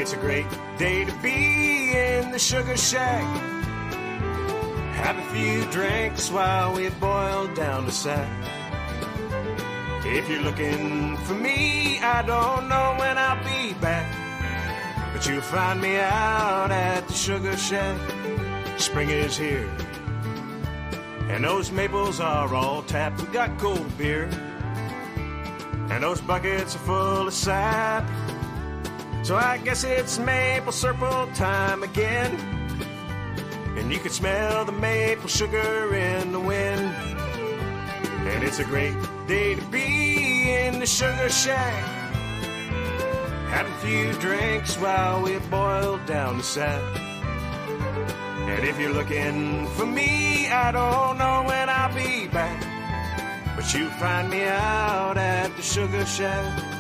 it's a great day to be in the sugar shack. Have a few drinks while we boil down the sack. If you're looking for me, I don't know when I'll be back, but you'll find me out at the sugar shack. Spring is here, and those maples are all tapped. We got cold beer, and those buckets are full of sap. So I guess it's maple syrup time again, and you can smell the maple sugar in the wind. And it's a great day to be in the sugar shack. Had a few drinks while we boil down the sack. And if you're looking for me, I don't know when I'll be back, but you'll find me out at the sugar shack.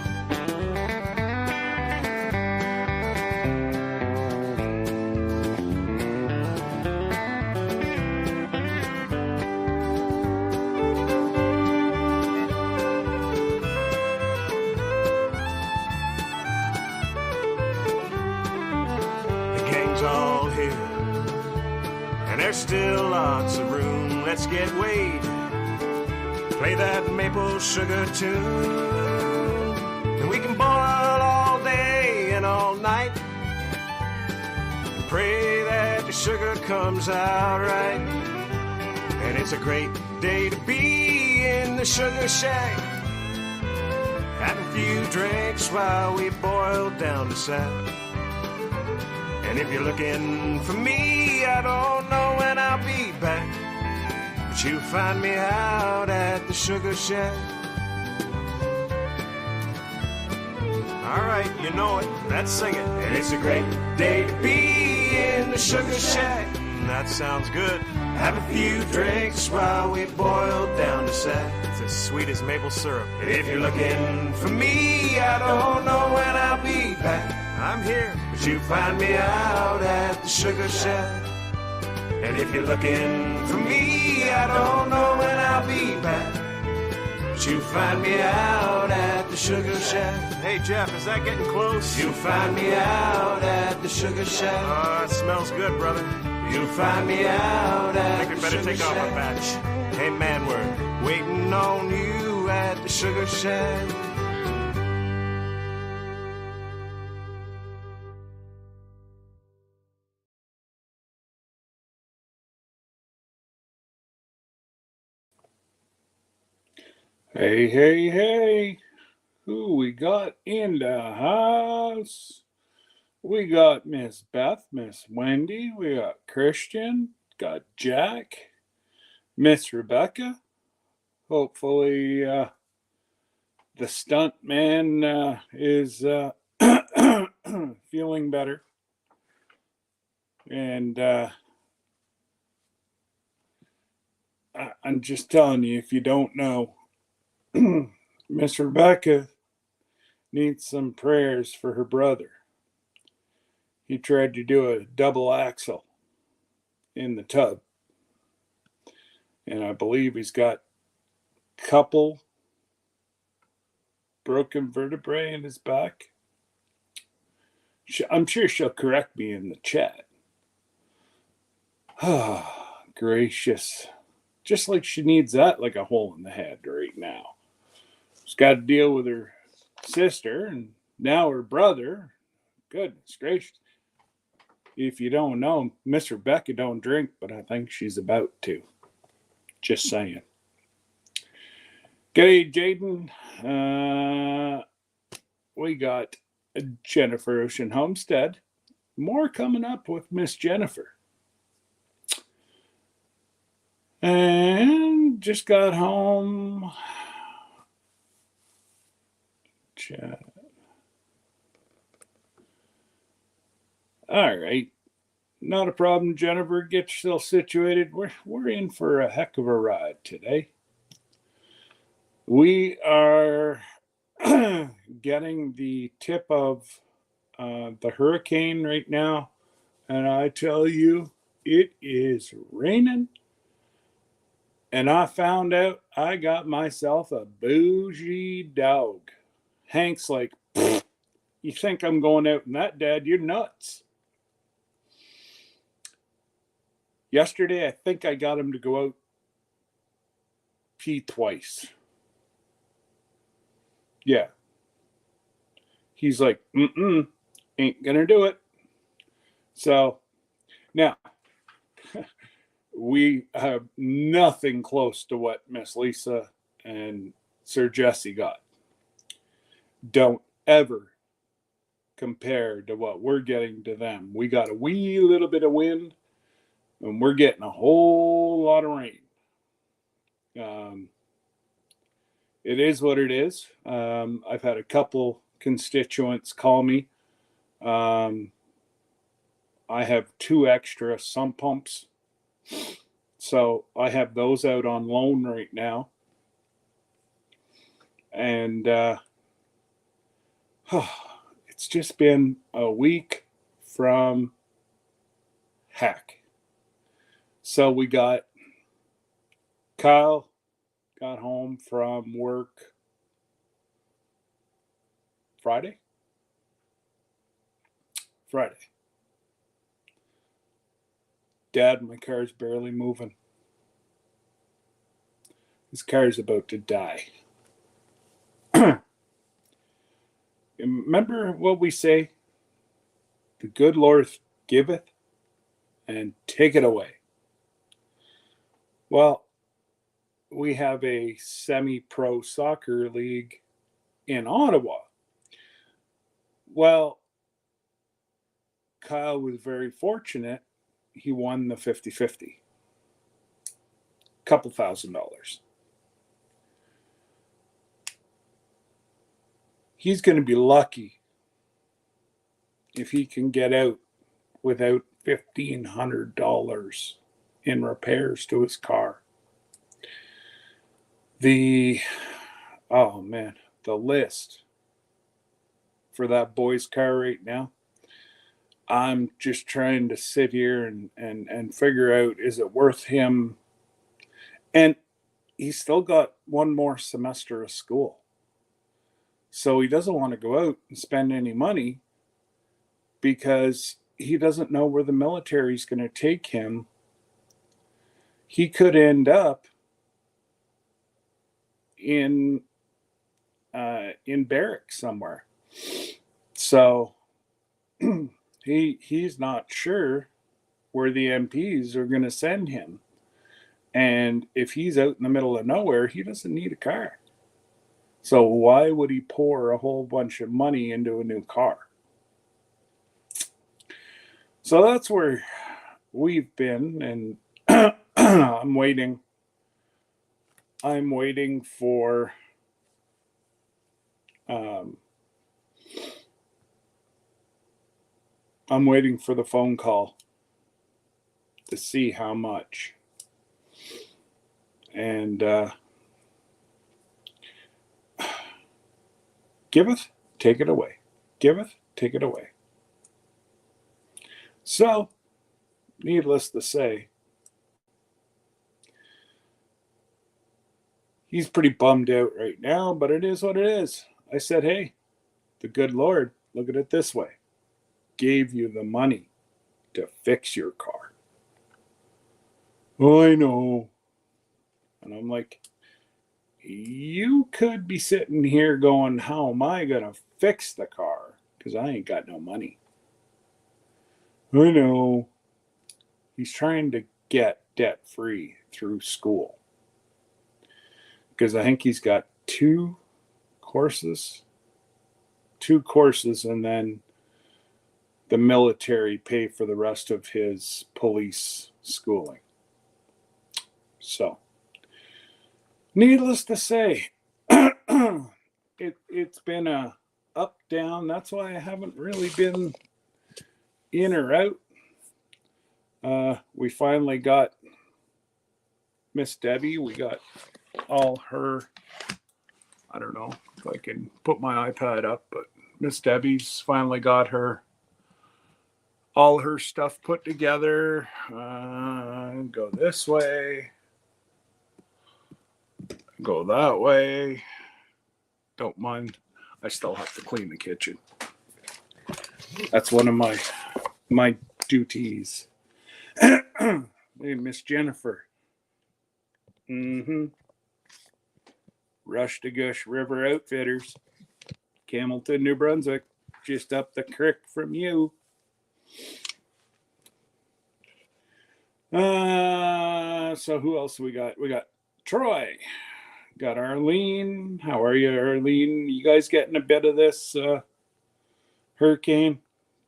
All here, and there's still lots of room. Let's get weighed, play that maple sugar tune, and we can boil all day and all night, and pray that the sugar comes out right. And it's a great day to be in the sugar shack. Have a few drinks while we boil down the sack. And if you're looking for me, I don't know when I'll be back, but you'll find me out at the sugar shack. All right, you know it, let's sing it. And it's a great day to be in the sugar shack. That sounds good. Have a few drinks while we boil down the sack. It's as sweet as maple syrup. And if you're looking for me, I don't know when I'll be back. I'm here, but you find me out at the sugar shack. And if you're looking for me, I don't know when I'll be back, but you find me out at the sugar shack. Hey Jeff, is that getting close? You find me out at the sugar shack. Oh, it smells good, brother. You'll find me out at the sugar shack. I think we'd better take off a batch. Hey man, we're waiting on you at the sugar shack. Hey, hey, hey, who we got in the house? We got Miss Beth, Miss Wendy, we got Christian, got Jack, Miss Rebecca. Hopefully the stunt man is feeling better. And I'm just telling you, if you don't know, Miss Rebecca needs some prayers for her brother. He tried to do a double axle in the tub, and I believe he's got a couple broken vertebrae in his back. I'm sure she'll correct me in the chat. Oh, gracious. Just like she needs that like a hole in the head right now. She's got to deal with her sister and now her brother. Goodness gracious. If you don't know, Miss Rebecca don't drink, but I think she's about to. Just saying. G'day, Jaden. We got Jennifer Ocean Homestead. More coming up with Miss Jennifer. And just got home. Chat. All right. Not a problem, Jennifer. Get yourself situated. We're in for a heck of a ride today. We are getting the tip of the hurricane right now. And I tell you, it is raining. And I found out I got myself a bougie dog. Hank's like, You think I'm going out in that, Dad? You're nuts. Yesterday, I think I got him to go out pee twice. Yeah. He's like, ain't gonna do it. So now we have nothing close to what Miss Lisa and Sir Jesse got. Don't ever compare to what we're getting to them. We got a wee little bit of wind, and we're getting a whole lot of rain. It is what it is. I've had a couple constituents call me. I have 2 extra sump pumps, so I have those out on loan right now. And it's just been a week from heck. So we got Kyle got home from work Friday. Dad, my car's barely moving. His car's about to die. Remember what we say? The good Lord giveth and taketh away. Well, we have a semi-pro soccer league in Ottawa. Well, Kyle was very fortunate. He won the 50-50. Couple $1,000. He's going to be lucky if he can get out without $1,500 in repairs to his car. The list for that boy's car right now, I'm just trying to sit here and figure out, is it worth him? And he's still got one more semester of school. So he doesn't want to go out and spend any money because he doesn't know where the military is going to take him. He could end up in barracks somewhere. So he's not sure where the MPs are going to send him. And if he's out in the middle of nowhere, he doesn't need a car. So why would he pour a whole bunch of money into a new car? So that's where we've been, and I'm waiting for the phone call to see how much. And giveth, take it away. Giveth, take it away. So, needless to say, he's pretty bummed out right now, but it is what it is. I said, hey, the good Lord, look at it this way, gave you the money to fix your car. Oh, I know. And I'm like, you could be sitting here going, how am I going to fix the car? Because I ain't got no money. I know. He's trying to get debt-free through school. Because I think he's got 2 courses, and then the military pay for the rest of his police schooling. So, needless to say, it's been a up, down. That's why I haven't really been in or out. We finally got Miss Debbie. We got all her, I don't know if I can put my iPad up, but Miss Debbie's finally got all her stuff put together. Go this way. Go that way. Don't mind. I still have to clean the kitchen. That's one of my duties. Hey, Miss Jennifer. Rush to Gush River Outfitters, Camelton, New Brunswick, just up the creek from you. So who else we got? We got Troy. Got Arlene. How are you, Arlene? You guys getting a bit of this hurricane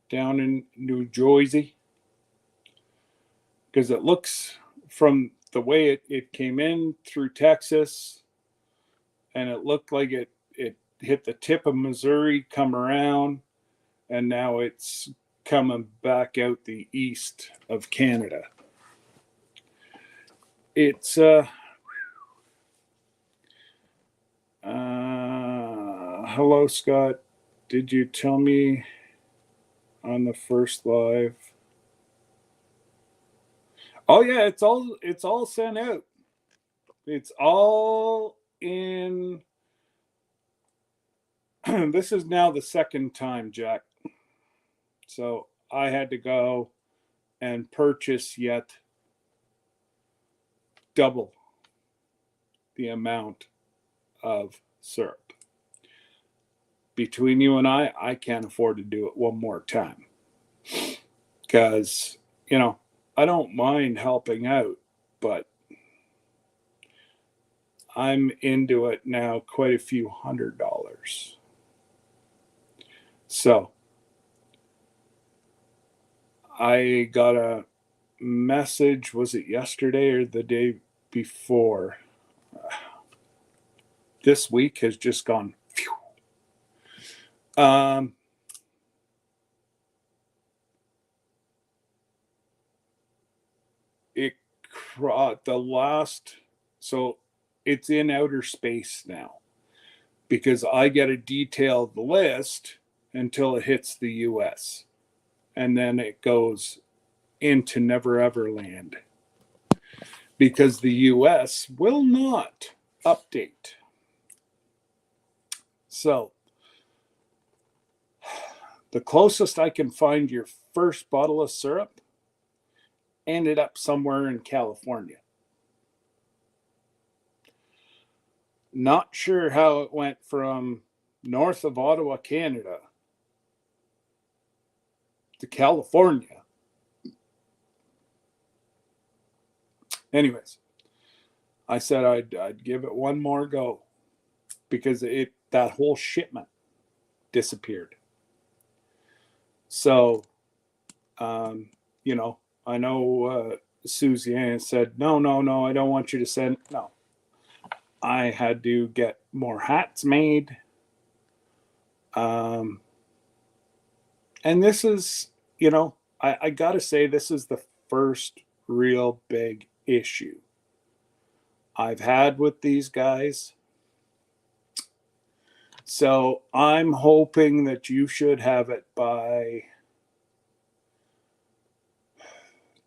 down in New Jersey? Because it looks from the way it came in through Texas, and it looked like it hit the tip of Missouri, come around, and now it's coming back out the east of Canada. It's hello, Scott. Did you tell me on the first live? Oh yeah, it's all sent out. It's all in. This is now the second time, Jack. So I had to go and purchase yet double the amount of syrup. Between you and I can't afford to do it one more time. Because, I don't mind helping out, but I'm into it now quite a few $100s. So I got a message, was it yesterday or the day before? This week has just gone phew. So it's in outer space now because I get a detailed list until it hits the US, and then it goes into Never Ever Land because the US will not update. So the closest I can find your first bottle of syrup ended up somewhere in California. Not sure how it went from north of Ottawa, Canada to California. Anyways, I said I'd give it one more go because that whole shipment disappeared. So, I know Susie Ann said, no, I don't want you to send. No, I had to get more hats made. And this is, I got to say, this is the first real big issue I've had with these guys. So I'm hoping that you should have it by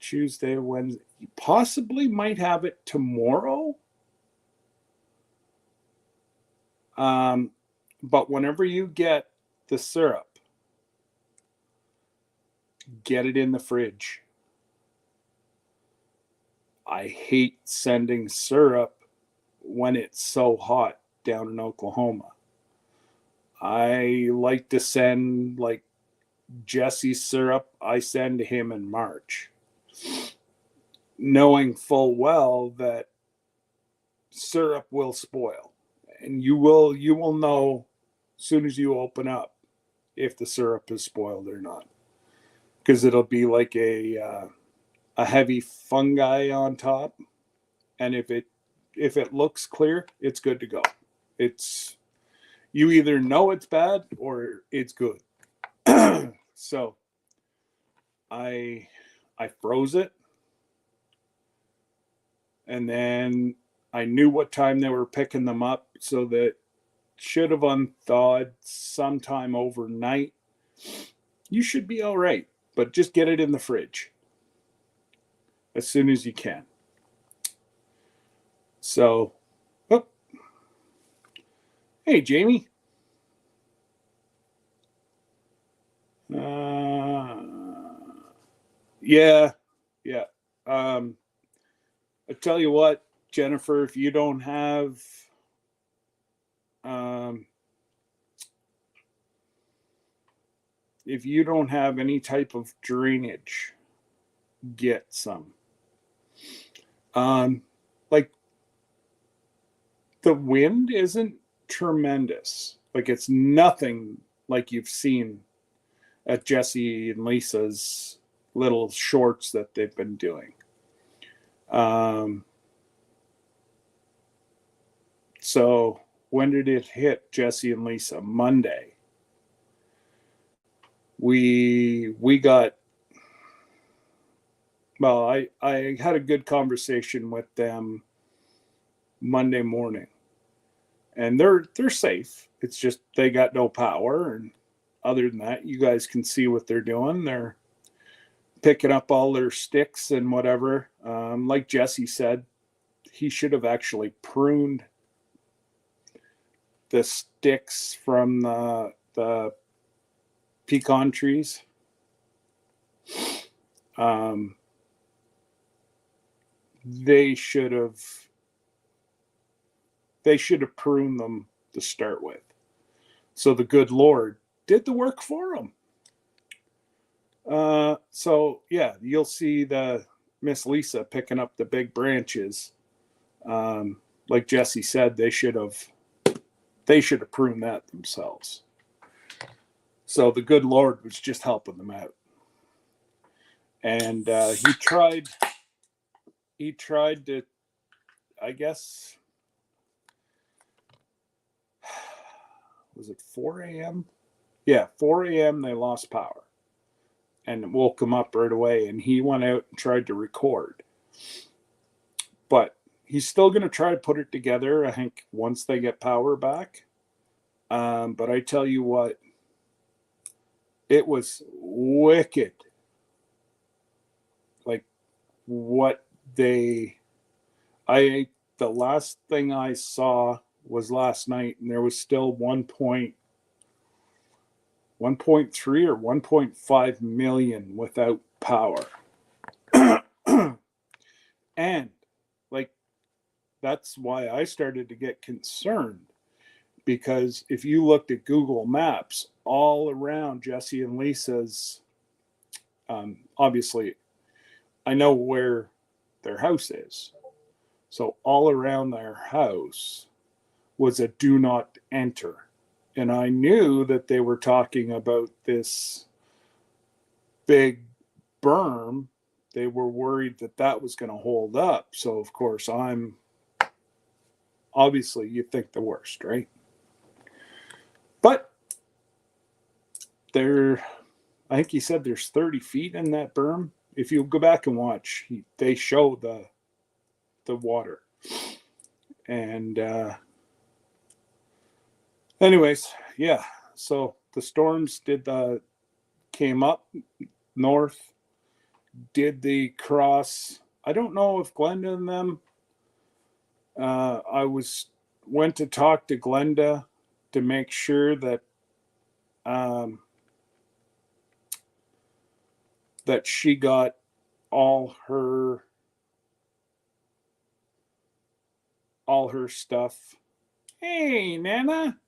Tuesday, Wednesday. You possibly might have it tomorrow. But whenever you get the syrup, get it in the fridge. I hate sending syrup when it's so hot down in Oklahoma. I like to send like Jesse's syrup. I send to him in March, knowing full well that syrup will spoil, and you will know as soon as you open up if the syrup is spoiled or not, because it'll be like a heavy fungi on top, and if it looks clear, it's good to go. You either know it's bad or it's good. So I froze it, and then I knew what time they were picking them up, so that should have unthawed sometime overnight. You should be all right, but just get it in the fridge as soon as you can. So, hey, Jamie. Yeah. Yeah. I tell you what, Jennifer, um, if you don't have any type of drainage, get some. Um, like the wind isn't tremendous. Like it's nothing like you've seen at Jesse and Lisa's little shorts that they've been doing. Um, so when did it hit Jesse and Lisa? Monday. We got, well, I had a good conversation with them Monday morning, and they're safe. It's just they got no power, and other than that, you guys can see what they're doing. They're picking up all their sticks and whatever. Like Jesse said, he should have actually pruned the sticks from the pecan trees. Um, they should have pruned them to start with. So the good Lord did the work for them. So yeah, you'll see the Miss Lisa picking up the big branches. Like Jesse said, they should have pruned that themselves. So the good Lord was just helping them out, and he tried to, I guess, was it 4 a.m.? Yeah, 4 a.m. they lost power, and it woke him up right away, and he went out and tried to record. But he's still going to try to put it together, I think, once they get power back. But I tell you what, it was wicked. Like what the last thing I saw was last night, and there was still 1.3 or 1.5 million without power. And like that's why I started to get concerned, because if you looked at Google Maps all around Jesse and Lisa's, obviously I know where their house is, so all around their house was a do not enter. And I knew that they were talking about this big berm. They were worried that that was going to hold up. So, of course, obviously, you think the worst, right? But I think he said there's 30 feet in that berm. If you go back and watch, they show the water. And anyways, yeah. So the storms came up north, did the cross. I don't know if Glenda and them. I went to talk to Glenda to make sure that that she got all her stuff. Hey, Nana.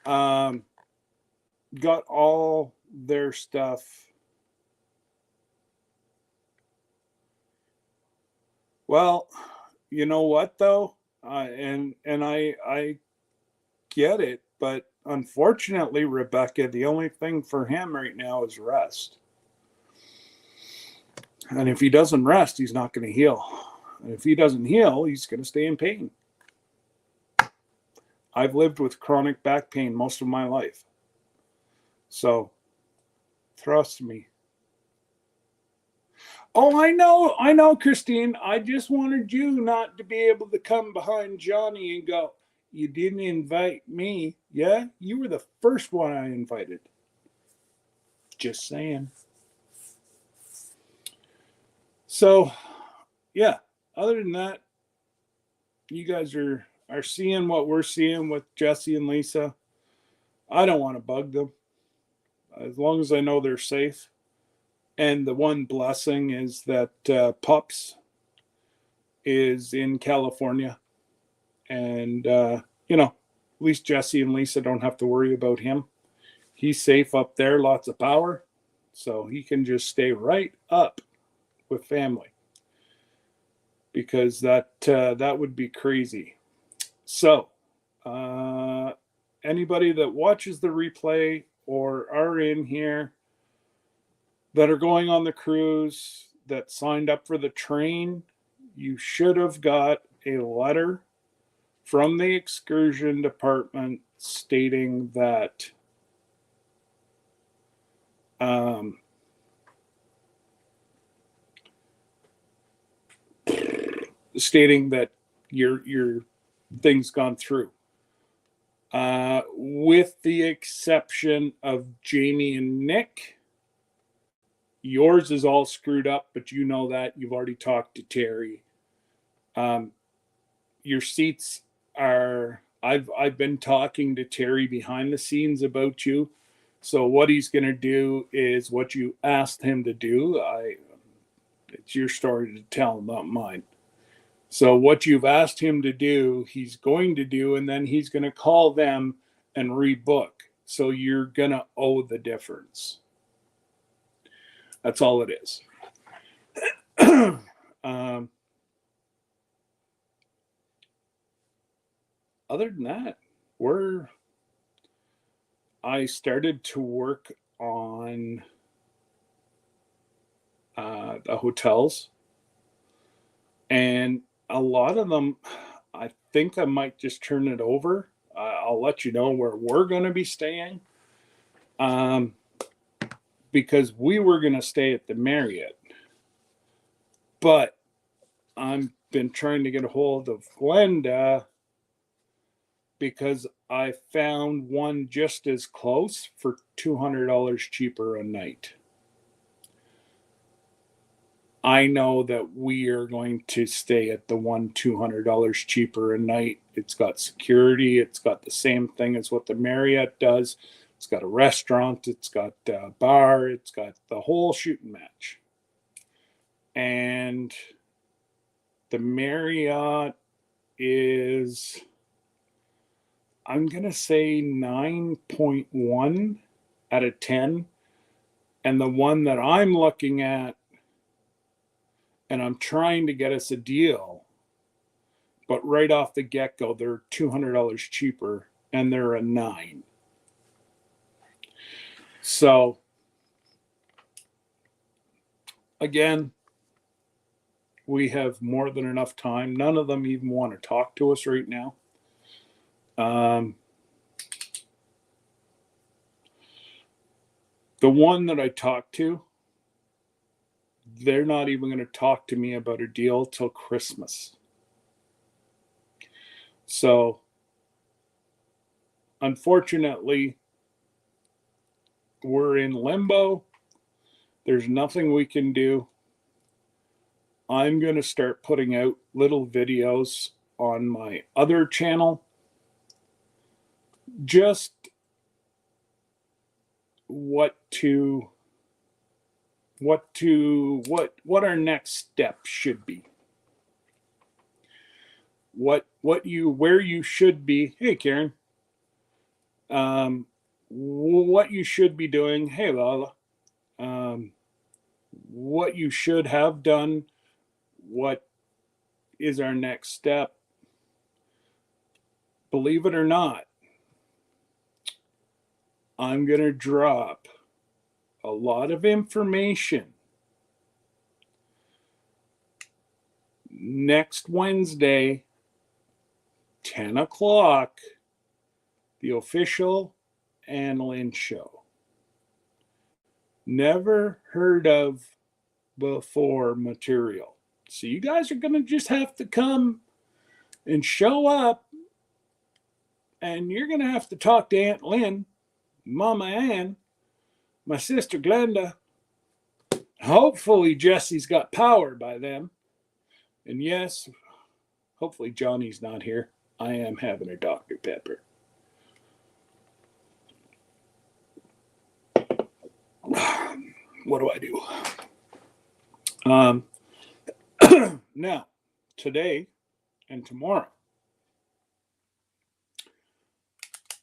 Got all their stuff. Well, you know what though, and I get it, but unfortunately, Rebecca, the only thing for him right now is rest. And if he doesn't rest, he's not going to heal. And if he doesn't heal, he's going to stay in pain. I've lived with chronic back pain most of my life. So, trust me. Oh, I know, Christine. I just wanted you not to be able to come behind Johnny and go, you didn't invite me. Yeah, you were the first one I invited. Just saying. So, yeah, other than that, you guys are seeing what we're seeing with Jesse and Lisa. I don't want to bug them. As long as I know they're safe, And the one blessing is that Pups is in California. And, at least Jesse and Lisa don't have to worry about him. He's safe up there, lots of power. So he can just stay right up with family. Because that would be crazy. So, anybody that watches the replay or are in here that are going on the cruise that signed up for the train, you should have got a letter from the excursion department stating that your thing's gone through. With the exception of Jamie and Nick. Yours is all screwed up, but you know that. You've already talked to Terry. Your seats are... I've been talking to Terry behind the scenes about you. So what he's going to do is what you asked him to do. It's your story to tell, not mine. So what you've asked him to do, he's going to do, and then he's going to call them and rebook. So you're going to owe the difference. That's all it is. Other than that, I started to work on the hotels, and a lot of them, I think I might just turn it over. I'll let you know where we're going to be staying. Because we were going to stay at the Marriott. But I've been trying to get a hold of Glenda because I found one just as close for $200 cheaper a night. I know that we are going to stay at the one $200 cheaper a night. It's got security. It's got the same thing as what the Marriott does. It's got a restaurant. It's got a bar. It's got the whole shooting match. And the Marriott is, I'm going to say 9.1 out of 10. And the one that I'm looking at, and I'm trying to get us a deal, but right off the get-go, they're $200 cheaper, and they're a 9. So, again, we have more than enough time. None of them even want to talk to us right now. The one that I talked to, they're not even going to talk to me about a deal till Christmas. So, unfortunately, we're in limbo. There's nothing we can do. I'm going to start putting out little videos on my other channel. Just what our next step should be. Where you should be. Hey, Karen. What you should be doing. Hey, Lala. What you should have done. What is our next step? Believe it or not, I'm going to drop a lot of information next Wednesday, 10 o'clock, the official Ann Lynn show. Never heard of before material. So you guys are going to just have to come and show up, and you're going to have to talk to Aunt Lynn, Mama Ann, my sister Glenda. Hopefully Jesse's got power by then. And yes, hopefully Johnny's not here. I am having a Dr. Pepper. what do I do? Now, today and tomorrow,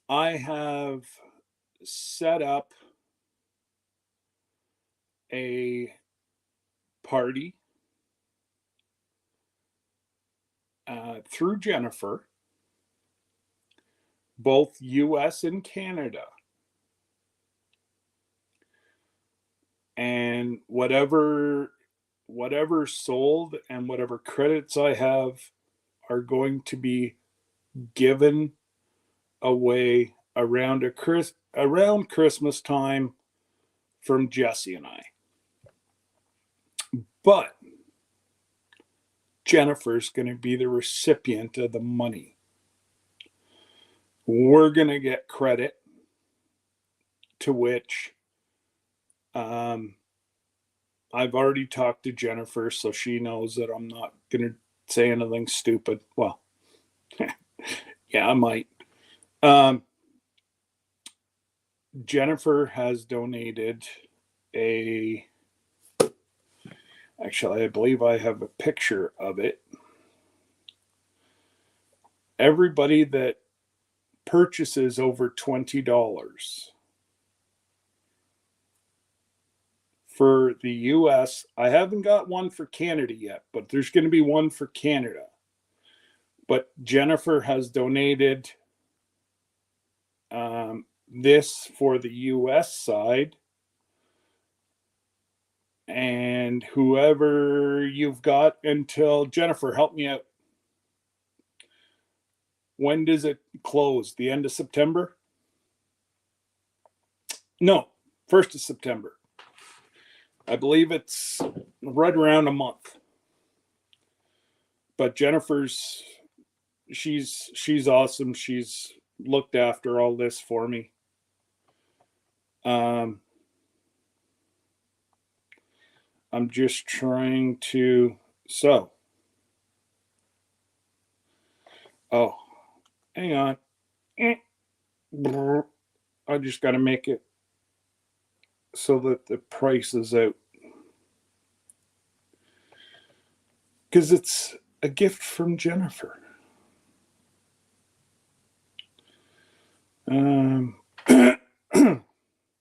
I have set up a party through Jennifer, both US and Canada. And whatever sold and whatever credits I have are going to be given away around Christmas time from Jesse and I. But Jennifer's going to be the recipient of the money. We're going to get credit, to which I've already talked to Jennifer, so she knows that I'm not going to say anything stupid. Well, yeah, I might. Jennifer has donated actually, I believe I have a picture of it. Everybody that purchases over $20 for the US, I haven't got one for Canada yet, but there's going to be one for Canada. But Jennifer has donated this for the US side. And whoever you've got until, Jennifer, help me out. When does it close? The end of September? No, 1st of September. I believe it's right around a month. But Jennifer's, she's awesome. She's looked after all this for me. I'm just trying to, hang on. I just got to make it so that the price is out. Because it's a gift from Jennifer.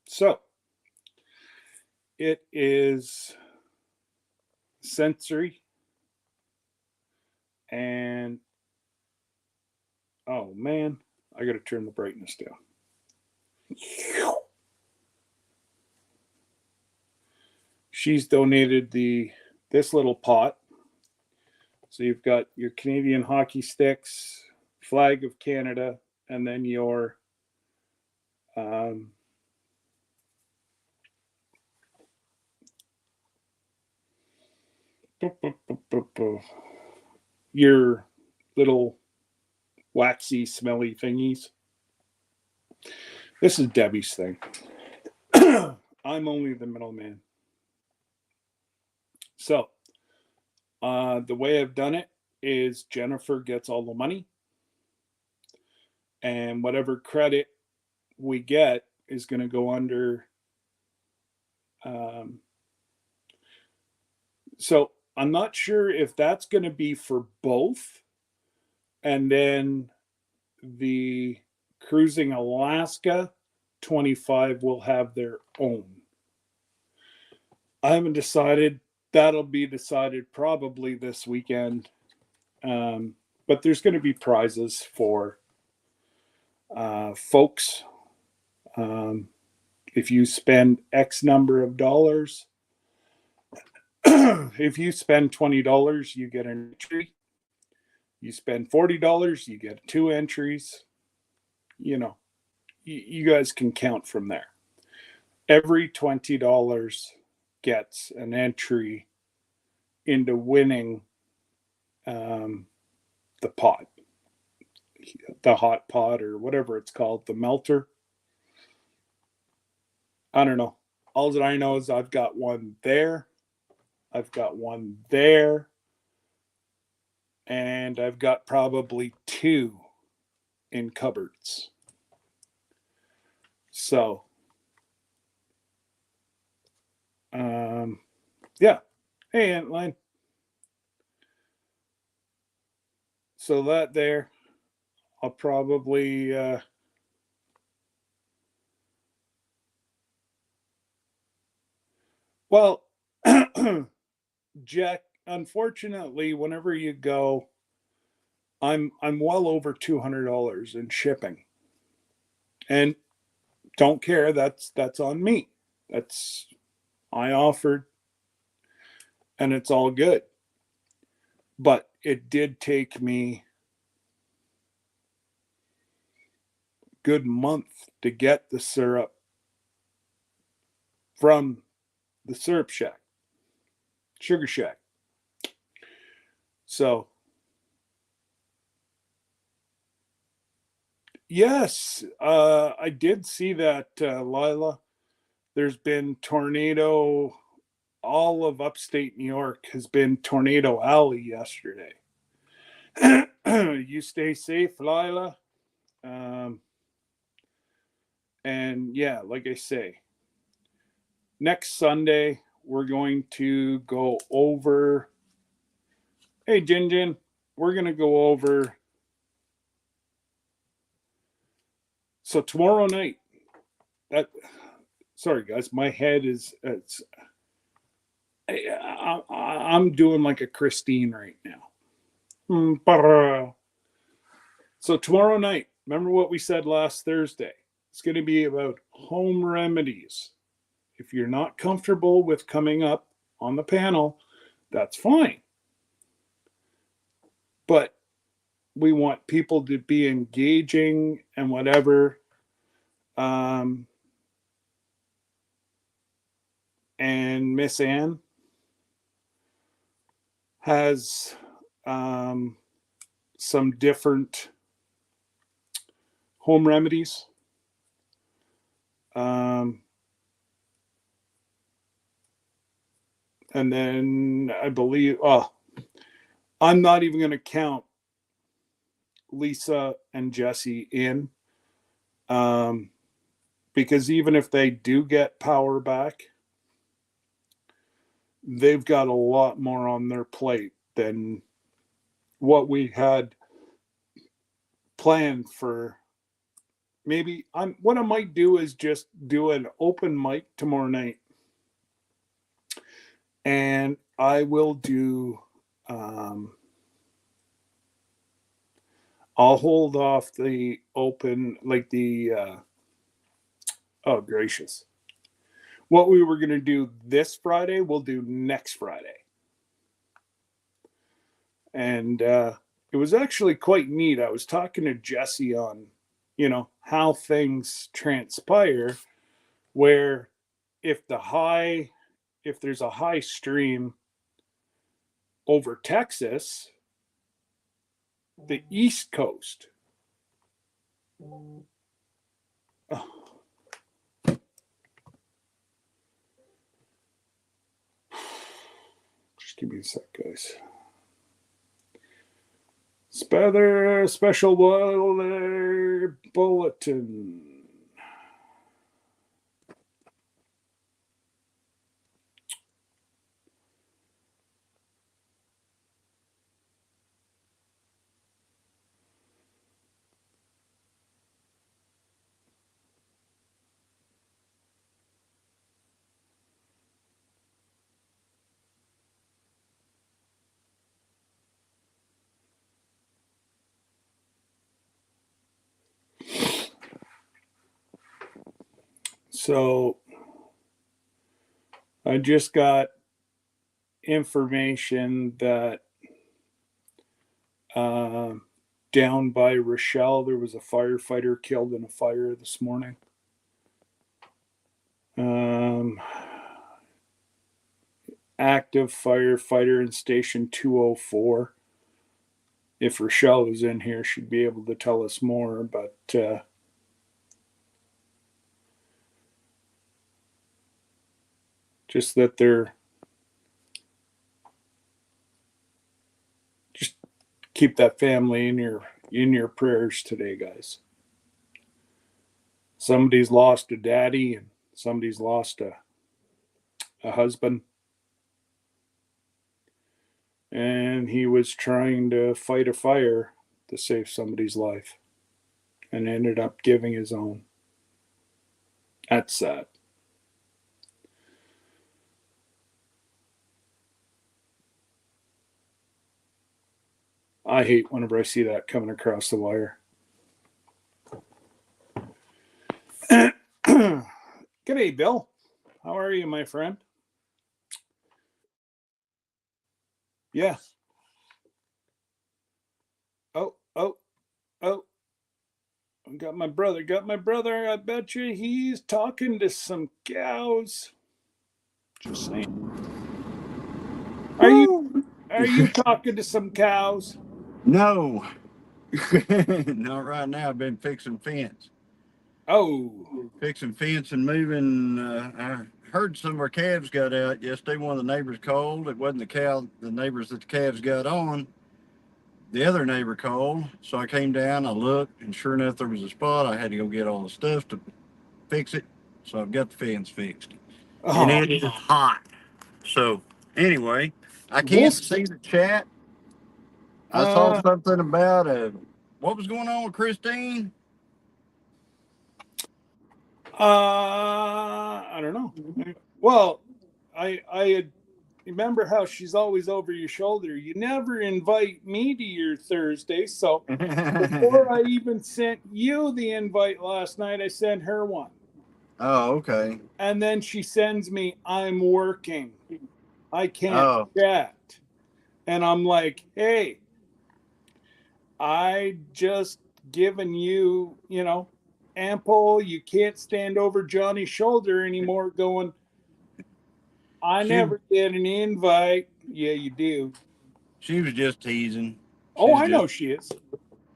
So, it is sensory and, oh man, I got to turn the brightness down. She's donated this little pot. So you've got your Canadian hockey sticks, flag of Canada, and then your your little waxy, smelly thingies. This is Debbie's thing. I'm only the middleman. So, the way I've done it is Jennifer gets all the money, and whatever credit we get is going to go under. So I'm not sure if that's going to be for both, and then the Cruising Alaska 25 will have their own. I haven't decided. That'll be decided probably this weekend. But there's going to be prizes for folks. If you spend X number of dollars, if you spend $20, you get an entry. You spend $40, you get 2 entries. You know, you guys can count from there. Every $20 gets an entry into winning the pot, the hot pot, or whatever it's called, the melter. I don't know. All that I know is I've got one there, I've got one there, and I've got probably 2 in cupboards. So Yeah. Hey, Antline. So that there, I'll probably well, Jack, unfortunately, whenever you go, I'm well over $200 in shipping. And don't care, that's on me. That's I offered and it's all good. But it did take me a good month to get the syrup from the syrup shack, sugar shack. So yes, I did see that, Lila. There's been tornado. All of upstate New York has been tornado alley yesterday. You stay safe, Lila. Um, and yeah, like I say, next Sunday we're going to go over. Hey, Jin, we're going to go over. So tomorrow night, that. Sorry, guys, my head is. I'm doing like a Christine right now. So tomorrow night, remember what we said last Thursday? It's going to be about home remedies. If you're not comfortable with coming up on the panel, that's fine. But we want people to be engaging and whatever. And Miss Ann has some different home remedies. And then I believe, I'm not even going to count Lisa and Jesse in, because even if they do get power back, they've got a lot more on their plate than what we had planned for. Maybe what I might do is just do an open mic tomorrow night, and I will do. I'll hold off the open, like the. Oh gracious! What we were going to do this Friday, we'll do next Friday, and it was actually quite neat. I was talking to Jesse on, how things transpire, where if there's a high stream over Texas, the East Coast. Oh. Just give me a sec, guys. Special bulletin. So I just got information that down by Rochelle, there was a firefighter killed in a fire this morning. Active firefighter in station 204. If Rochelle was in here, she'd be able to tell us more, but just that they're just keep that family in your prayers today, guys. Somebody's lost a daddy and somebody's lost a husband, and he was trying to fight a fire to save somebody's life and ended up giving his own. That's sad. I hate whenever I see that coming across the wire. G'day, Bill. How are you, my friend? Yeah. Oh, oh, oh. Got my brother. I bet you he's talking to some cows. Just saying. Are you talking to some cows? No, not right now. I've been fixing fence. Oh. Fixing fence and moving. I heard some of our calves got out yesterday. One of the neighbors called. It wasn't the neighbors that the calves got on. The other neighbor called. So I came down, I looked, and sure enough, there was a spot. I had to go get all the stuff to fix it. So I've got the fence fixed. And Oh. it is hot. So anyway, I We'll can't see the chat. I saw uh something about what was going on with Christine. I don't know. Well, I remember how she's always over your shoulder. You never invite me to your Thursday, so before I even sent you the invite last night, I sent her one. Oh, okay. And then she sends me, I'm working. I can't Oh, chat. And I'm like, hey, I just given you, ample. You can't stand over Johnny's shoulder anymore going, I she never get an invite. Yeah, you do. she was just teasing. Oh, She's I just know she is.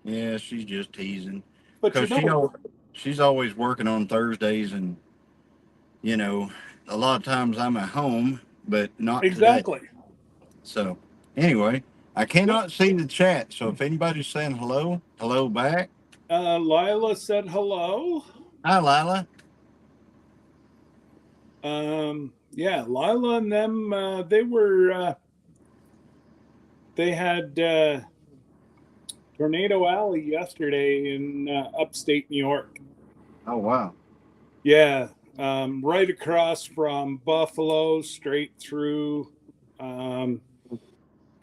Yeah, she's just teasing But because she's always working on Thursdays, and you know, a lot of times I'm at home, but not today. exactly. So anyway, I Yep. cannot see the chat. So if anybody's saying hello, hello back. Lila said hello. Hi, Lila. Yeah, Lila and them, they had Tornado Alley yesterday in upstate New York. Oh wow. Yeah, right across from Buffalo, straight through, um,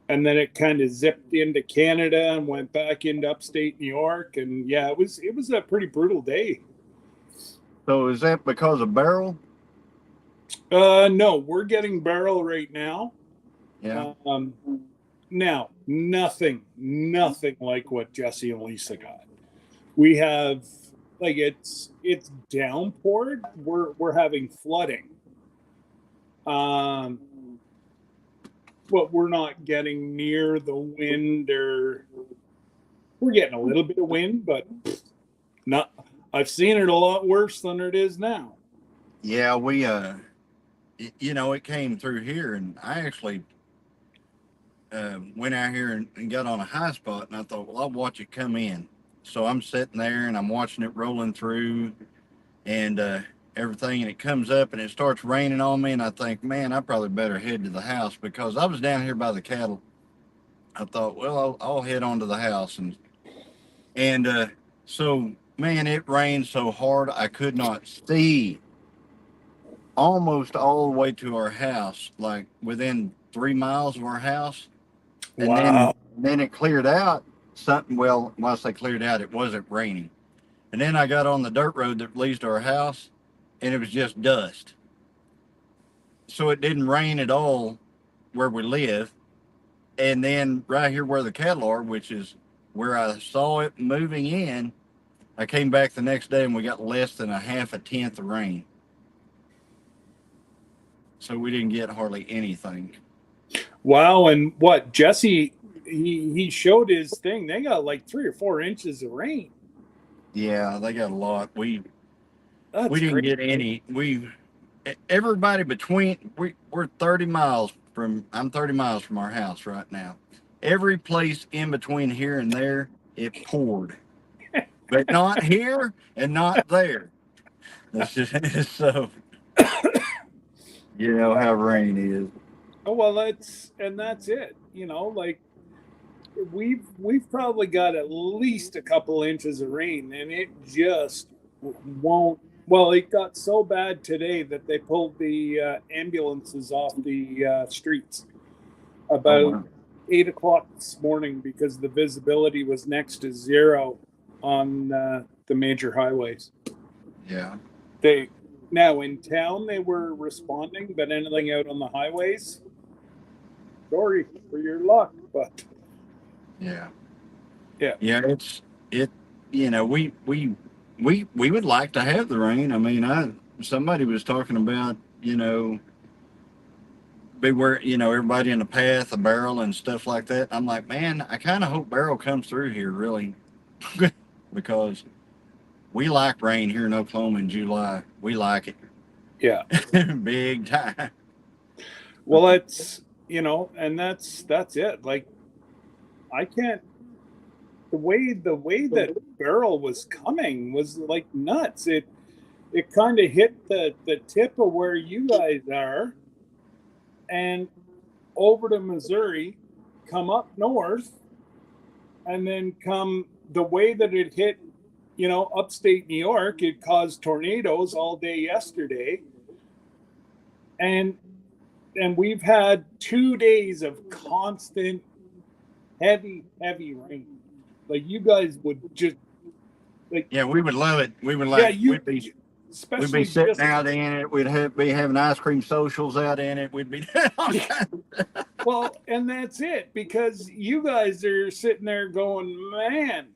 and then it kind of zipped into Canada and went back into upstate New York. And yeah, it was a pretty brutal day. So is that because of Beryl? No, we're getting Barrel right now. Yeah. Um, Now, nothing like what Jesse and Lisa got. We have like it's downpoured. We're having flooding. Um, but we're not getting near the wind, or we're getting a little bit of wind, but not. I've seen it a lot worse than it is now. Yeah, we it came through here, and I actually went out here and got on a high spot, and I thought, well, I'll watch it come in. So I'm sitting there and I'm watching it rolling through, and everything, and it comes up and it starts raining on me, and I think, man, I probably better head to the house because I was down here by the cattle. I thought, well, I'll head on to the house, and so man, it rained so hard I could not see almost all the way to our house, like within 3 miles of our house. And then Wow. then it cleared out. Something, well, once I cleared out, it wasn't raining. And then I got on the dirt road that leads to our house, and it was just dust. So it didn't rain at all where we live. And then right here where the cattle are, which is where I saw it moving in, I came back the next day and we got less than a half a tenth of rain. So we didn't get hardly anything. Wow. And what Jesse he showed his thing. They got like 3 or 4 inches of rain. Yeah, they got a lot. We That's didn't great. get any. Everybody we're 30 miles from I'm 30 miles from our house right now. Every place in between here and there, it poured. But not here and not there. That's just so You know how rain is. Oh well, that's it. Like we've probably got at least a couple inches of rain, and it just won't. Well, it got so bad today that they pulled the ambulances off the streets Oh about wow. 8 o'clock this morning because the visibility was next to zero on the major highways. Yeah. They Now in town they were responding, but anything out on the highways, sorry for your luck, but Yeah. yeah, Yeah. It. You know, we would like to have the rain. I mean, somebody was talking about, beware, everybody in the path, a barrel and stuff like that. I'm like, man, I kind of hope barrel comes through here really, because we like rain here in Oklahoma in July. We like yeah. it big time. Well, it's and that's it. Like I can't. The way that barrel was coming was like nuts. It kind of hit the tip of where you guys are, and over to Missouri, come up north, and then come the way that it hit, upstate New York. It caused tornadoes all day yesterday, and we've had 2 days of constant heavy rain. Like you guys would just like, Yeah, we would love it. We would yeah, like we'd be especially sitting just out in it. Be having ice cream socials out in it. We'd be all kinds. well, and that's it because you guys are sitting there going, man,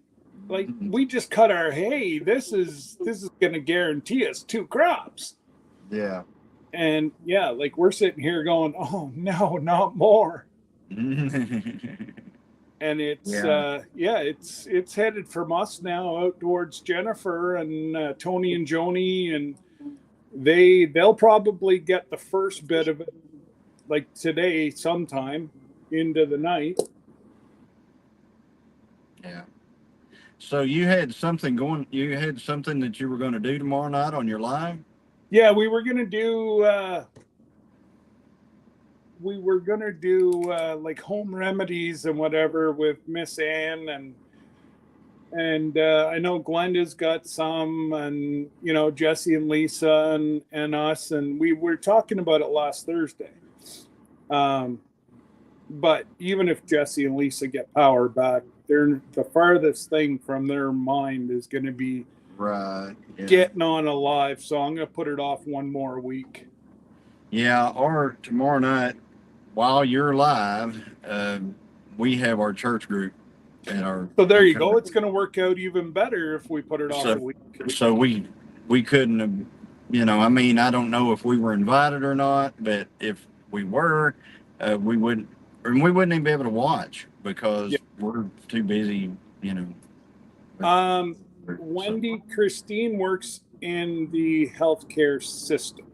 like we just cut our hay. This is going to guarantee us 2 crops. Yeah. And yeah, like we're sitting here going, oh no, not more. And it's Yeah. yeah, it's headed from us now out towards Jennifer and Tony and Joni, and they'll probably get the first bit of it like today sometime into the night. Yeah. So you had something going. You had something that you were going to do tomorrow night on your live. Yeah, we were gonna do like home remedies and whatever with Miss Ann, and I know Glenda's got some, and Jesse and Lisa and us, and we were talking about it last Thursday. Um, but even if Jesse and Lisa get power back, they're the farthest thing from their mind is going to be Right. Yeah. getting on a live. So I'm going to put it off one more week. Yeah. Or tomorrow night, while you're live, we have our church group at our. So there you go. It's going to work out even better if we put it off a So, week. so we couldn't have, I mean, I don't know if we were invited or not, but if we were, we wouldn't, and we wouldn't even be able to watch because we're too busy, Wendy Christine works in the healthcare system.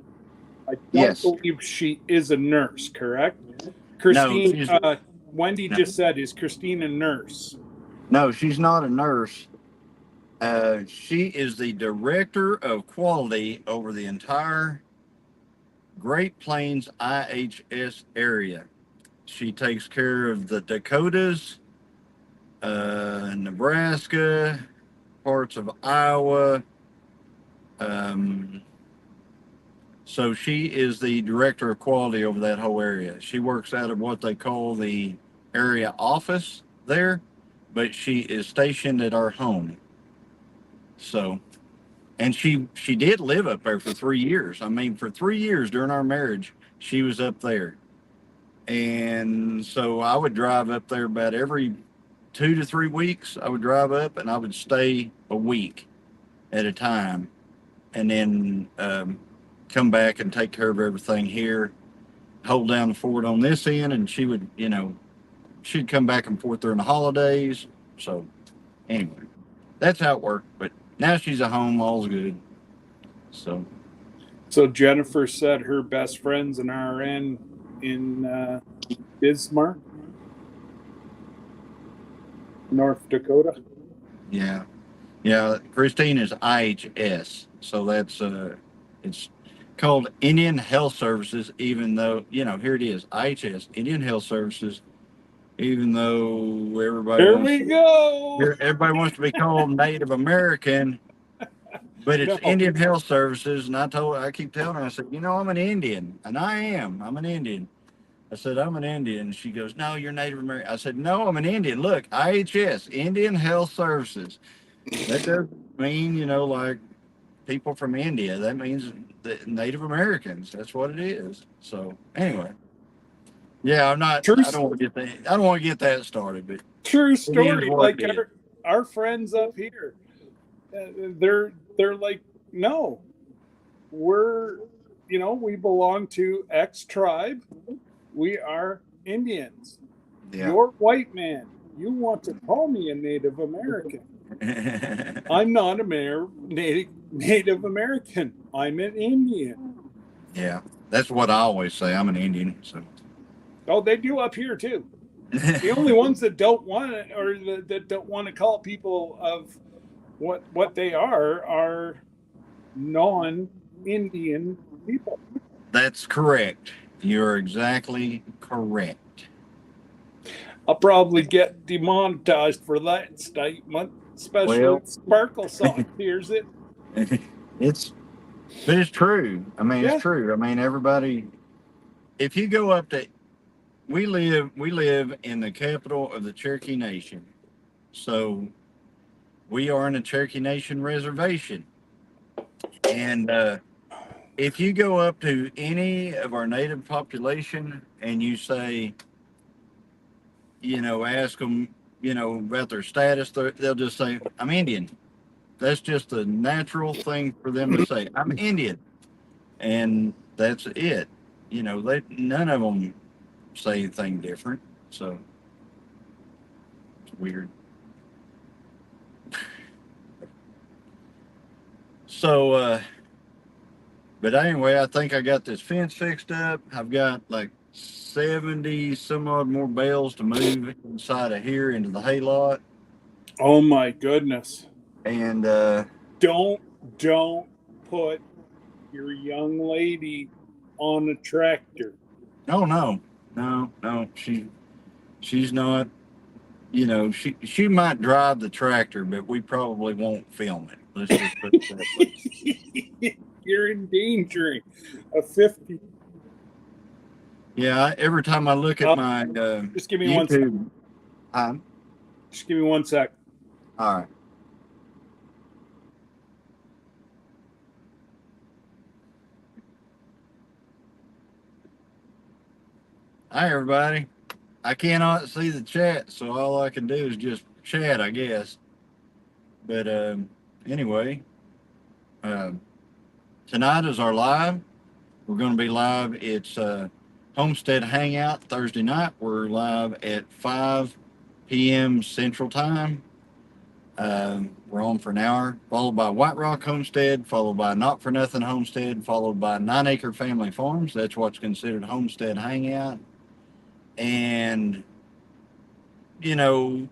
I don't Yes. believe she is a nurse, correct? No, Christine, Wendy no. just said, is Christine a nurse? No, she's not a nurse. She is the director of quality over the entire Great Plains IHS area. She takes care of the Dakotas, Nebraska, parts of Iowa. So she is the director of quality over that whole area. She works out of what they call the area office there, but she is stationed at our home. So, and she did live up there for 3 years. I mean, for 3 years during our marriage, she was up there. And so I would drive up there about every 2 to 3 weeks. I would drive up and I would stay a week at a time, and then come back and take care of everything here, hold down the fort on this end, and she would, she'd come back and forth during the holidays. So anyway, that's how it worked. But now she's at home, all's good. So Jennifer said her best friend's an RN in Bismarck, North Dakota. yeah, Christine is IHS, so that's it's called Indian Health Services, even though, here it is, IHS, Indian Health Services, even though There we go. everybody wants to be called Native American, but it's No, Indian Health Services. And I keep telling her, I said, I'm an Indian, and I'm an Indian. I said, I'm an Indian. She goes, no, you're Native American. I said, no, I'm an Indian. Look, IHS, Indian Health Services. That doesn't mean, like people from India. That means the Native Americans. That's what it is. So anyway, yeah, true, I don't want to get that. I don't want to get that started, but true it is story. what Like it is. our friends up here, they're like, no, we're, we belong to X tribe. We are Indians. Yeah. You're white man. You want to call me a Native American. I'm not a Native American. I'm an Indian. Yeah, that's what I always say. I'm an Indian. So. Oh, they do up here too. The only ones that don't want it, or that don't want to call people of what they are non-Indian people. That's correct. You're exactly correct. I'll probably get demonetized for that statement, especially if Sparkle Soft hears it. But it's true. I mean, it's true. I mean, everybody. If you go up to, we live in the capital of the Cherokee Nation, so we are in a Cherokee Nation reservation, and if you go up to any of our native population and you say, ask them, about their status, they'll just say, I'm Indian. That's just a natural thing for them to say. I'm Indian. And that's it. None of them say anything different. So it's weird. So, but anyway, I think I got this fence fixed up. I've got like 70 some odd more bales to move inside of here into the hay lot. Oh my goodness. And don't put your young lady on a tractor. Oh no. She's not, she might drive the tractor, but we probably won't film it. Let's just put it that way. You're endangering a 50. Yeah, every time I look at my just give me YouTube, 1 sec. Just give me 1 sec. All right. Hi, everybody. I cannot see the chat, so all I can do is just chat, I guess. But anyway, tonight is our live. We're going to be live. It's Homestead Hangout Thursday night. We're live at 5 p.m. Central Time. We're on for an hour, followed by White Rock Homestead, followed by Not For Nothing Homestead, followed by 9 Acre Family Farms. That's what's considered Homestead Hangout. And, we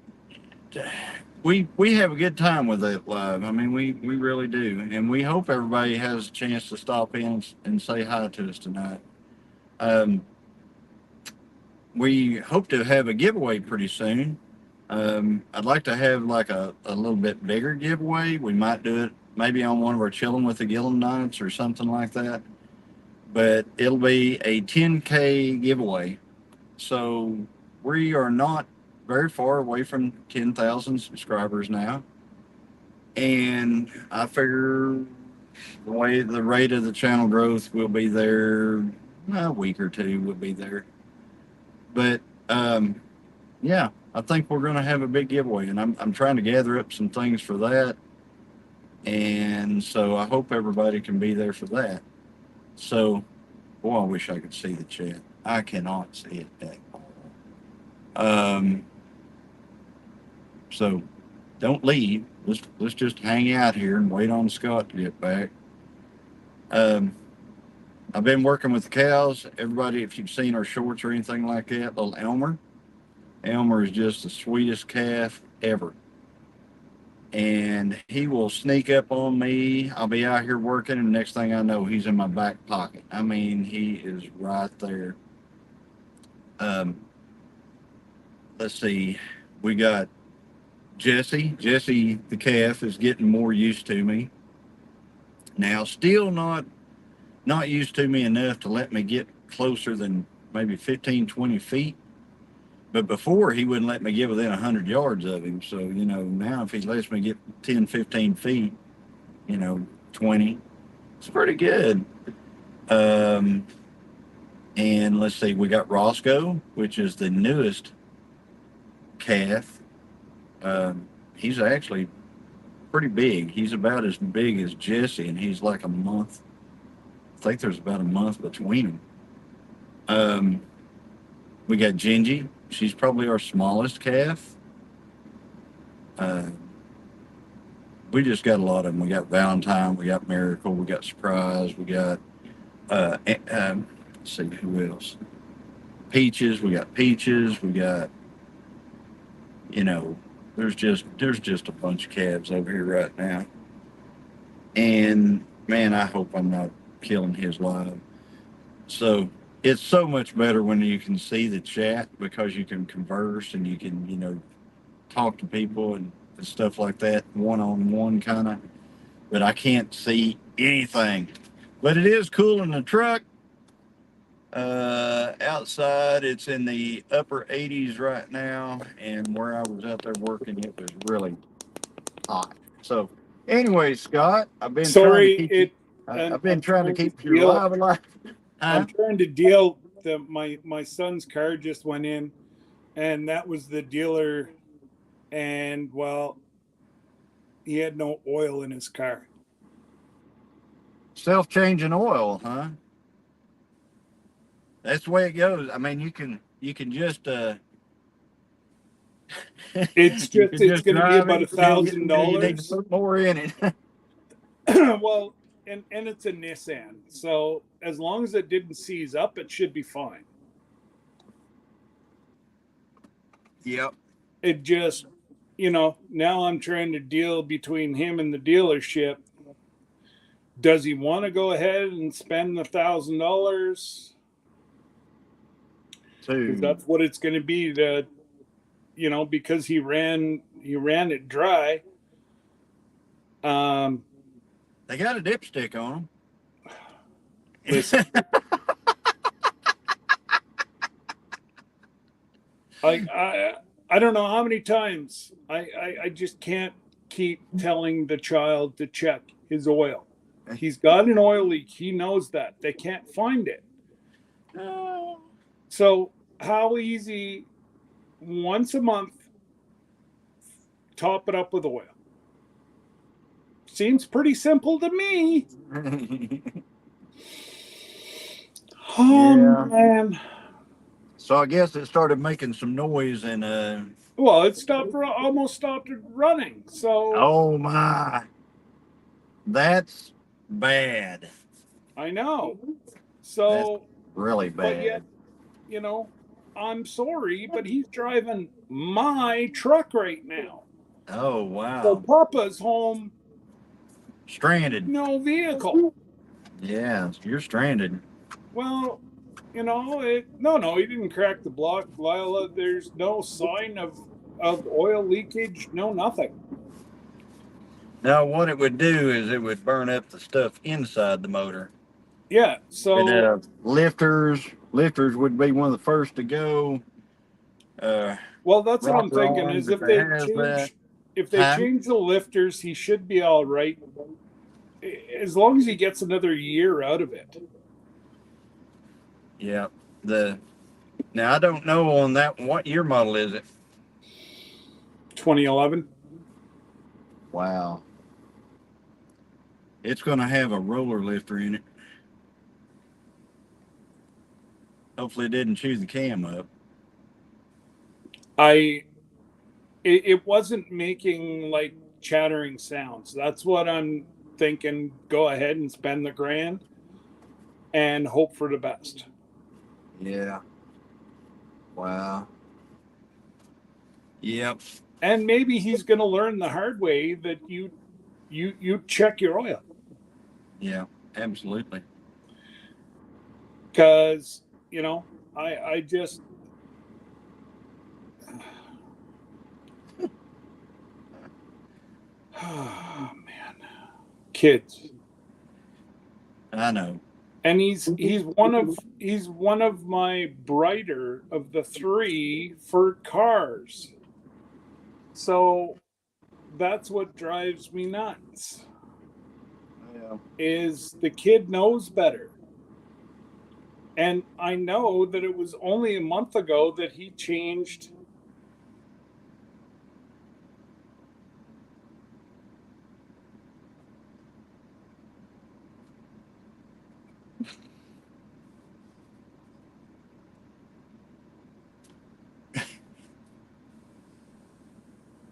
have a good time with it live. I mean, we really do. And we hope everybody has a chance to stop in and say hi to us tonight. We hope to have a giveaway pretty soon. I'd like to have like a little bit bigger giveaway. We might do it maybe on one of our Chillin' with the Gillum nights or something like that. But it'll be a 10K giveaway. So we are not very far away from 10,000 subscribers now. And I figure the rate of the channel growth will be there, a week or two will be there. But yeah, I think we're going to have a big giveaway, and I'm trying to gather up some things for that. And so I hope everybody can be there for that. So, boy, I wish I could see the chat. I cannot see it that far. So don't leave. Let's just hang out here and wait on Scott to get back. I've been working with the cows. Everybody, if you've seen our shorts or anything like that, little Elmer is just the sweetest calf ever. and he will sneak up on me. I'll be out here working, and the next thing I know, he's in my back pocket. I mean, he is right there. Um, let's see. We got Jesse. Jesse, the calf, is getting more used to me now. Still not used to me enough to let me get closer than maybe 15, 20 feet. But before, he wouldn't let me get within 100 yards of him. So, now if he lets me get 10, 15 feet, 20, it's pretty good. And let's see, we got Roscoe, which is the newest calf. He's actually pretty big. He's about as big as Jesse, and he's like a month. I think there's about a month between them. We got Gingy. She's probably our smallest calf. We just got a lot of them. We got Valentine, we got Miracle, we got Surprise, we got let's see who else. Peaches, we got Peaches, we got there's just a bunch of calves over here right now. And man, I hope I'm not killing his live. So it's so much better when you can see the chat, because you can converse and you can, talk to people and stuff like that, one-on-one kind of. But I can't see anything. But it is cool in the truck. Outside, it's in the upper 80s right now. And where I was out there working, it was really hot. So anyway, Scott, I've been trying to keep you alive. I'm trying to deal. My son's car just went in, and that was the dealer, and well, he had no oil in his car. Self-changing oil, huh? That's the way it goes. I mean, you can just it's going to be about $1,000. You need to put more in it. Well, and it's a Nissan, so as long as it didn't seize up, it should be fine. Yep. It just, now I'm trying to deal between him and the dealership. Does he want to go ahead and spend the $1,000? Because that's what it's going to be. Because he ran it dry. They got a dipstick on them. Listen, I don't know how many times I just can't keep telling the child to check his oil. He's got an oil leak. He knows that. They can't find it. So how easy, once a month, top it up with oil? Seems pretty simple to me. Oh, yeah. Man. So I guess it started making some noise and well, it almost stopped running. So oh my, that's bad. I know. So that's really bad. But yet, I'm sorry, but he's driving my truck right now. Oh wow. So Papa's home, stranded. No vehicle. Yeah, you're stranded. Well, no, he didn't crack the block, Lila. There's no sign of oil leakage, no nothing. Now, what it would do is it would burn up the stuff inside the motor. Yeah, so and, lifters would be one of the first to go. Well, that's what I'm thinking is if they change the lifters, he should be all right. As long as he gets another year out of it. Yeah. Now I don't know on that. What year model is it? 2011. Wow. It's going to have a roller lifter in it. Hopefully it didn't chew the cam up. It wasn't making like chattering sounds. That's what I'm thinking. Go ahead and spend the $1,000 and hope for the best. Yeah. Wow. Yep. And maybe he's going to learn the hard way that you check your oil. Yeah, absolutely. Because, I just, oh man, kids. I know. And he's one of my brighter of the three for cars. So that's what drives me nuts. Yeah. Is the kid knows better. And I know that it was only a month ago that he changed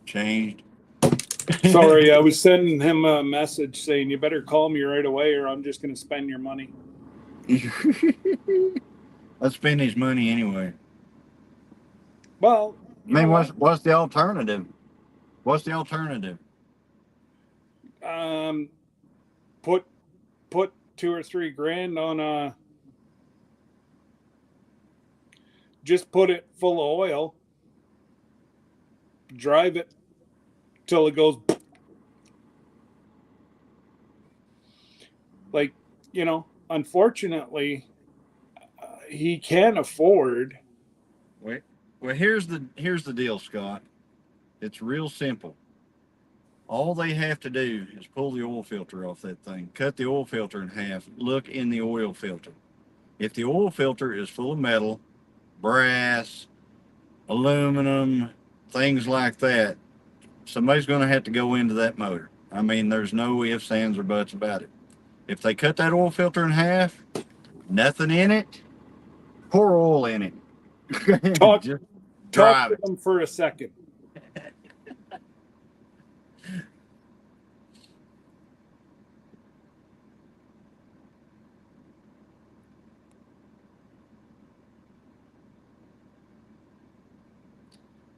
Changed. Sorry, I was sending him a message saying you better call me right away or I'm just going to spend your money. Let's spend his money anyway. Well, I mean, what's the alternative? What's the alternative? Put $2 or $3 grand on just put it full of oil, drive it till it goes like, unfortunately, he can't afford. Wait. Well, here's the deal, Scott. It's real simple. All they have to do is pull the oil filter off that thing, cut the oil filter in half, look in the oil filter. If the oil filter is full of metal, brass, aluminum, things like that, somebody's going to have to go into that motor. I mean, there's no ifs, ands, or buts about it. If they cut that oil filter in half, nothing in it, pour oil in it. Just Talk drive to it. them for a second.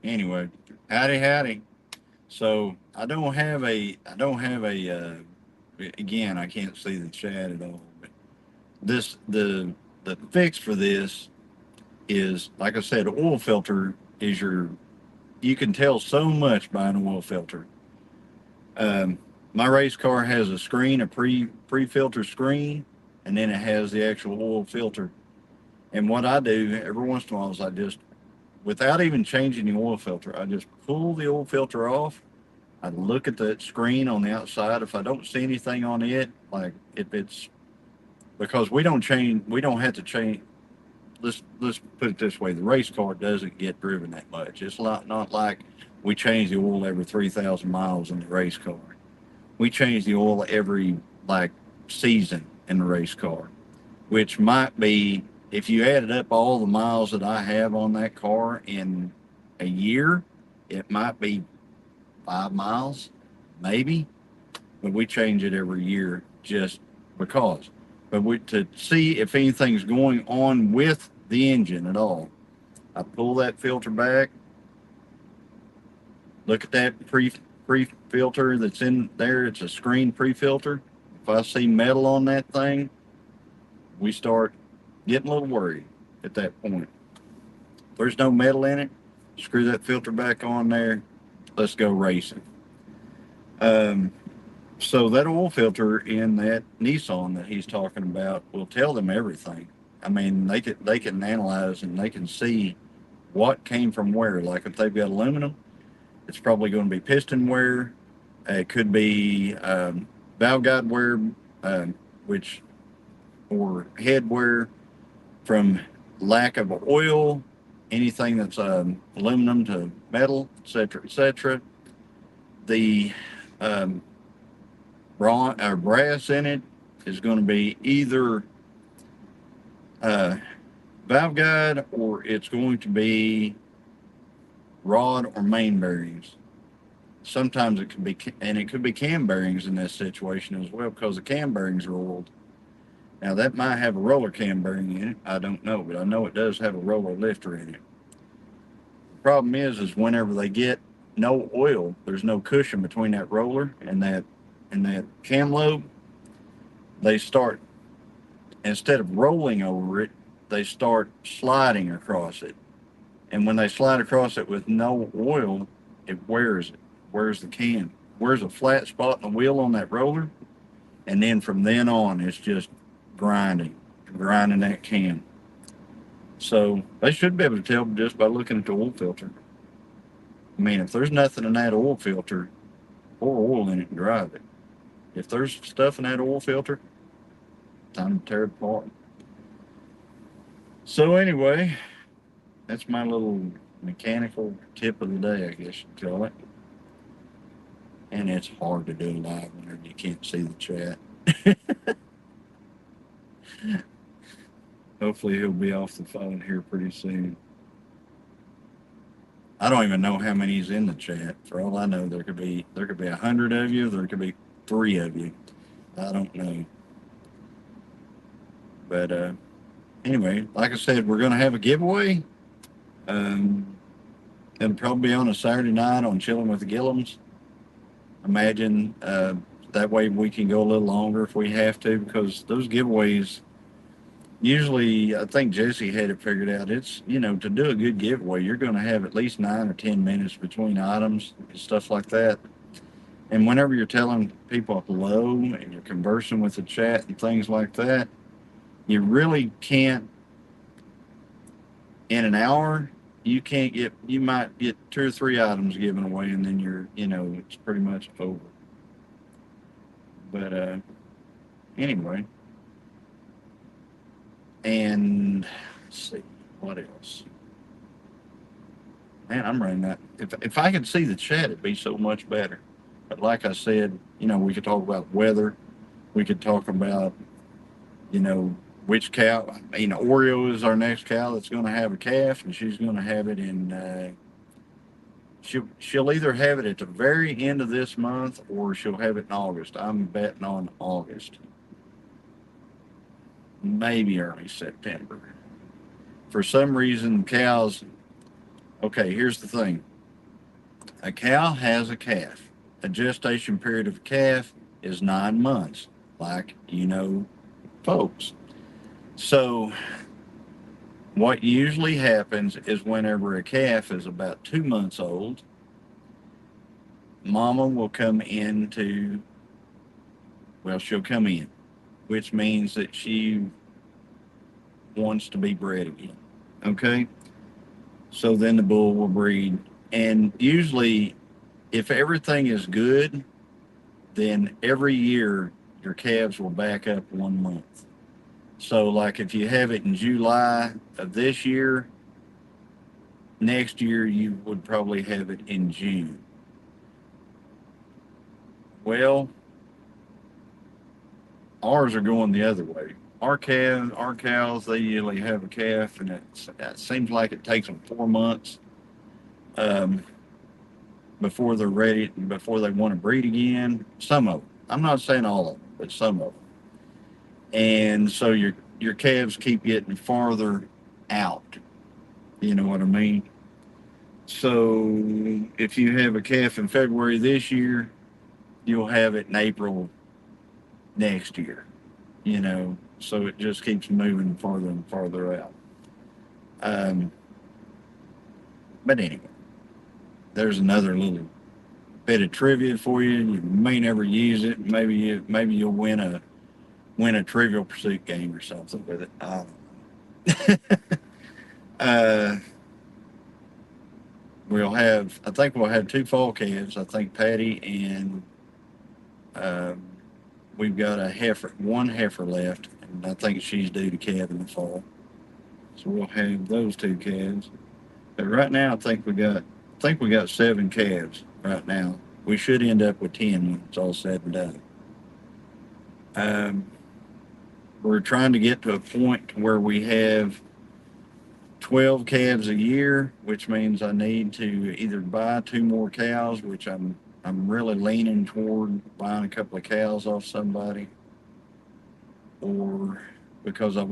Anyway, howdy. So I don't have a again, I can't see the chat at all, but the fix for this is, like I said, oil filter is you can tell so much by an oil filter. My race car has a screen, a pre-filter screen, and then it has the actual oil filter. And what I do every once in a while is I just, without even changing the oil filter, I just pull the oil filter off. I look at that screen on the outside. If I don't see anything on it, like if it's, because we don't have to change. Let's put it this way: the race car doesn't get driven that much. It's not like we change the oil every 3,000 miles in the race car. We change the oil every like season in the race car, which might be, if you added up all the miles that I have on that car in a year, it might be 5 miles, maybe. But we change it every year just because. But to see if anything's going on with the engine at all, I pull that filter back, look at that pre-filter that's in there. It's a screen pre-filter. If I see metal on that thing, we start getting a little worried at that point. If there's no metal in it, screw that filter back on there. Let's go racing. So that oil filter in that Nissan that he's talking about will tell them everything. I mean, they can analyze and they can see what came from where. Like if they've got aluminum, it's probably going to be piston wear. It could be valve guide wear, which or head wear from lack of oil. Anything that's aluminum to metal, etc., etc. The brass in it is going to be either valve guide or it's going to be rod or main bearings. Sometimes it could be, and it could be cam bearings in this situation as well, because the cam bearings are oiled. Now that might have a roller cam bearing in it. I don't know, but I know it does have a roller lifter in it. The problem is whenever they get no oil. There's no cushion between that roller and that cam lobe. They start, instead of rolling over it, they start sliding across it. And when they slide across it with no oil, it wears the cam, wears a flat spot in the wheel on that roller, and then from then on, it's just grinding that cam. So they should be able to tell just by looking at the oil filter. I mean, if there's nothing in that oil filter, pour oil in it and drive it. If there's stuff in that oil filter, time to tear it apart. So anyway, that's my little mechanical tip of the day, I guess you'd call it. And it's hard to do live whenever you can't see the chat. Hopefully he'll be off the phone here pretty soon. I don't even know how many's in the chat. For all I know, there could be 100 of you. There could be 3 of you. I don't know. But anyway, like I said, we're going to have a giveaway. It'll probably be on a Saturday night on Chilling with the Gillums. Imagine that way we can go a little longer if we have to, because those giveaways, usually, I think Jesse had it figured out. It's, to do a good giveaway, you're going to have at least 9 or 10 minutes between items and stuff like that. And whenever you're telling people hello and you're conversing with the chat and things like that, you really can't, in an hour, you might get 2 or 3 items given away, and then it's pretty much over. But anyway, and let's see, what else? Man, I'm running that. If I could see the chat, it'd be so much better. But like I said, we could talk about weather. We could talk about, which cow. Oreo is our next cow that's going to have a calf, and she's going to have it in. She'll either have it at the very end of this month or she'll have it in August. I'm betting on August. Maybe early September. For some reason, cows. Okay, here's the thing. A cow has a calf. A gestation period of a calf is 9 months, like folks. So what usually happens is whenever a calf is about 2 months old, mama will come she'll come in, which means that she wants to be bred again. Okay? So then the bull will breed. And usually, if everything is good, then every year your calves will back up 1 month. So like if you have it in July of this year, next year you would probably have it in June. Well, ours are going the other way. Our cows, they usually have a calf, and it seems like it takes them 4 months before they're ready, before they want to breed again. Some of them. I'm not saying all of them, but some of them. And so your calves keep getting farther out. You know what I mean? So if you have a calf in February this year, you'll have it in April next year. So it just keeps moving farther and farther out. But anyway, there's another little bit of trivia for you. You may never use it. Maybe you'll win a Trivial Pursuit game or something with it. I don't know. I think we'll have 2 fall calves. I think Patty and we've got one heifer left, and I think she's due to calve in the fall. So we'll have those 2 calves. But right now, I think we got 7 calves right now. We should end up with 10 when it's all said and done. We're trying to get to a point where we have 12 calves a year, which means I need to either buy 2 more cows, which I'm really leaning toward buying a couple of cows off somebody, or because I'd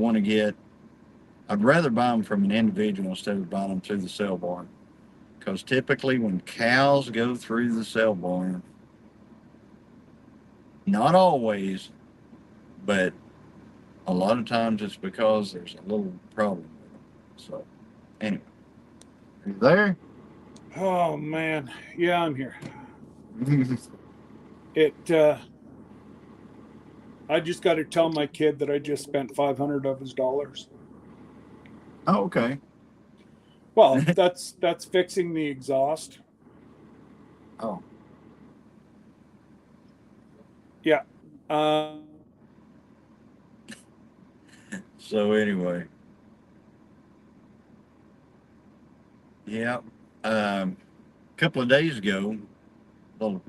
rather buy them from an individual instead of buying them through the sale barn. Because typically when cows go through the cell barn, not always, but a lot of times it's because there's a little problem with them. So, anyway, are you there? Oh man, yeah, I'm here. I just got to tell my kid that I just spent 500 of his dollars. Oh, okay. Well, that's fixing the exhaust. Oh, Yeah. so anyway, yeah. A couple of days ago, little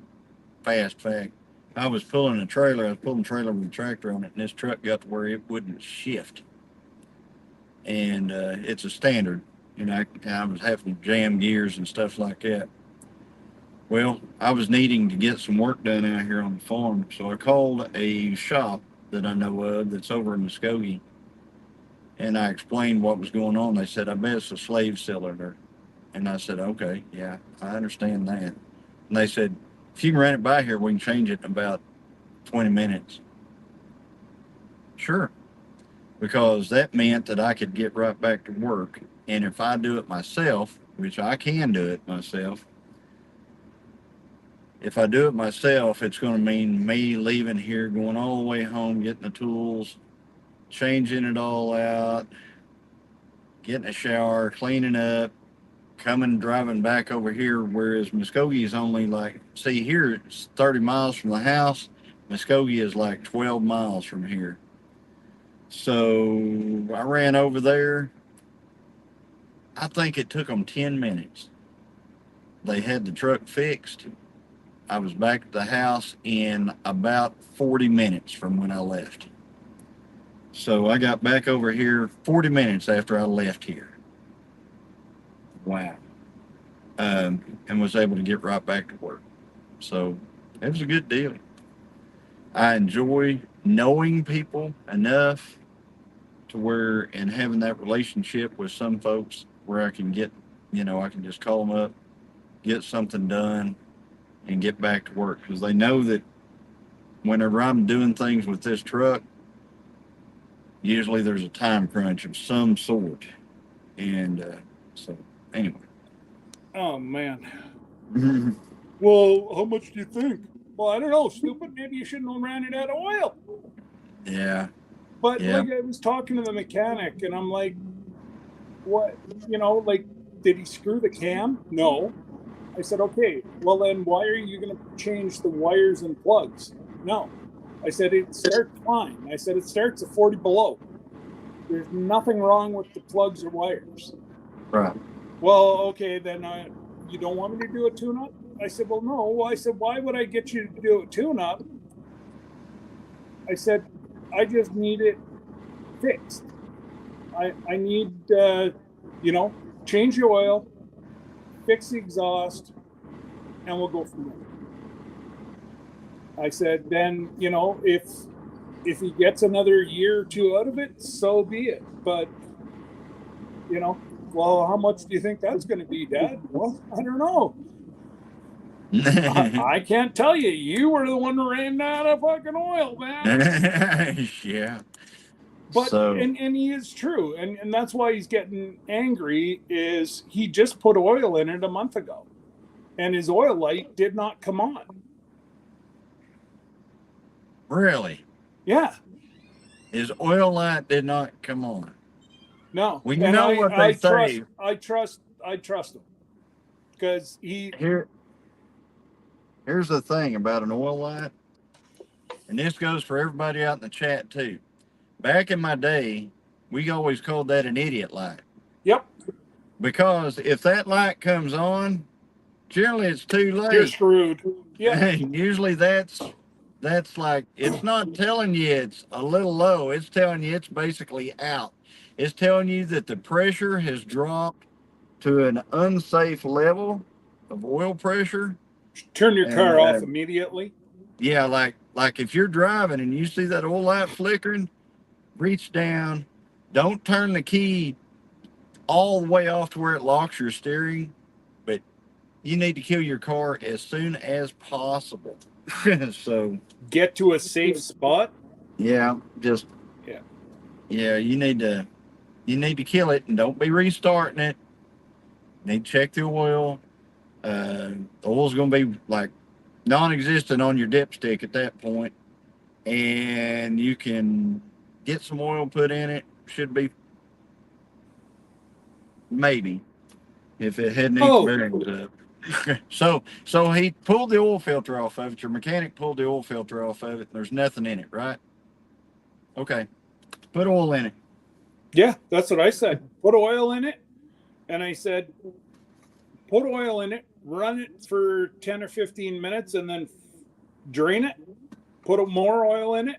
fast fact, I was pulling a trailer. I was pulling a trailer with a tractor on it, and this truck got to where it wouldn't shift. And it's a standard. I was having to jam gears and stuff like that. Well, I was needing to get some work done out here on the farm, so I called a shop that I know of that's over in Muskogee, and I explained what was going on. They said, I bet it's a slave cylinder. And I said, okay, yeah, I understand that. And they said, if you can run it by here, we can change it in about 20 minutes. Sure. Because that meant that I could get right back to work. And if I do it myself, which I can do it myself, if I do it myself, it's going to mean me leaving here, going all the way home, getting the tools, changing it all out, getting a shower, cleaning up, coming driving back over here, whereas Muskogee is only like, see, here it's 30 miles from the house. Muskogee is like 12 miles from here. So I ran over there. I think it took them 10 minutes. They had the truck fixed. I was back at the house in about 40 minutes from when I left. So I got back over here 40 minutes after I left here. Wow. And was able to get right back to work. So it was a good deal. I enjoy knowing people enough to where, and having that relationship with some folks where I can get, I can just call them up, get something done, and get back to work. Because they know that whenever I'm doing things with this truck, usually there's a time crunch of some sort. And so, anyway. Oh man. Well, how much do you think? Well, I don't know, stupid. Maybe you shouldn't have ran it out of oil. Yeah. But Yeah. like I was talking to the mechanic, and I'm like, what? Like, did he screw the cam? No. I said, okay. Well, then why are you going to change the wires and plugs? No. I said it starts fine. I said it starts at 40 below. There's nothing wrong with the plugs or wires. Right. Well, okay, then you don't want me to do a tune-up? I said, well, no. I said, why would I get you to do a tune-up? I said, I just need it fixed. I need, change the oil, fix the exhaust, and we'll go from there. I said, then, if he gets another year or two out of it, so be it. But, well, how much do you think that's going to be, Dad? Well, I don't know. I can't tell you. You were the one who ran out of fucking oil, man. Yeah. But and he is true, and that's why he's getting angry. Is he just put oil in it a month ago, and his oil light did not come on. Really? Yeah. His oil light did not come on. No. Well, you know what they say. I trust him because Here's the thing about an oil light, and this goes for everybody out in the chat too. Back in my day, we always called that an idiot light. Yep. Because if that light comes on, generally it's too late. You're screwed. Yeah. Usually that's like, it's not telling you it's a little low. It's telling you it's basically out. It's telling you that the pressure has dropped to an unsafe level of oil pressure. Turn your car off immediately. Yeah, like if you're driving and you see that oil light flickering, reach down. Don't turn the key all the way off to where it locks your steering, but you need to kill your car as soon as possible. So Get to a safe spot. yeah, just Yeah. yeah, you need to kill it and don't be restarting it. You need to check the oil. The oil's gonna be like non-existent on your dipstick at that point, and you can get some oil put in it. Should be maybe if it hadn't eaten Oh, bearings up. So he pulled the oil filter off of it. Your mechanic pulled the oil filter off of it. And there's nothing in it, right? Okay, put oil in it. yeah, that's what I said. Put oil in it. And I said, put oil in it, run it for 10 or 15 minutes, and then drain it, put more oil in it,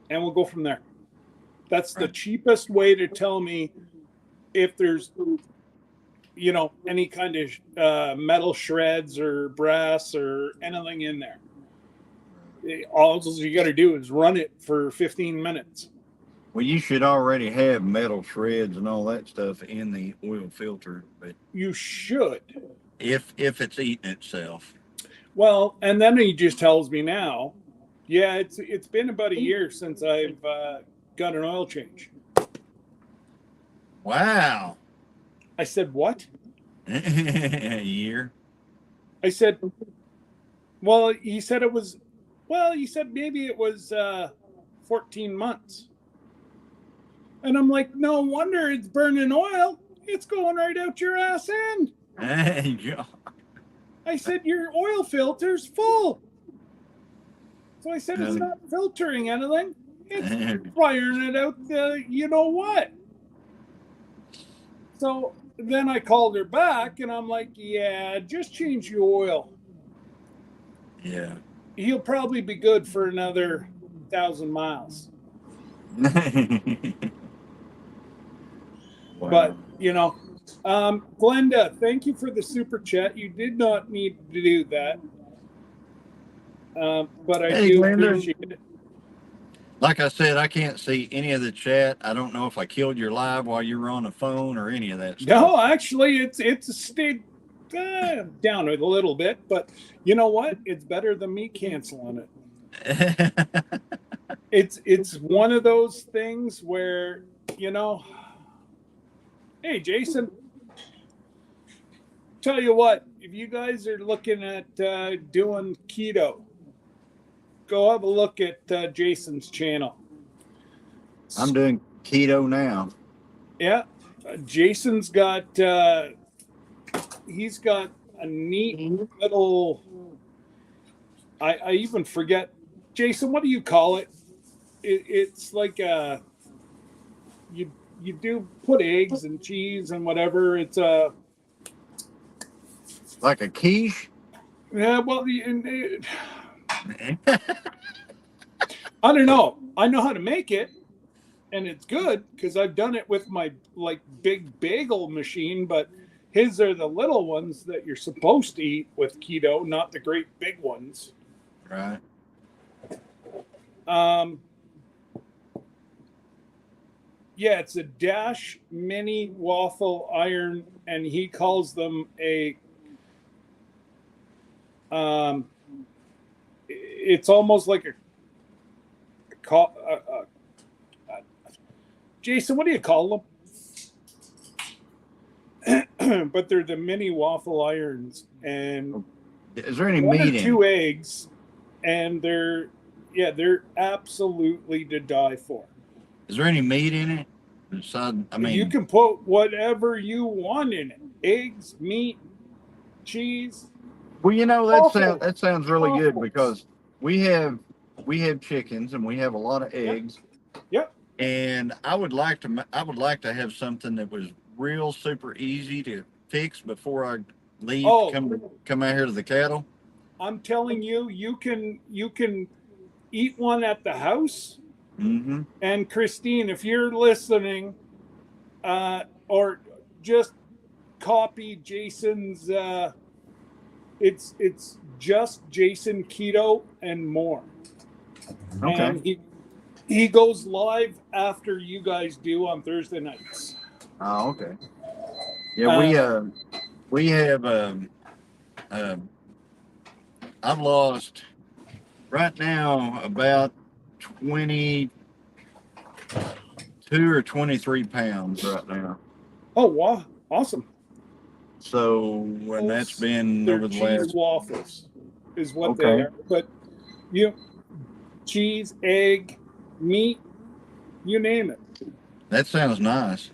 and we'll go from there. That's the cheapest way to tell me if there's, any kind of metal shreds or brass or anything in there. All you got to do is run it for 15 minutes. Well, you should already have metal shreds and all that stuff in the oil filter, but You should. if it's eating itself. Well, and then he just tells me now, yeah, it's been about a year since I've got an oil change. Wow. I said, what? A year. I said, well, he said maybe it was 14 months. And I'm like, no wonder it's burning oil. It's going right out your ass end. I said, your oil filter's full. So I said, it's not filtering anything. It's firing it out you know what. So then I called her back and I'm like, yeah, just change your oil. Yeah. He'll probably be good for another 1,000 miles. Wow. But, Glenda, thank you for the super chat. You did not need to do that. But I do Glenda, appreciate it. Like I said, I can't see any of the chat. I don't know if I killed your live while you were on the phone or any of that stuff. No, actually, it's stayed down a little bit. But you know what? It's better than me canceling it. It's one of those things where, hey, Jason, tell you what, if you guys are looking at doing keto, go have a look at Jason's channel. I'm doing keto now. Yeah. Jason's got, he's got a neat little, I even forget, Jason, what do you call it? It's like you do put eggs and cheese and whatever. It's like a quiche. Yeah, well, I don't know. I know how to make it, and it's good because I've done it with my big bagel machine. But his are the little ones that you're supposed to eat with keto, not the great big ones. Right. Yeah, it's a Dash Mini Waffle Iron, and he calls them a. It's almost like Jason, what do you call them? But they're the mini waffle irons, and is there any one meat or in two it? eggs, and they're absolutely to die for. Is there any meat in it? You can put whatever you want in it: eggs, meat, cheese. Well, that sounds really good because we have chickens and we have a lot of eggs. Yep. And I would like to have something that was real super easy to fix before I leave to come out here to the cattle. I'm telling you, you can eat one at the house. Mm-hmm. And Christine, if you're listening, or just copy Jason's. It's just Jason Keto and more. Okay. And he goes live after you guys do on Thursday nights. Oh, okay. Yeah, We have I've lost right now about 22 or 23 pounds right now. Oh, wow. Awesome. So, and that's been They're over the cheese last. waffles is what they Okay. are. But you cheese, egg, meat, you name it. That sounds nice.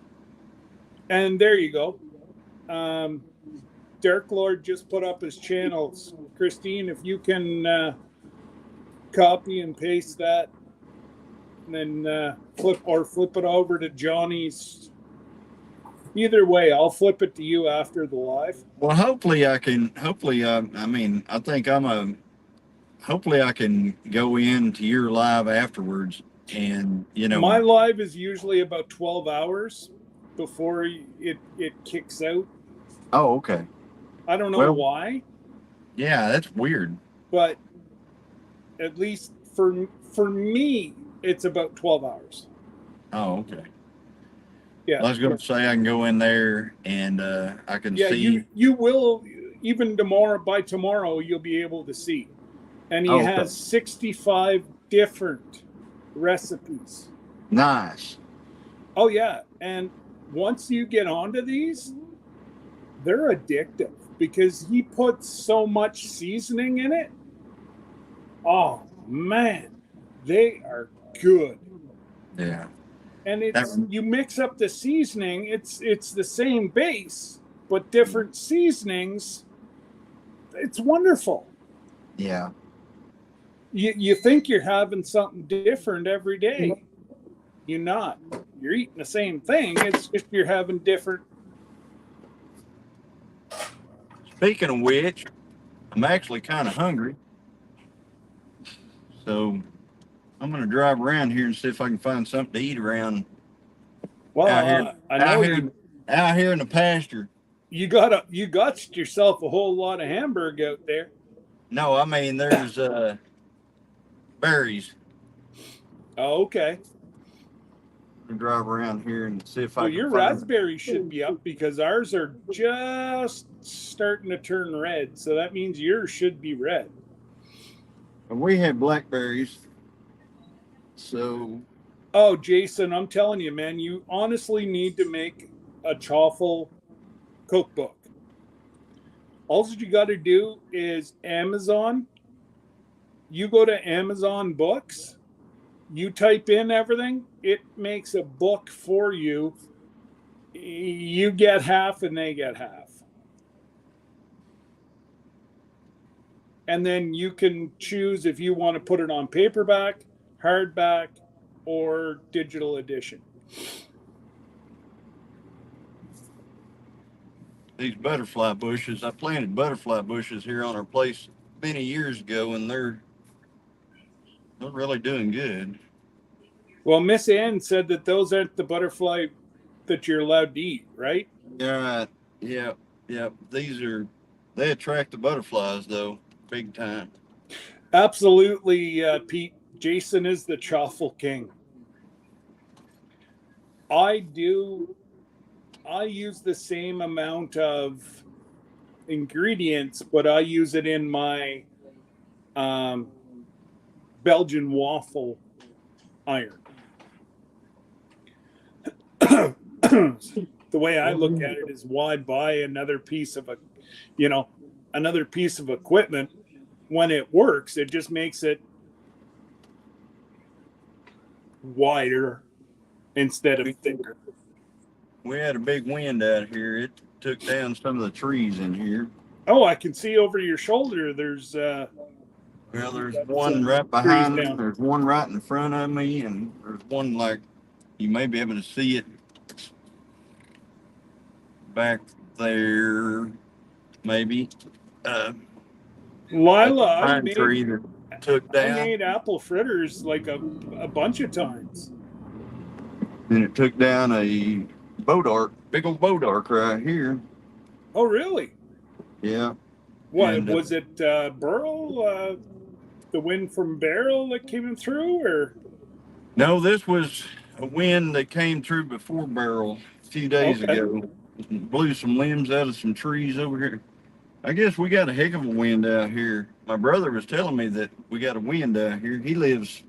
And there you go. Dark Lord just put up his channels. Christine, if you can copy and paste that, and then flip it over to Johnny's. Either way, I'll flip it to you after the live. Well, hopefully I can. Hopefully, I mean, I think I'm a. Hopefully, I can go into your live afterwards, and My live is usually about 12 hours before it kicks out. Oh, okay. I don't know why. Yeah, that's weird. But at least for me, it's about 12 hours. Oh, okay. Yeah. Well, I was going to say I can go in there and I can see. Yeah, you will, even by tomorrow, you'll be able to see. And he has 65 different recipes. Nice. Oh, yeah. And once you get onto these, they're addictive because he puts so much seasoning in it. Oh, man, they are good. Yeah. And you mix up the seasoning, it's the same base, but different seasonings. It's wonderful. Yeah. You think you're having something different every day. You're not. You're eating the same thing. It's just you're having different. Speaking of which, I'm actually kind of hungry. So I'm going to drive around here and see if I can find something to eat around. Well, out here in the pasture. You got yourself a whole lot of hamburger out there. No, I mean there's berries. Oh, okay. I'll drive around here and see if I can your find raspberries should be up because ours are just starting to turn red. So that means yours should be red. And we had blackberries. So. Oh, Jason, I'm telling you, man, you honestly need to make a chaffle cookbook. All you got to do is Amazon. You go to Amazon Books, you type in everything, it makes a book for you. You get half and they get half. And then you can choose if you want to put it on paperback, hardback, or digital edition. These butterfly bushes, I planted butterfly bushes here on our place many years ago, and they're really doing good. Well, Miss Ann said that those aren't the butterfly that you're allowed to eat, right? Yeah, yeah. They attract the butterflies, though, big time. Absolutely, Pete. Jason is the chaffle king. I use the same amount of ingredients, but I use it in my Belgian waffle iron. The way I look at it is why buy another piece of equipment when it works. It just makes it wider instead of thicker. We had a big wind out here. It took down some of the trees in here. Oh, I can see over your shoulder. There's there's one right behind me. There's one right in front of me, and there's one like you may be able to see it back there, maybe. Lila, I made apple fritters like a bunch of times. And it took down a bodark, big old bodark right here. Oh, really? Yeah. What was it? Burl, the wind from Beryl that came through, or? No, this was a wind that came through before Beryl a few days ago. blew some limbs out of some trees over here. I guess we got a heck of a wind out here. My brother was telling me that we got a wind out here. He lives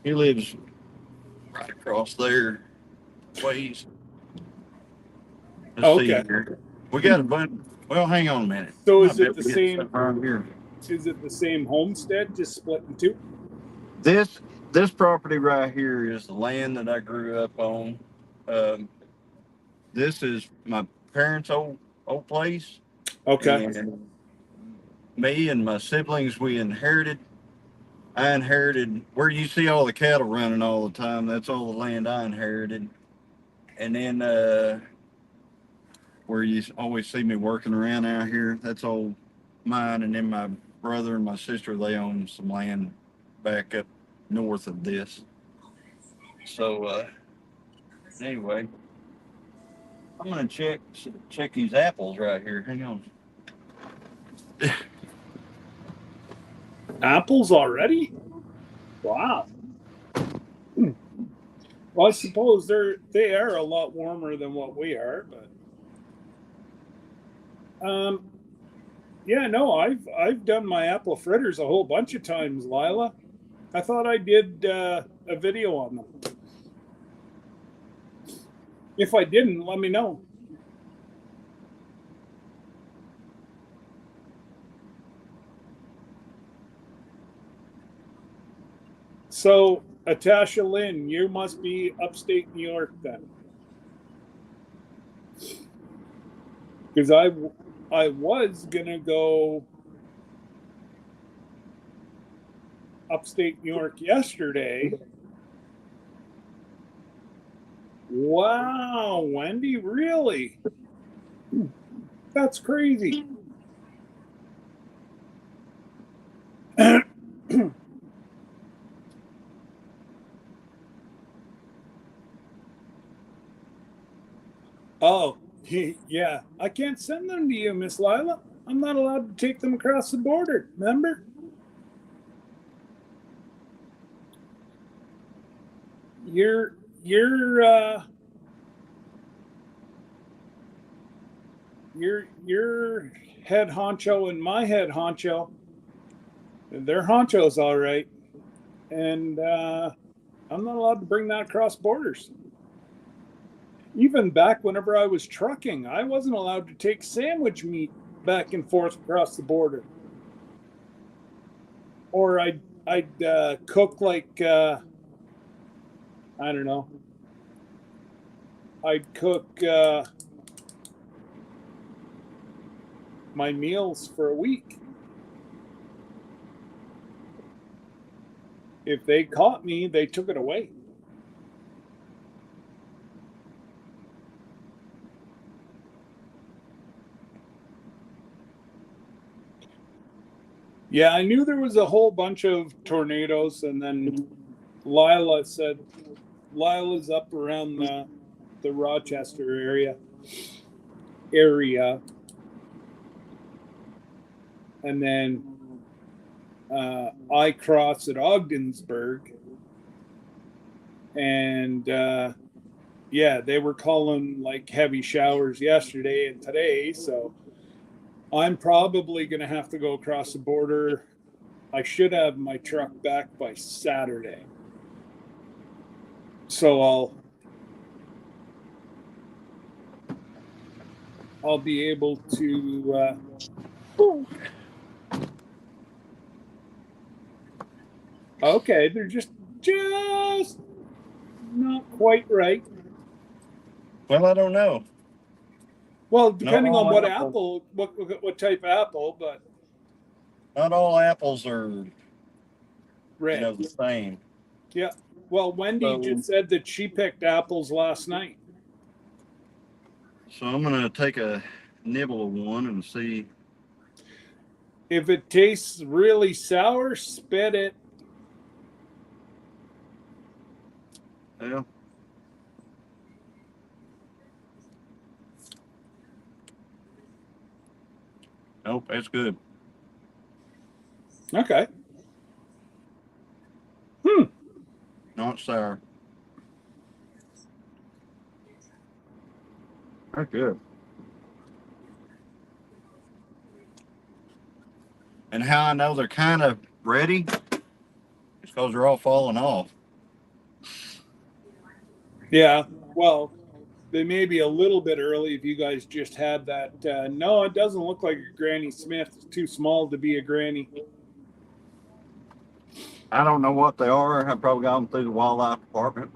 right across there ways. Let's see Okay. here. We got a bunch. Well, hang on a minute. So I is it bet the we get same? stuff around here. Is it the same homestead, just split in two? This property right here is the land that I grew up on. Um, this is my parents' old place, Okay. and me and my siblings we inherited. I inherited where you see all the cattle running all the time. That's all the land I inherited, and then where you always see me working around out here, that's all mine. And then my brother and my sister they own some land back up north of this. So anyway, I'm gonna check these apples right here. Hang on. Apples already? Wow. Well, I suppose they are a lot warmer than what we are, but yeah, no, I've done my apple fritters a whole bunch of times, Lila. I thought I did a video on them. If I didn't, let me know. So, Atasha Lynn, you must be upstate New York then. Because I was going to go upstate New York yesterday. Wow, Wendy, really? That's crazy. Oh, yeah. I can't send them to you, Miss Lila. I'm not allowed to take them across the border, remember? Your head honcho and my head honcho, they're honchos all right. And I'm not allowed to bring that across borders. Even back whenever I was trucking, I wasn't allowed to take sandwich meat back and forth across the border. Or I'd cook like I don't know. I'd cook my meals for a week. If they caught me, they took it away. Yeah, I knew there was a whole bunch of tornadoes, and then Lila said Lila's up around the Rochester area, and then I cross at Ogdensburg, and yeah, they were calling like heavy showers yesterday and today, so I'm probably going to have to go across the border. I should have my truck back by Saturday. So I'll be able to okay, they're just not quite right. Well, I don't know. Well, depending on what apples. apple, what type of apple, but Not all apples are red. the same. Yeah. Well, Wendy So, just said that she picked apples last night. so I'm gonna take a nibble of one and see. If it tastes really sour, spit it. Yeah. Nope, that's good. Okay. Not sour. They're good. And how I know they're kind of ready is because they're all falling off. Yeah. Well, they may be a little bit early if you guys just had that. No, it doesn't look like a Granny Smith. It's too small to be a granny. I don't know what they are. I probably got them through the wildlife department.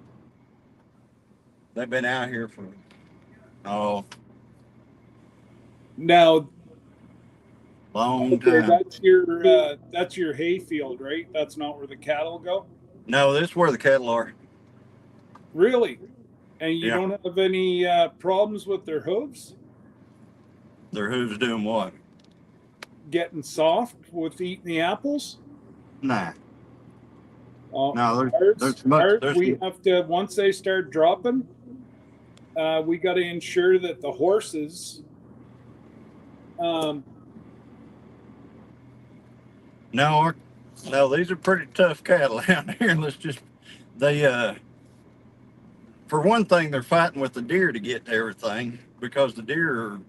They've been out here for, oh, Now, long okay, time. that's your hay field, right? That's not where the cattle go. No, this is where the cattle are. Really? And you Yeah. don't have any problems with their hooves Their hooves doing what? getting soft with eating the apples? Nah. Uh, No, ours, there's much, ours, there's, we have to once they start dropping, we got to ensure that the horses. Um, no, no, these are pretty tough cattle down here. And let's just, they, for one thing, they're fighting with the deer to get to everything because the deer are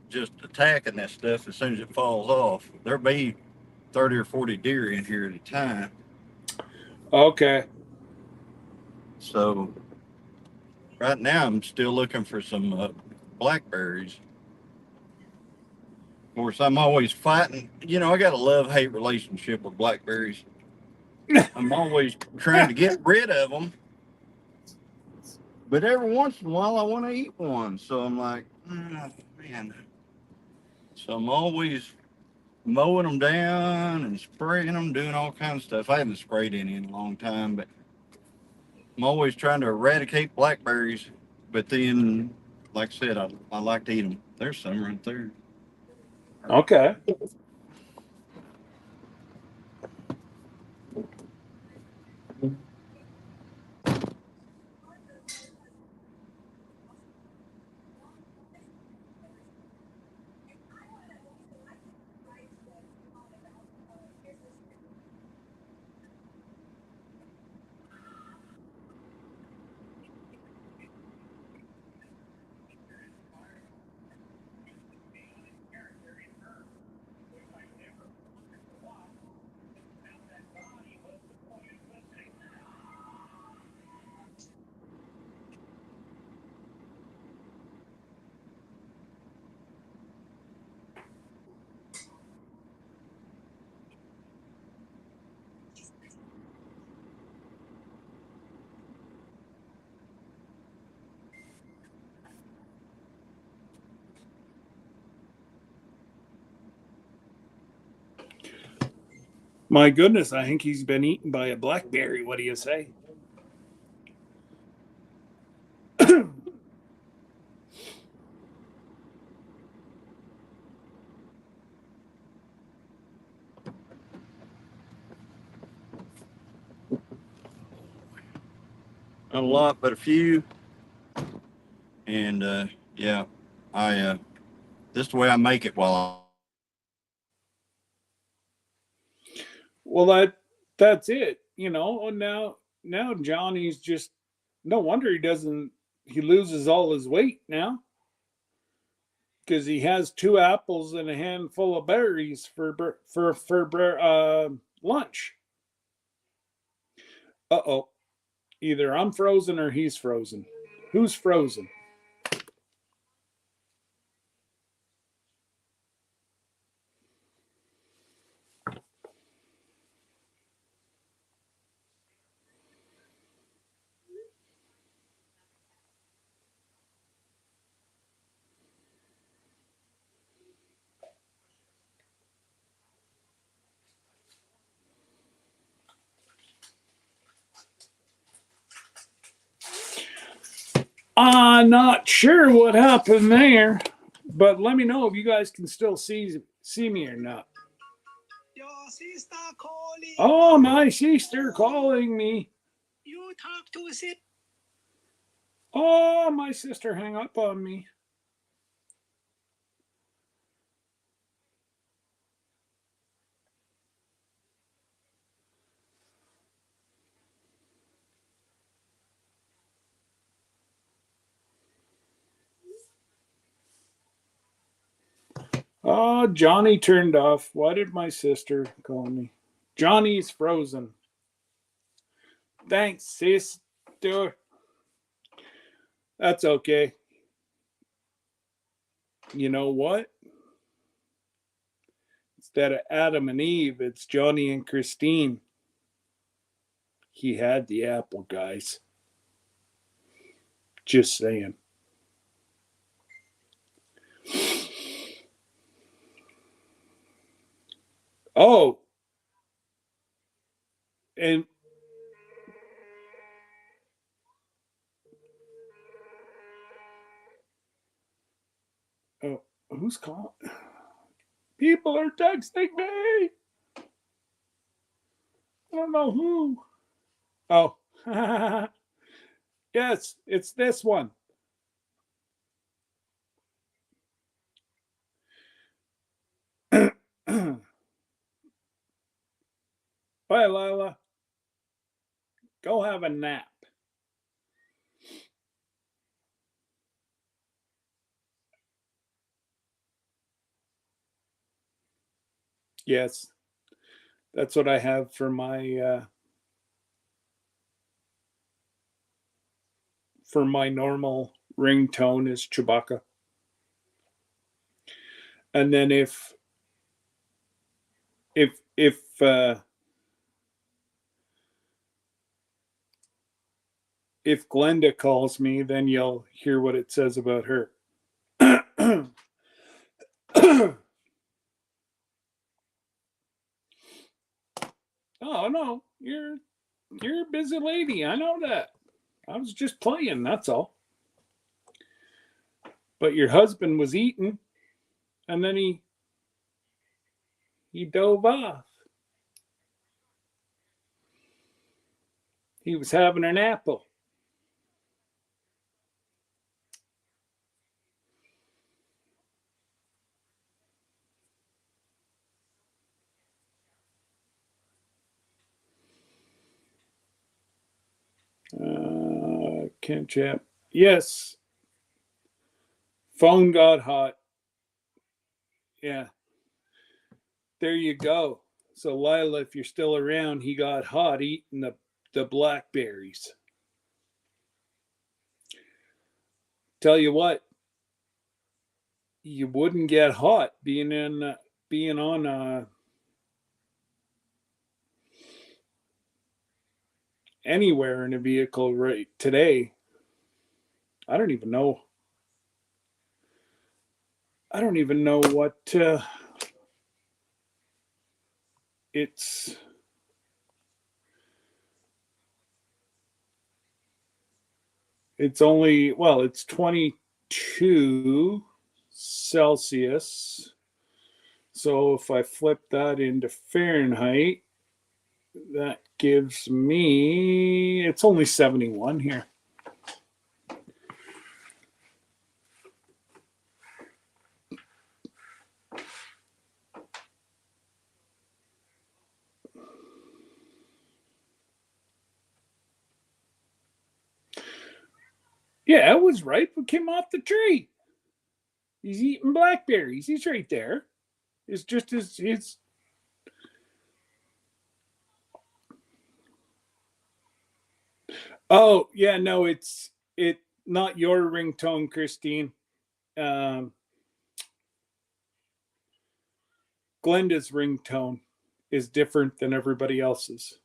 just attacking that stuff as soon as it falls off. There'll be 30 or 40 deer in here at a time. okay. So right now I'm still looking for some blackberries. Of course, I'm always fighting. You know, I got a love-hate relationship with blackberries. I'm always trying to get rid of them, but every once in a while I want to eat one. So I'm like, man. So I'm always mowing them down and spraying them, doing all kinds of stuff. I haven't sprayed any in a long time, but I'm always trying to eradicate blackberries. But then, like I said, I like to eat them. There's some right there. Okay. My goodness, I think he's been eaten by a blackberry. What do you say? Not a lot, but a few. And yeah, I this is the way I make it while Well, that's it. You know, and now Johnny's just no wonder he loses all his weight now because he has two apples and a handful of berries for lunch. Uh-oh. Either I'm frozen or he's frozen. Who's frozen? I'm not sure what happened there, but let me know if you guys can still see me or not. Your sister calling. Oh, my sister calling me. You talk to sister. Oh, my sister hang up on me. Oh, Johnny turned off. Why did my sister call me? Johnny's frozen. Thanks, sister. That's okay. You know what? Instead of Adam and Eve, it's Johnny and Christine. He had the apple, guys. Just saying. Oh, and oh, who's calling? People are texting me. I don't know who. Oh, yes, it's this one. Bye, Lila. Go have a nap. Yes, that's what I have for my normal ringtone is Chewbacca. And then if Glenda calls me, then you'll hear what it says about her. Oh no, you're a busy lady. I know that. I was just playing, that's all. But your husband was eating, and then he dove off. He was having an apple. Can't chat. Yes. Phone got hot. Yeah. There you go. So Lila, if you're still around, he got hot eating the blackberries. Tell you what, you wouldn't get hot being on anywhere in a vehicle right today. I don't even know what it's only, well, it's 22 Celsius. So if I flip that into Fahrenheit, that gives me, it's only 71 here. Yeah, it was right. We came off the tree. He's eating blackberries. He's right there. It's just his. Oh yeah, no, it's not your ringtone, Christine. Um, Glenda's ringtone is different than everybody else's.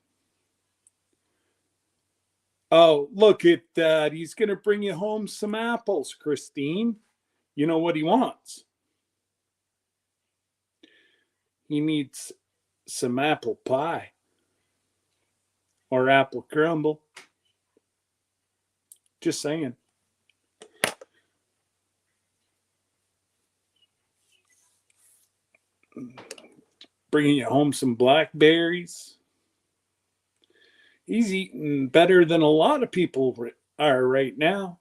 Oh, look at that. He's going to bring you home some apples, Christine. You know what he wants? He needs some apple pie or apple crumble. Just saying. Bringing you home some blackberries. He's eating better than a lot of people are right now.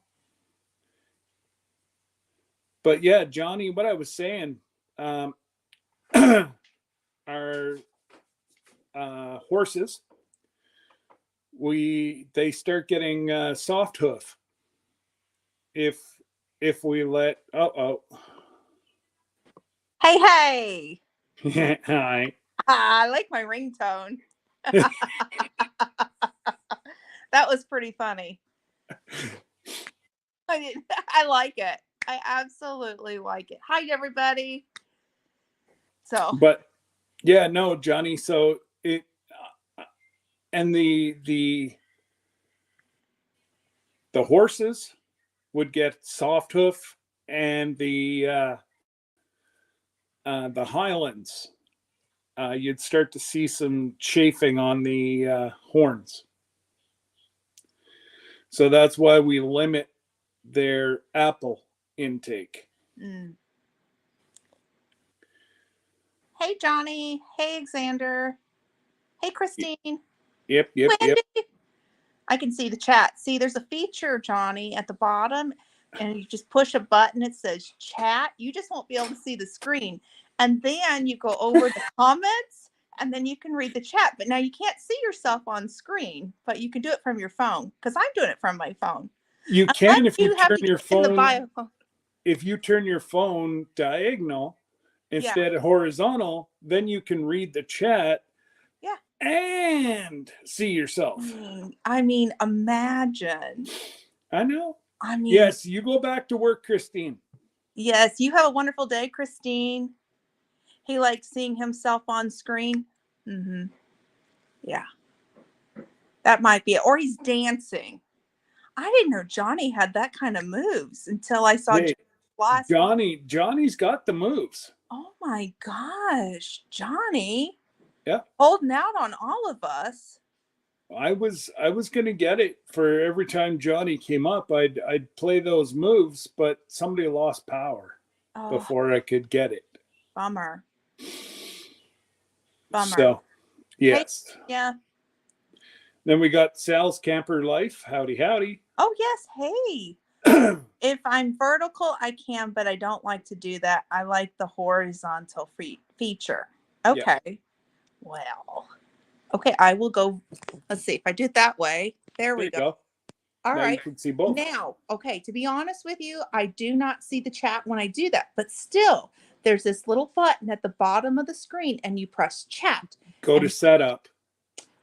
But yeah, Johnny, what I was saying, our horses, they start getting soft hoof if we let Hey. Hi. I like my ringtone. That was pretty funny. I like it. I absolutely like it. Hi, everybody. So, But yeah, no, Johnny. So it and the horses would get soft hoof, and the Highlands, you'd start to see some chafing on the horns. So that's why we limit their apple intake. Hey, Johnny. Hey, Xander. Hey, Christine. Yep. Wendy. I can see the chat. See, there's a feature, Johnny, at the bottom, and you just push a button. It says chat. You just won't be able to see the screen. And then you go over the comments, and then you can read the chat. But now you can't see yourself on screen, but you can do it from your phone, because I'm doing it from my phone. You can if you turn your phone. The bio. If you turn your phone diagonal instead of horizontal, then you can read the chat. Yeah. And see yourself. I mean, imagine. I know. I mean, yes, you go back to work, Christine. Yes, you have a wonderful day, Christine. He likes seeing himself on screen. Yeah. That might be it. Or he's dancing. I didn't know Johnny had that kind of moves until I saw Johnny's got the moves. Oh my gosh, Johnny. Yeah. Holding out on all of us. I was going to get it for every time Johnny came up. I'd play those moves, but somebody lost power before I could get it. Bummer. So, yes. Hey, yeah. Then we got Sal's Camper Life. Howdy. Oh, yes. Hey. If I'm vertical, I can, but I don't like to do that. I like the horizontal feature. Okay. Yeah. Well, okay. I will go. Let's see if I do it that way. There we go. All right. You can see both. Now, okay. To be honest with you, I do not see the chat when I do that, but still, there's this little button at the bottom of the screen, and you press chat. Go to setup.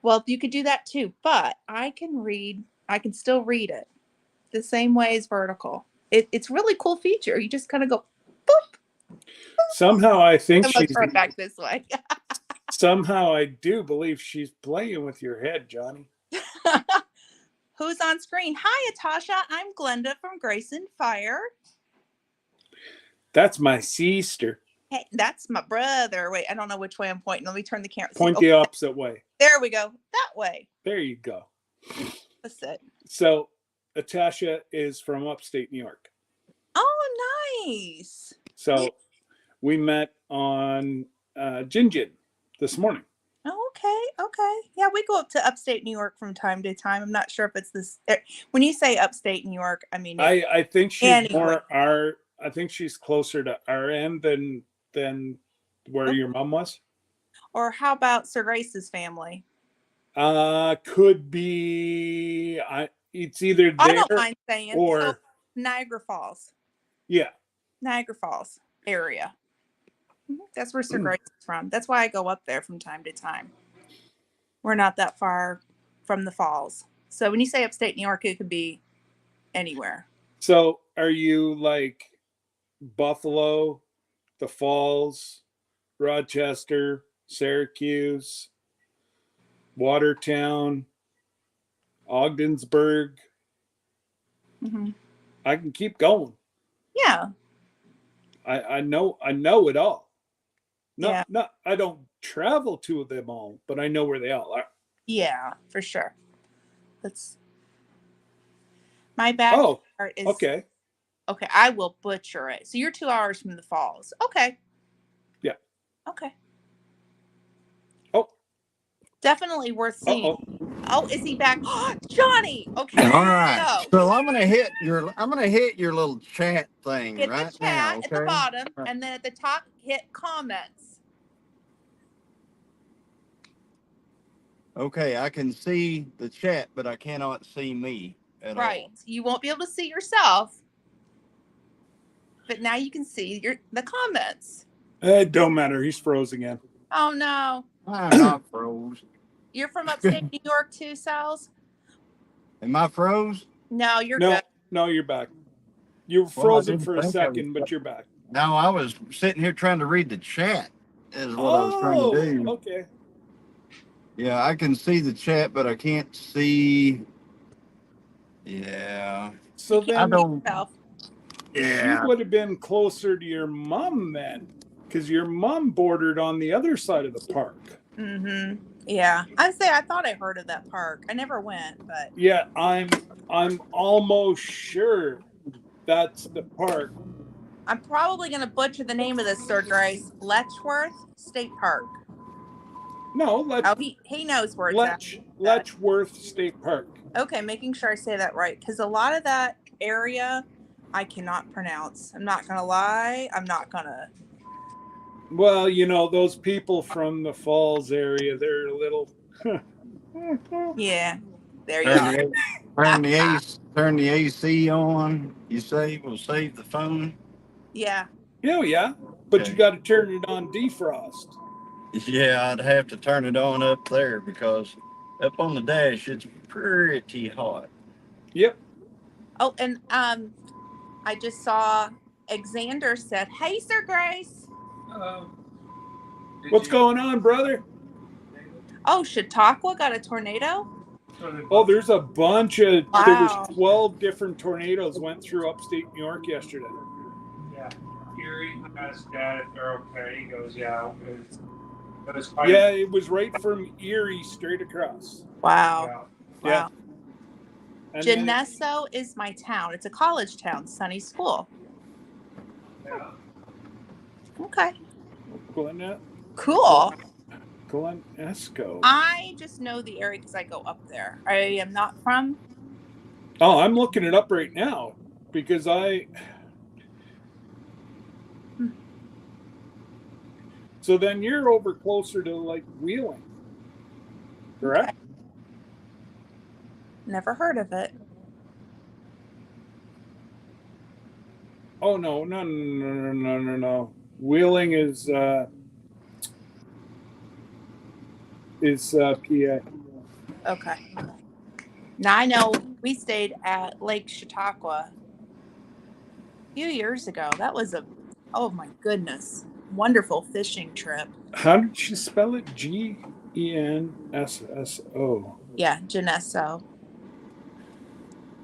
Well, you could do that too, but I can still read it the same way as vertical. It's really cool feature. You just kind of go boop. Somehow I think she's back this way. Somehow I do believe she's playing with your head, Johnny. Who's on screen? Hi, Atasha. I'm Glenda from Grace and Fire. That's my sister. Hey, that's my brother. Wait, I don't know which way I'm pointing. Let me turn the camera. Point the opposite way. There we go. That way. There you go. That's it. So, Atasha is from upstate New York. Oh, nice. So, we met on Gin this morning. Oh, okay. Yeah, we go up to upstate New York from time to time. I'm not sure if it's this. When you say upstate New York, I mean, I think she's more our. I think she's closer to our end than where your mom was. Or how about Sir Grace's family? Could be. It's either there I don't mind saying or Niagara Falls. Yeah. Niagara Falls area. That's where Sir Grace is from. That's why I go up there from time to time. We're not that far from the falls. So when you say upstate New York, it could be anywhere. So are you like Buffalo, the Falls, Rochester, Syracuse, Watertown, Ogdensburg? I can keep going. Yeah. I know it all. Not I don't travel to them all, but I know where they all are. Yeah, for sure. My backyard is okay. Okay, I will butcher it. So you're 2 hours from the falls. Okay. Yeah. Okay. Oh. Definitely worth seeing. Oh, is he back? Johnny. Okay. All right. So I'm gonna hit your little chat thing hit right the chat now. Okay? At the bottom, and then at the top, hit comments. Okay, I can see the chat, but I cannot see me at all. Right. You won't be able to see yourself. But now you can see the comments. It don't matter. He's froze again. Oh no. I'm not froze. You're from upstate New York too, Sal's? Am I froze? No, you're No, good. no, you're back. You were Well, I frozen didn't for a think I was- second, but you're back. No, I was sitting here trying to read the chat. Is what I was trying to do. Okay. Yeah, I can see the chat, but I can't see. Yeah. So You I can't then see don't. yourself. you Yeah. would have been closer to your mom then, because your mom bordered on the other side of the park. Mm-hmm. Yeah. I thought I heard of that park. I never went, but Yeah, I'm almost sure that's the park. I'm probably gonna butcher the name of this, Sir Grace. Letchworth State Park. No, Oh, he knows where it's at. Letchworth State Park. Okay, making sure I say that right, because a lot of that area I cannot pronounce. I'm not gonna lie. I'm not gonna. Well, you know, those people from the Falls area, they're a little. Yeah. There you go. Turn the AC on. You say we'll save the phone. Yeah. Oh, yeah. But Okay. you got to turn it on defrost. Yeah, I'd have to turn it on up there because up on the dash it's pretty hot. Yep. Oh, and I just saw Xander said, "Hey, Sir Grace." What's going on, brother? Oh, Chautauqua got a tornado? Oh, there's a bunch of. Wow. There was 12 different tornadoes went through upstate New York yesterday. Yeah. Erie asked Dad if they're okay. He goes, yeah. It was Yeah, it was right from Erie straight across. Wow. Yeah. Yeah. Wow. And then- Geneso is my town. It's a college town, Sunny School. Yeah. Okay. Glen- Cool. Glenesco. I just know the area because I go up there. I am not from. Oh, I'm looking it up right now because So then you're over closer to like Wheeling, correct? Never heard of it. Oh no. Wheeling is PA. Okay. Now I know we stayed at Lake Chautauqua a few years ago. That was oh my goodness, wonderful fishing trip. How did she spell it? Gensso. Yeah, Geneso.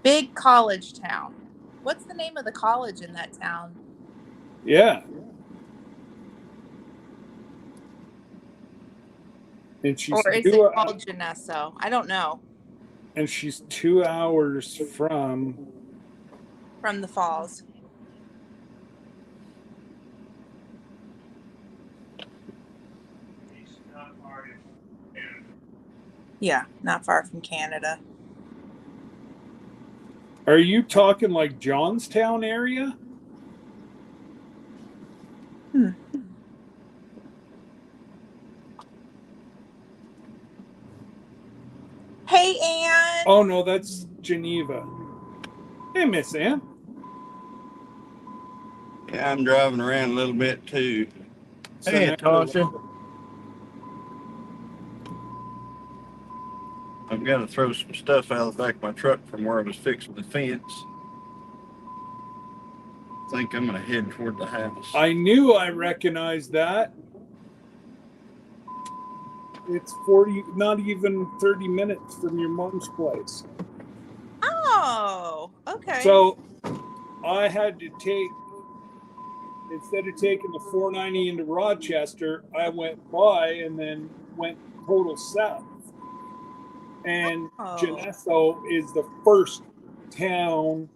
Big college town. What's the name of the college in that town? Yeah. And she's Or is it called Geneso? I don't know. And she's 2 hours from From the falls. He's not far in Canada. Yeah, not far from Canada. Are you talking like Johnstown area? Hey, Ann. Oh no, that's Geneva. Hey, Miss Ann. Yeah, I'm driving around a little bit too. So Hey, now- Tasha. I've got to throw some stuff out of the back of my truck from where I was fixing the fence. I think I'm going to head toward the house. I knew I recognized that. It's 40, not even 30 minutes from your mom's place. Oh, okay. So I had to take, instead of taking the 490 into Rochester, I went by and then went total south. And Oh. Geneso is the first town.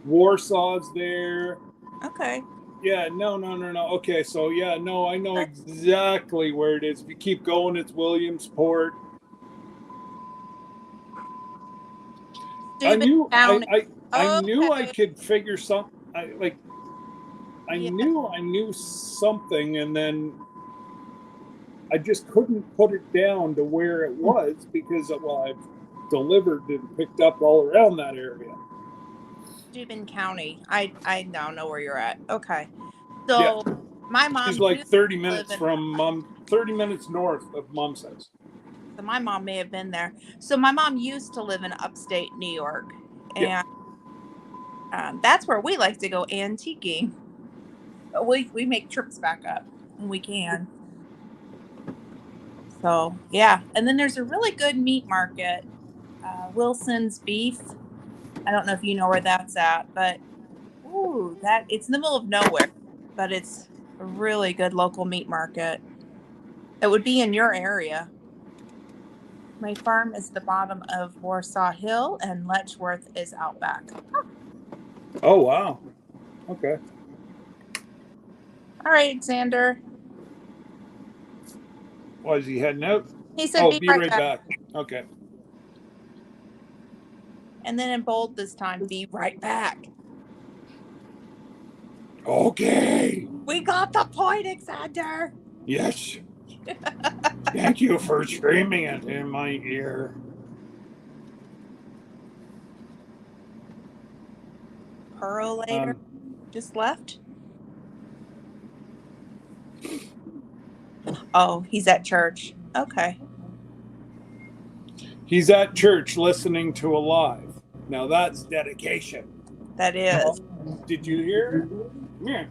Warsaw's there. Okay. Yeah, no. Okay, so yeah, no, I know exactly where it is. If you keep going, it's Williamsport. I knew I knew I could figure something. I knew I knew something, and then I just couldn't put it down to where it was because I've delivered and picked up all around that area. Steuben County. I now know where you're at. Okay. So My mom She's like used 30 to minutes live from Mom, 30 minutes north of Mom's house. so my mom may have been there. So my mom used to live in upstate New York, Yeah. and that's where we like to go antiquing. We make trips back up when we can. So yeah, and then there's a really good meat market, Wilson's Beef. I don't know if you know where that's at, but ooh, that it's in the middle of nowhere, but it's a really good local meat market. It would be in your area. My farm is the bottom of Warsaw Hill, and Letchworth is out back. Oh, wow. Okay. All right, Xander. Why is he heading out? He said, Oh, "Be be right right back." back. Okay. And then in bold this time, "Be right back." Okay. We got the point, Xander. Yes. Thank you for screaming it in my ear. Pearl later just left. Oh, he's at church. Okay. He's at church listening to Alive. Now that's dedication. That is. Did you hear? Yeah.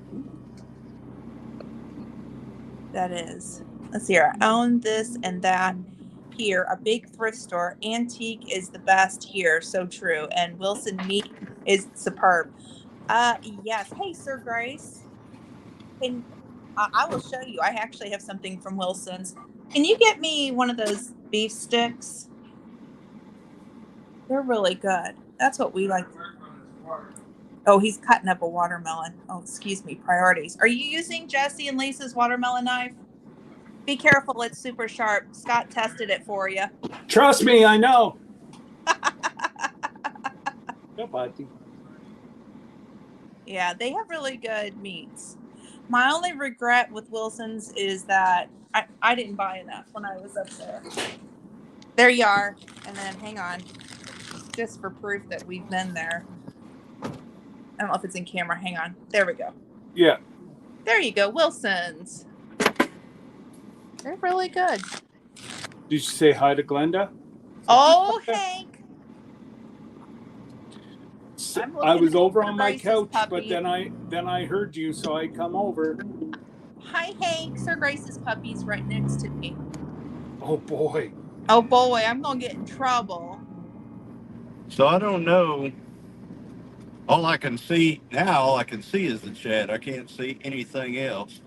That is. Let's see here. I own this and that here. A big thrift store. Antique is the best here. So true. And Wilson Meat is superb. Yes. Hey, Sir Grace. Can I will show you. I actually have something from Wilson's. Can you get me one of those beef sticks? They're really good. That's what we like. Oh, he's cutting up a watermelon. Oh, excuse me. Priorities. Are you using Jesse and Lisa's watermelon knife? Be careful. It's super sharp. Scott tested it for you. Trust me, I know. No, buddy. Yeah, they have really good meats. My only regret with Wilson's is that I didn't buy enough when I was up there. There you are. And then hang on. Just for proof that we've been there. I don't know if it's in camera. Hang on. There we go. Yeah. There you go. Wilson's. They're really good. Did you say hi to Glenda? Oh, Hank. I was over on my Grace's couch, puppy. but then I heard you, so I come over. Hi, Hank. Sir Grace's puppy's right next to me. Oh boy. Oh boy, I'm gonna get in trouble. So I don't know. All I can see is the chat. I can't see anything else.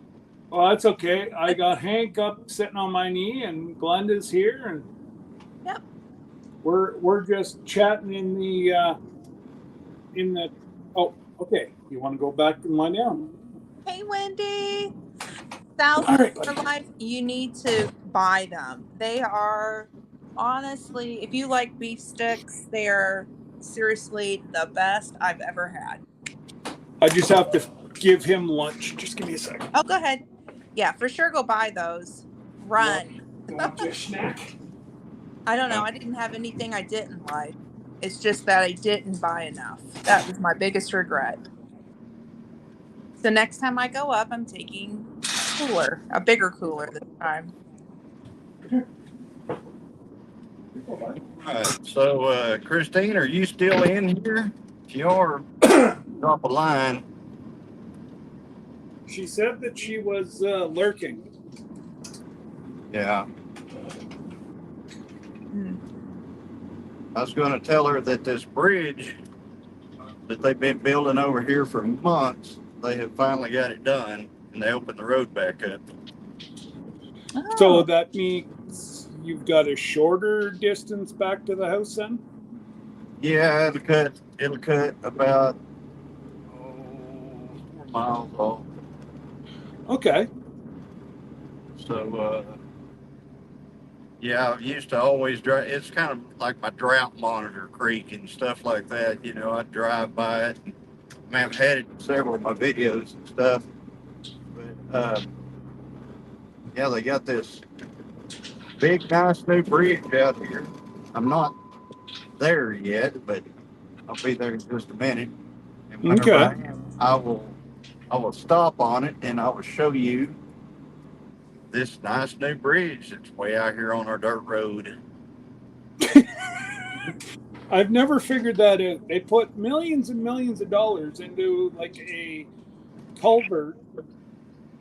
Well, that's okay. I got Hank up sitting on my knee, and Glenda's here, and Yep. We're just chatting in the. Oh, okay. You want to go back and lie down? Hey, Wendy. South All right, for buddy. Life. You need to buy them. They are honestly, if you like beef sticks, they are seriously the best I've ever had. I just have to give him lunch. Just give me a second. Oh, go ahead. Yeah, for sure. Go buy those. Run. Want a snack? I don't know. I didn't have anything I didn't like. It's just that I didn't buy enough. That was my biggest regret. So next time I go up, I'm taking a bigger cooler this time. All right. So, Christine, are you still in here? If you are, drop a line. She said that she was lurking. Yeah. Hmm. I was going to tell her that this bridge that they've been building over here for months, they have finally got it done, and they opened the road back up. Oh. So that means you've got a shorter distance back to the house then? Yeah, it'll cut about 4 miles off. Okay. So, yeah, I used to always drive. It's kind of like my drought monitor creek and stuff like that. You know, I'd drive by it. And, I mean, I've had it in several of my videos and stuff. But, yeah, they got this big, nice new bridge out here. I'm not there yet, but I'll be there in just a minute. And whenever I am, I will I will stop on it and I will show you this nice new bridge that's way out here on our dirt road. I've never figured that out. They put millions and millions of dollars into like a culvert,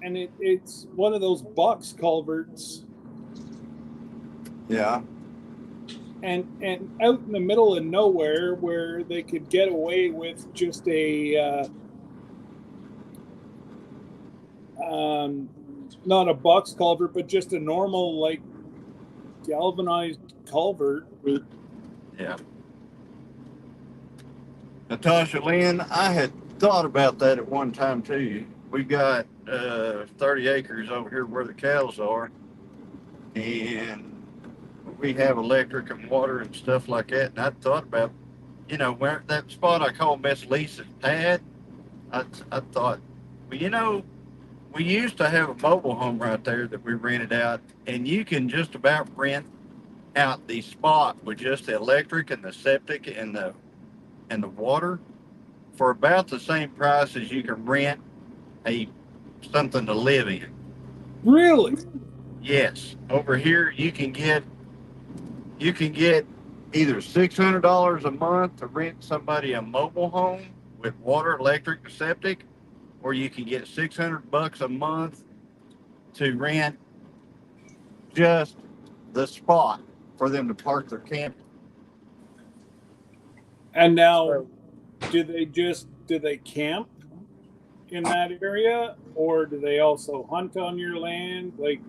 and it's one of those box culverts, Yeah. and out in the middle of nowhere where they could get away with just a not a box culvert, but just a normal like galvanized culvert. Yeah. Natasha Lynn, I had thought about that at one time too. We've got 30 acres over here where the cows are, and we have electric and water and stuff like that. And I thought about, where that spot I call Miss Lisa's pad. I thought, well, we used to have a mobile home right there that we rented out, and you can just about rent out the spot with just the electric and the septic and the water for about the same price as you can rent something to live in. Really? Yes, over here you can get either $600 a month to rent somebody a mobile home with water, electric, and septic, or you can get $600 a month to rent just the spot for them to park their camper. And now, So, do they camp in that area, or do they also hunt on your land? Like,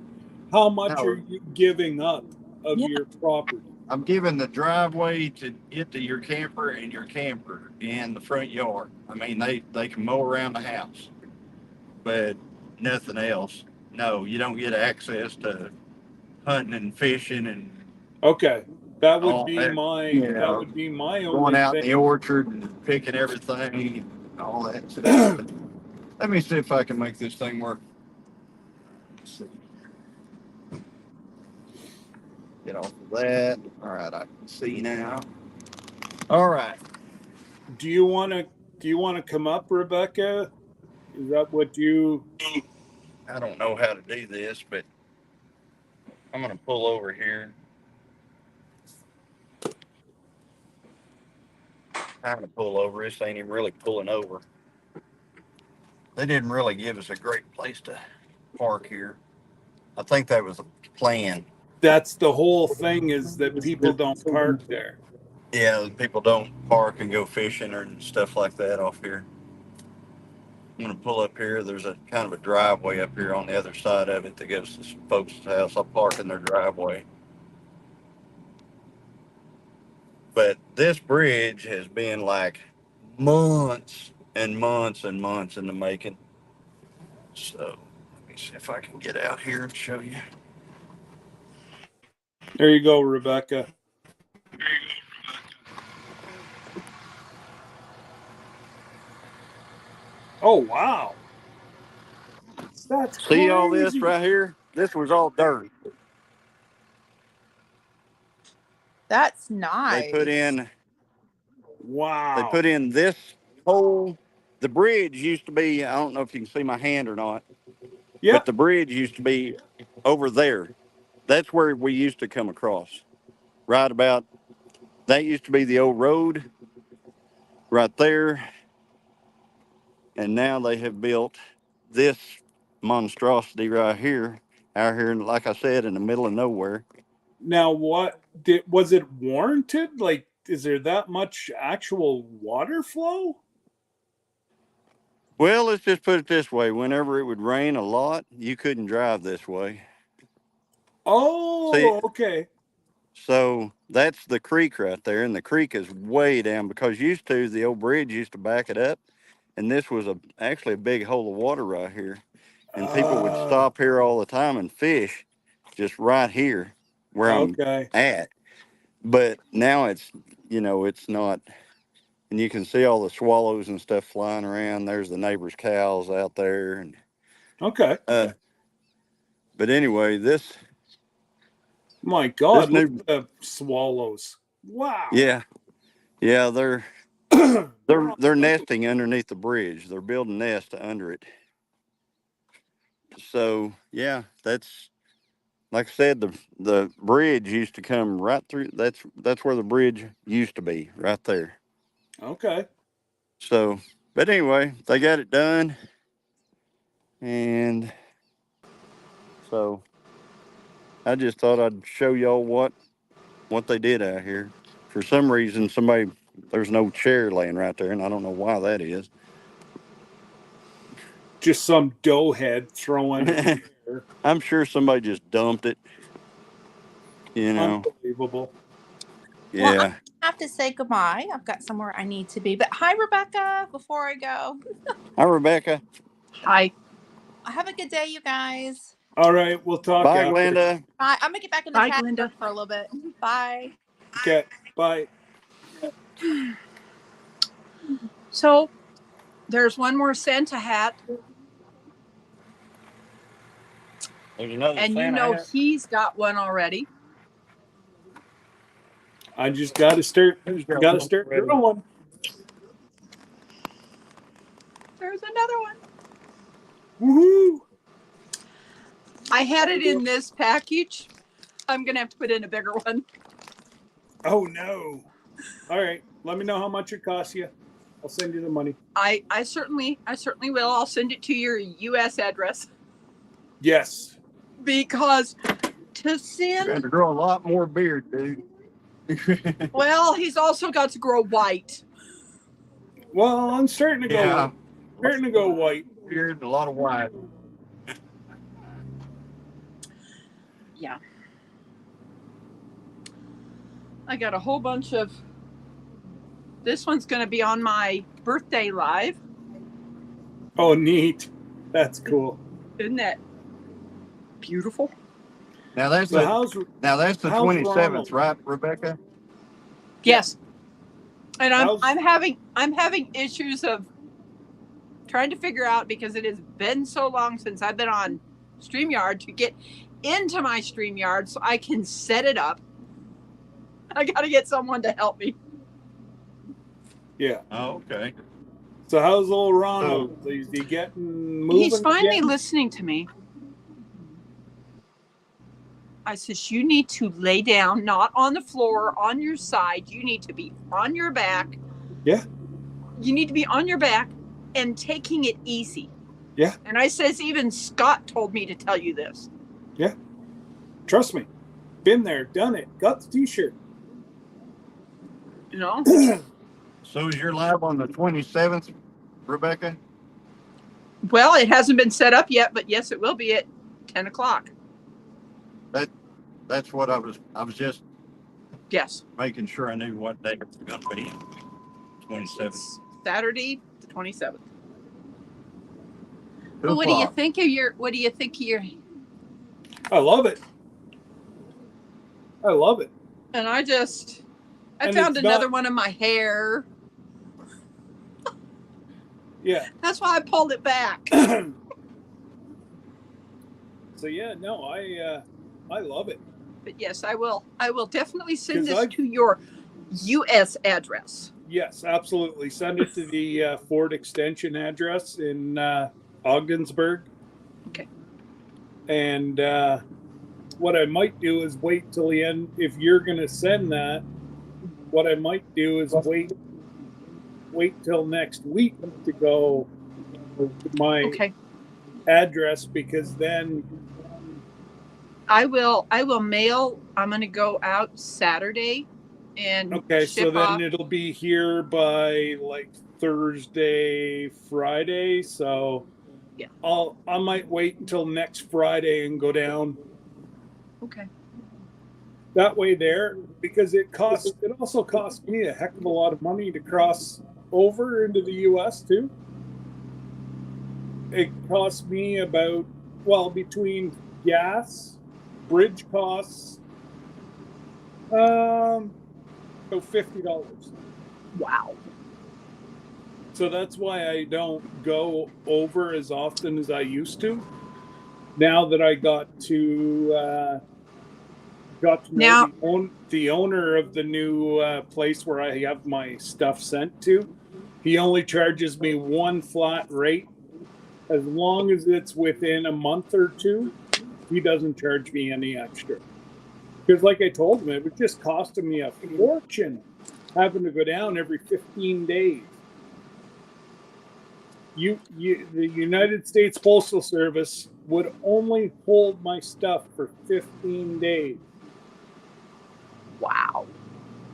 how much No. are you giving up of Yeah. your property? I'm giving the driveway to get to your camper and your camper in the front yard. I mean, they can mow around the house, but nothing else. No, you don't get access to hunting and fishing and Okay, that would all be that. that would be my Going only out in thing. the orchard and picking everything and all that stuff. Let me see if I can make this thing work. Let's see. Get off of that. All right, I can see now. All right. Do you want to come up, Rebecca? Is that what you? I don't know how to do this, but I'm going to pull over here. Trying to pull over. This ain't even really pulling over. They didn't really give us a great place to park here. I think that was the plan. That's the whole thing, is that people don't park there. Yeah, people don't park and go fishing or stuff like that off here. I'm going to pull up here. There's a kind of a driveway up here on the other side of it that goes to some folks' house. I'll park in their driveway. But this bridge has been like months and months and months in the making. So let me see if I can get out here and show you. There you go, Rebecca. Oh wow, that's crazy. See all this right here? This was all dirt. That's nice. They put in Wow. this whole. The bridge used to be. I don't know if you can see my hand or not. Yeah. But the bridge used to be over there. That's where we used to come across. Right about. That used to be the old road. Right there. And now they have built this monstrosity right here, out here, like I said, in the middle of nowhere. Now, was it warranted? Like, is there that much actual water flow? Well, let's just put it this way. Whenever it would rain a lot, you couldn't drive this way. Oh, See, okay. so that's the creek right there, and the creek is way down because the old bridge used to back it up, and this was actually a big hole of water right here, and people would stop here all the time and fish, just right here where I'm at. But now it's not, and you can see all the swallows and stuff flying around. There's the neighbors' cows out there, and okay. But anyway, this. My God, look at the swallows! Wow. Yeah, they're They're nesting underneath the bridge. They're building nests under it. So yeah, that's like I said, the bridge used to come right through. That's where the bridge used to be, right there. Okay. So, but anyway, they got it done, and so I just thought I'd show y'all what they did out here. For some reason, there's no chair laying right there, and I don't know why that is. Just some doughhead throwing it. I'm sure somebody just dumped it. You know. Unbelievable. Well, Yeah. I have to say goodbye. I've got somewhere I need to be. But hi, Rebecca, before I go. Hi, Rebecca. Hi. Have a good day, you guys. All right, we'll talk Bye, after. Glenda. Bye. I'm going to get back in the Bye, chat Glenda. for a little bit. Bye. Okay, bye. So there's one more Santa hat, There's another and you Santa know hat. he's got one already. I just got to start. Got to start growing. There's another one. Woohoo! I had it in this package. I'm gonna have to put in a bigger one. Oh no! All right, let me know how much it costs you. I'll send you the money. I certainly will. I'll send it to your U.S. address Yes. because to You send. got to grow a lot more beard, dude. Well, he's also got to grow white. Well, I'm starting to go. Yeah. Starting to go white. Beard, a lot of white. Yeah. I got a whole bunch of. This one's going to be on my birthday live. Oh, neat. That's cool. Isn't that beautiful? Now that's So the how's 27th, Ronald? right, Rebecca? Yes. And How's- I'm having issues of trying to figure out, because it has been so long since I've been on StreamYard, to get into my StreamYard so I can set it up. I got to get someone to help me. Yeah. Oh, okay. So how's old Ronald? Is he getting moving? He's finally again? listening to me. I says, you need to lay down, not on the floor, on your side. You need to be on your back. Yeah. You need to be on your back and taking it easy. Yeah. And I says, even Scott told me to tell you this. Yeah. Trust me. Been there, done it. Got the t-shirt. You know? So is your live on the 27th, Rebecca? Well, it hasn't been set up yet, but yes, it will be at 10 o'clock. That's what I was just Yes. making sure I knew what day it was going to be. 27th. It's Saturday, the 27th. 2 Well, what do you o'clock. think of your, I love it. I love it. and I And found it's another not- one in my hair. Yeah. That's why I pulled it back. So yeah, no, I love it. But yes, I will definitely send 'Cause this to your U.S. address. Yes, absolutely. Send it to the Ford Extension address in Ogdensburg. Okay. And what I might do is wait till the end. If you're going to send that, what I might do is wait till next week to go to my Okay. address, because then I will mail. I'm going to go out Saturday and okay, so ship then off. it'll be here by like Thursday, Friday. So Yeah. I might wait until next Friday and go down Okay. that way there, because it also costs me a heck of a lot of money to cross over into the US too. It costs me about, between gas, bridge costs, about $50. Wow. So that's why I don't go over as often as I used to. Now that I got to got to know Now- the owner of the new place where I have my stuff sent to. He only charges me one flat rate. As long as it's within a month or two, he doesn't charge me any extra. Because, like I told him, it was just costing me a fortune having to go down every 15 days. The United States Postal Service would only hold my stuff for 15 days. Wow.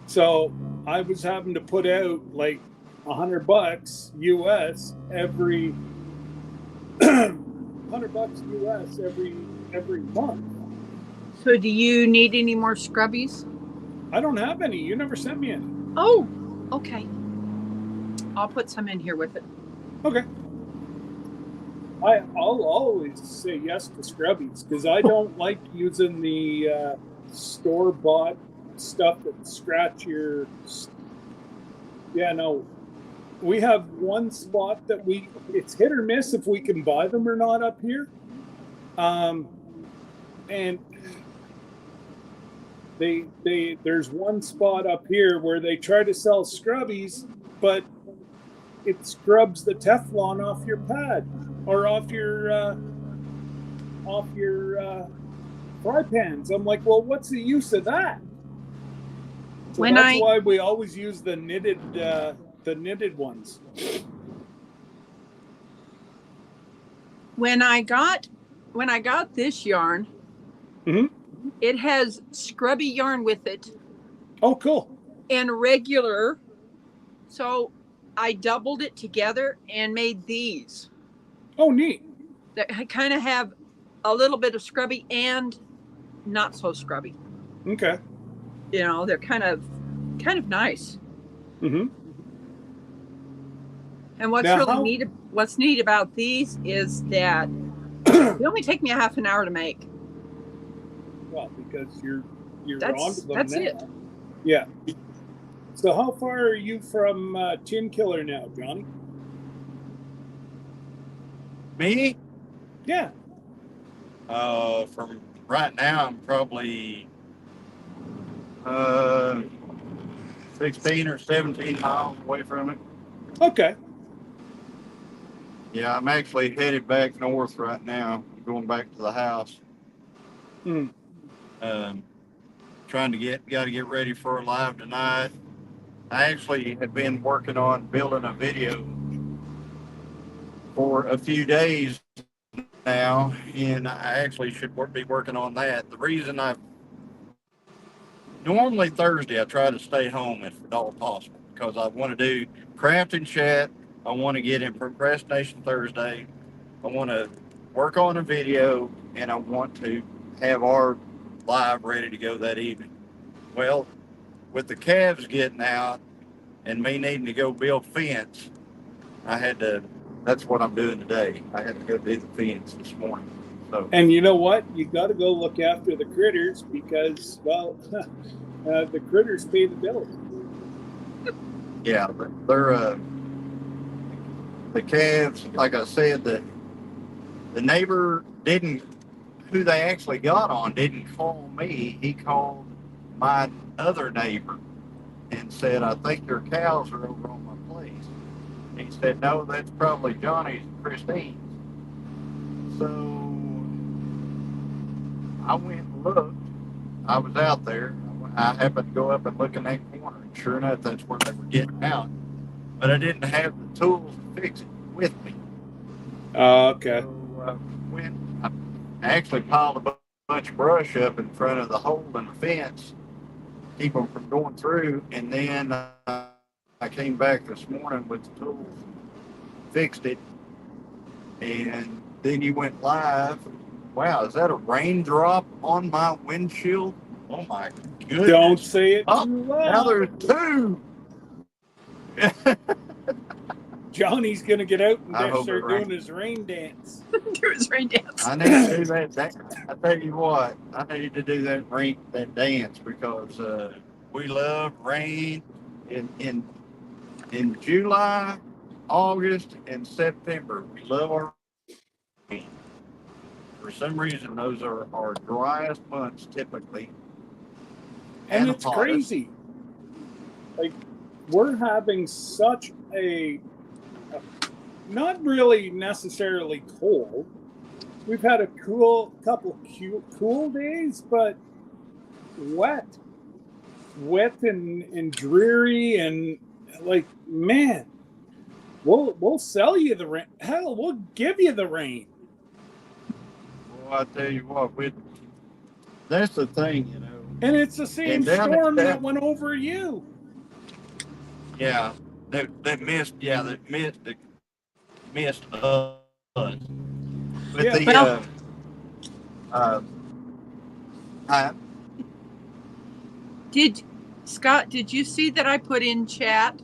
So I was having to put out like $100 US every $100 US every month. So do you need any more scrubbies? I don't have any. You never sent me any. Oh, okay. I'll put some in here with it. Okay. I'll always say yes to scrubbies because I don't like using the store-bought stuff that scratch your. Yeah, no. We have one spot that it's hit or miss if we can buy them or not up here. And there's one spot up here where they try to sell scrubbies, but it scrubs the Teflon off your pad or off your fry pans. I'm like, well, what's the use of that? So that's why we always use the knitted ones. When I got this yarn, mm-hmm. It has scrubby yarn with it. Oh, cool. And regular. So I doubled it together and made these. Oh, neat. That kind of have a little bit of scrubby and not so scrubby. Okay. You know, they're kind of nice. Mm-hmm. And what's neat about these is that they only take me a half an hour to make. Well, because you're on to them that's now. it. Yeah. So how far are you from Tin Killer now, Johnny? Me? Yeah. From right now, I'm probably 16 or 17 miles away from it. Okay. Yeah, I'm actually headed back north right now, going back to the house. Hmm. Got to get ready for a live tonight. I actually had been working on building a video for a few days now, and I actually should be working on that. The reason normally Thursday I try to stay home if at all possible because I want to do craft and chat. I want to get in Procrastination Thursday. I want to work on a video, and I want to have our live ready to go that evening. Well, with the calves getting out and me needing to go build fence, that's what I'm doing today. I had to go do the fence this morning. So. And you know what? You got to go look after the critters because, well, the critters pay the bills. Yeah, they're the calves. Like I said, the neighbor who they actually got on didn't call me. He called my other neighbor and said, "I think your cows are over on my place." He said, "No, that's probably Johnny's and Christine's." So I went and looked. I was out there. I happened to go up and look in that corner, and sure enough, that's where they were getting out. But I didn't have the tools to fix it with me. Okay. So I actually piled a bunch of brush up in front of the hole in the fence, keep them from going through, and then I came back this morning with the tools, fixed it, and then you went live. Wow, is that a raindrop on my windshield? Oh my goodness. Don't say it too loud. Now there's two. Johnny's going to get out and start doing his rain dance. I need to do that. I tell you what, I need to do that dance because we love rain in July, August, and September. We love our rain. For some reason, those are our driest months typically. And it's crazy. Like, we're having such a not really necessarily cold. We've had a couple cool days, but wet and dreary, and like, man, we'll sell you the rain. Hell, we'll give you the rain. Well, I tell you what, that's the thing, you know. And it's the same storm that went over you. Yeah, that missed. Yeah, that missed us. But Yeah. Did you see that I put in chat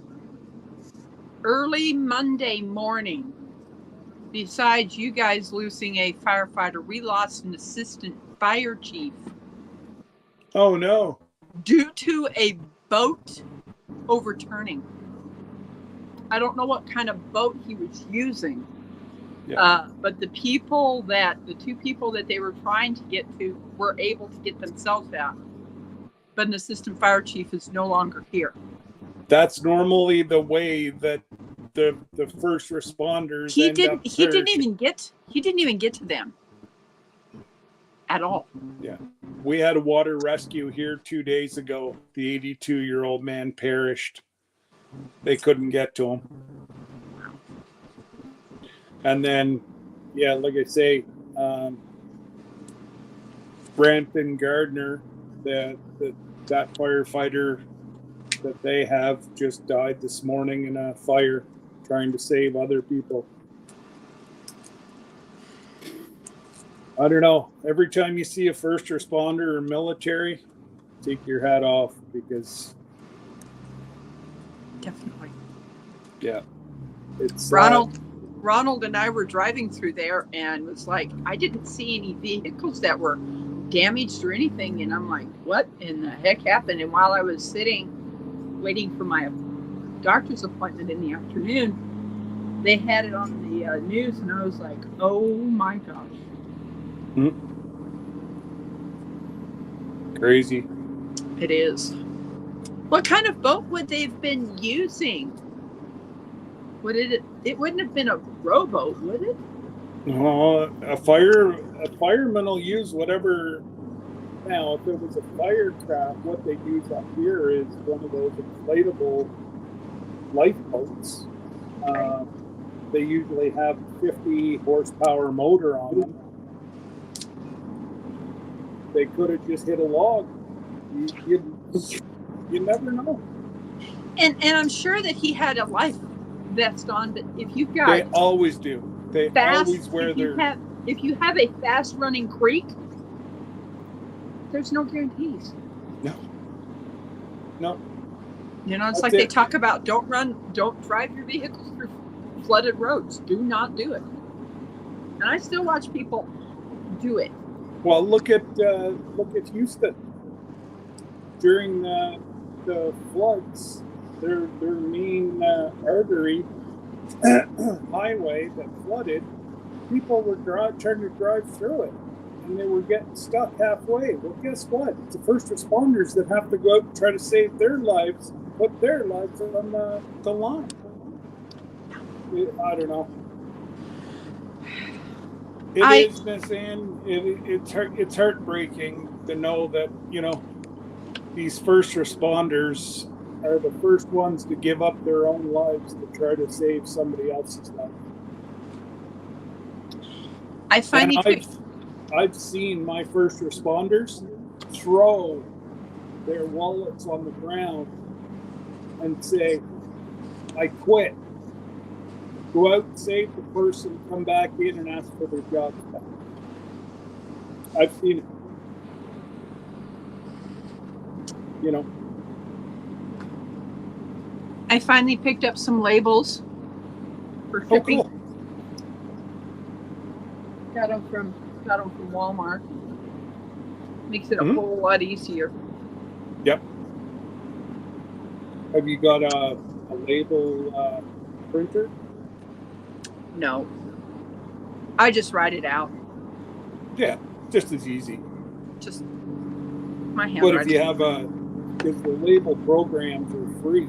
early Monday morning? Besides you guys losing a firefighter, we lost an assistant fire chief. Oh no. Due to a boat overturning. I don't know what kind of boat he was using. Yeah. But the two people that they were trying to get to were able to get themselves out. But an assistant fire chief is no longer here. That's normally the way that the first responders he didn't even get to them at all. Yeah. We had a water rescue here 2 days ago. The 82-year-old man perished. They couldn't get to him. And then, yeah, like I say, Brampton Gardner, that firefighter that they have, just died this morning in a fire trying to save other people. I don't know. Every time you see a first responder or military, take your hat off, because definitely. Yeah. It's Ronald and I were driving through there and was like, I didn't see any vehicles that were damaged or anything. And I'm like, what in the heck happened? And while I was sitting, waiting for my doctor's appointment in the afternoon, they had it on the news, and I was like, oh my gosh. Crazy. It is. What kind of boat would they have been using? It wouldn't have been a rowboat, would it? A fireman will use whatever. Now, if it was a firecraft, what they use up here is one of those inflatable lifeboats. They usually have 50 horsepower motor on them. They could have just hit a log. You never know. And I'm sure that he had a life vest on, but if you've got... They always do. They always wear their... If you have a fast-running creek, there's no guarantees. No. You know, it's like they talk about don't drive your vehicles through flooded roads. Do not do it. And I still watch people do it. Well, look at Houston. During the floods, their main artery highway that flooded, people were trying to drive through it, and they were getting stuck halfway. Well, guess what? It's the first responders that have to go out and try to save their lives, put their lives on the line. I don't know. It is, Miss Ann. It's heartbreaking to know that, these first responders are the first ones to give up their own lives to try to save somebody else's life. I've seen my first responders throw their wallets on the ground and say, I quit. Go out and save the person, come back in and ask for their jobs back. I've seen it. I finally picked up some labels for shipping. Oh, cool. Got them from Walmart. Makes it a whole lot easier. Yep. Have you got a label printer? No. I just write it out. Yeah, just as easy. Just my handwriting. But if you have because the label programs are free.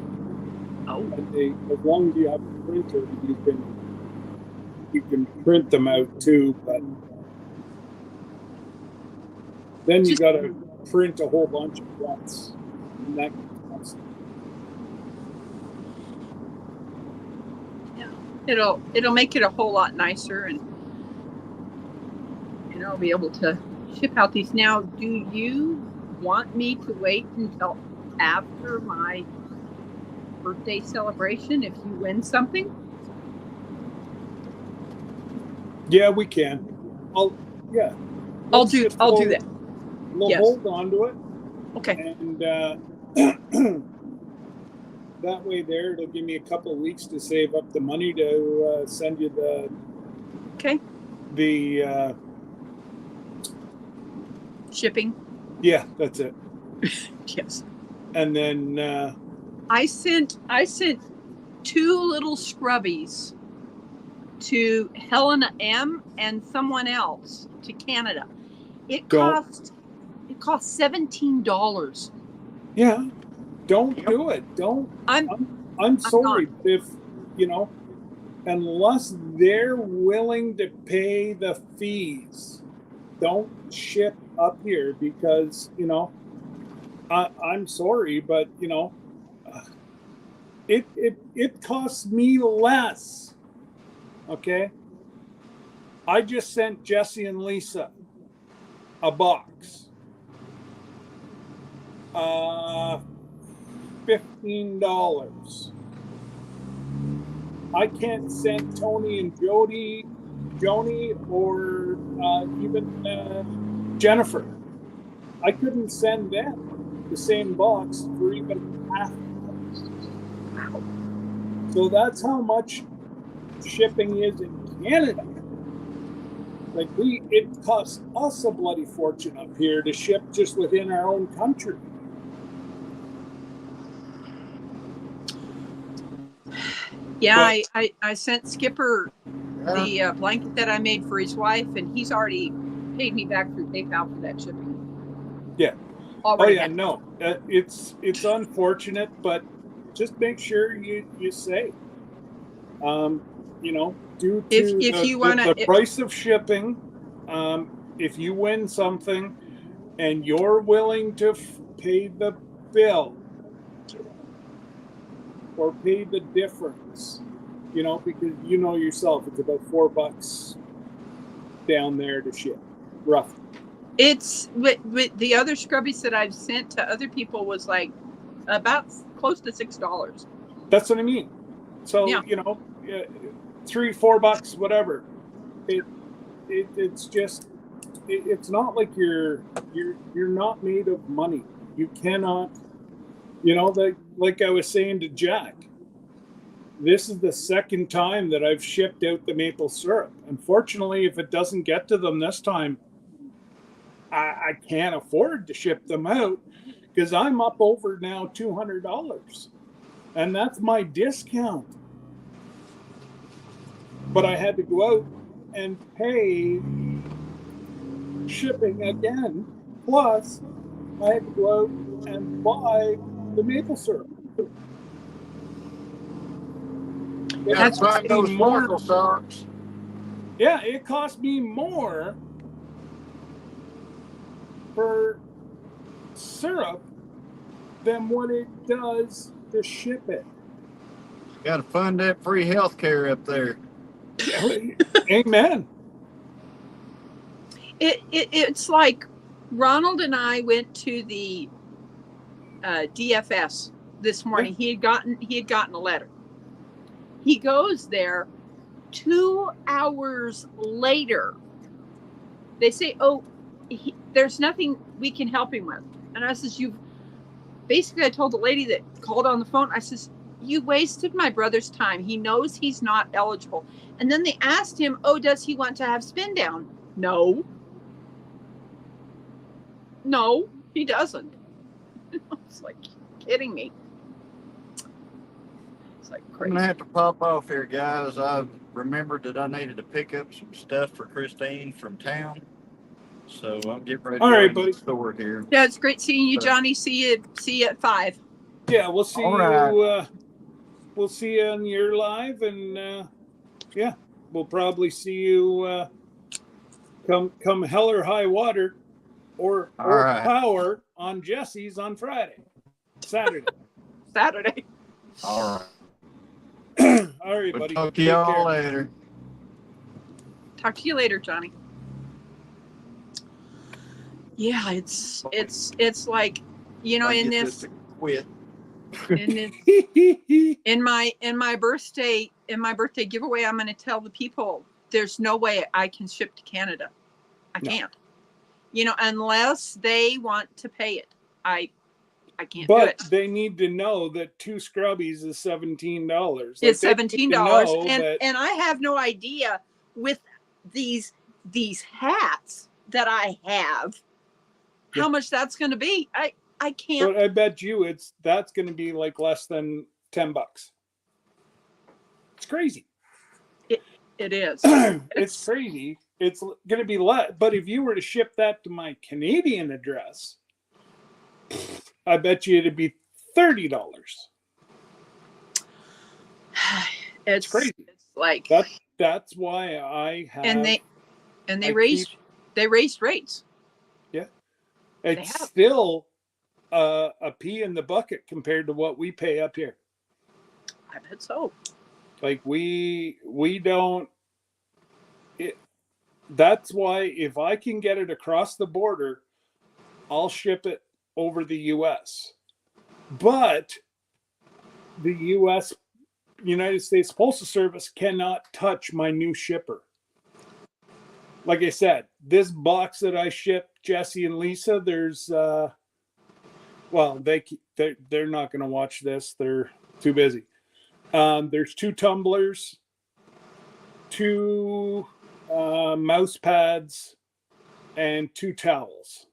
Oh, And they, as long as you have a printer, you can print them out too. But then you Just- got to print a whole bunch at once, and that costs. it'll make it a whole lot nicer, and I'll be able to ship out these. Now, do you want me to wait until after my birthday celebration if you win something? Yeah, we can. I'll do that. We'll Yes. hold on to it, Okay. and that way there it'll give me a couple of weeks to save up the money to send you the shipping. Yeah, that's it. Yes. And then I sent 2 little scrubbies to Helena M and someone else to Canada. It cost $17. Yeah, don't do it. Don't. I'm sorry, but if unless they're willing to pay the fees, don't ship up here because I'm sorry, but it costs me less. Okay, I just sent Jesse and Lisa a box. $15. I can't send Tony and Joni, or even Jennifer. I couldn't send them the same box for even half the price. So that's how much shipping is in Canada. Like it costs us a bloody fortune up here to ship just within our own country. Yeah, I sent Skipper the blanket that I made for his wife, and he's already paid me back through PayPal for that shipping. Yeah. Already. Oh yeah, no, it's unfortunate, but just make sure you say, due to if you wanna, the price of shipping, if you win something and you're willing to pay the bill or pay the difference, because yourself, it's about $4 down there to ship, roughly. It's with the other scrubbies that I've sent to other people was like about close to $6. That's what I mean. So yeah. $3-4, whatever. It's just it's not like you're not made of money. You cannot, like I was saying to Jack, this is the second time that I've shipped out the maple syrup. Unfortunately, if it doesn't get to them this time, I can't afford to ship them out because I'm up over now $200, and that's my discount. But I had to go out and pay shipping again. Plus, I had to go out and buy the maple syrup. That's right. Those sparkle socks. Yeah, it cost me more for syrup than what it does to ship it. Got to fund that free health care up there. Amen. It's like Ronald and I went to the DFS this morning. He had gotten a letter. He goes there 2 hours later. They say, "Oh, there's nothing we can help him with." And I says, I told the lady that called on the phone, I says, "You wasted my brother's time. He knows he's not eligible." And then they asked him, "Oh, does he want to have spin down?" No, he doesn't. It's like, kidding me. It's like crazy. I'm going to have to pop off here, guys. I remembered that I needed to pick up some stuff for Christine from town. So I'm getting ready to All go right, into buddy. the store here. Yeah, it's great seeing you, Johnny. See you at 5. Yeah, we'll see All right. you. We'll see you on your live, and yeah, we'll probably see you come hell or high water, or All right. power on Jesse's on Saturday. All right. All right, We'll buddy. talk to Take y'all care. later. Talk to you later, Johnny. Yeah, it's like, you know, in this quit. in my birthday giveaway, I'm going to tell the people there's no way I can ship to Canada. I can't. You know, unless they want to pay it. I can't do it. But they need to know that 2 scrubbies is $17. It's Like, they need to know $17, that- and I have no idea with these hats that I have how much that's going to be. I can't. But I bet you that's going to be like less than $10. It's crazy. It is. It's crazy. It's going to be less. But if you were to ship that to my Canadian address, I bet you it'd be $30. It's crazy. It's like that's why I have. And they raised rates. Yeah, it's still a pea in the bucket compared to what we pay up here. I bet so. Like we don't. That's why if I can get it across the border, I'll ship it over the U.S. But the United States Postal Service cannot touch my new shipper. Like I said, this box that I shipped Jesse and Lisa, there's well, they're not going to watch this. They're too busy. There's 2 tumblers, 2 mouse pads, and 2 towels.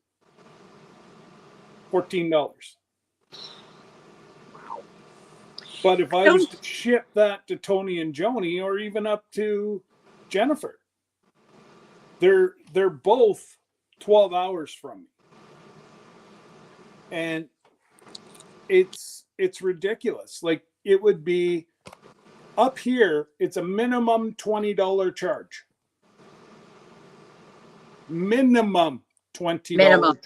$14. Wow. But if I was to ship that to Tony and Joni, or even up to Jennifer, they're both 12 hours from me. And it's ridiculous. Like, it would be up here, it's a minimum $20 charge. Minimum $20. Minimum.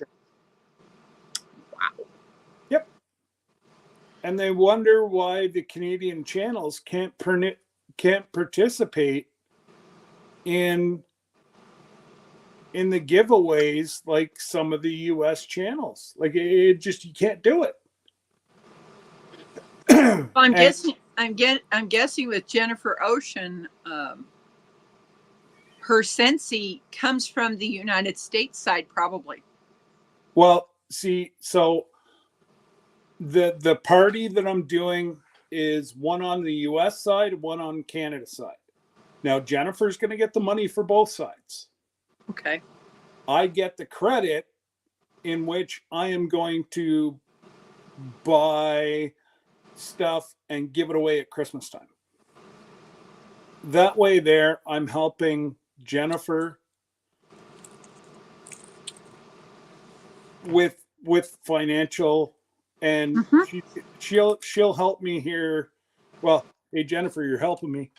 Wow. Yep. And they wonder why the Canadian channels can't participate in the giveaways like some of the US channels. Like, it just, you can't do it. Well, I'm guessing with Jennifer Ocean, her Scentsy comes from the United States side, probably. Well, see, so the party that I'm doing is one on the US side, one on Canada side. Now, Jennifer's going to get the money for both sides. Okay. I get the credit in which I am going to buy stuff and give it away at Christmas time. That way there, I'm helping Jennifer with financial, and she'll help me here. Well, hey Jennifer, you're helping me.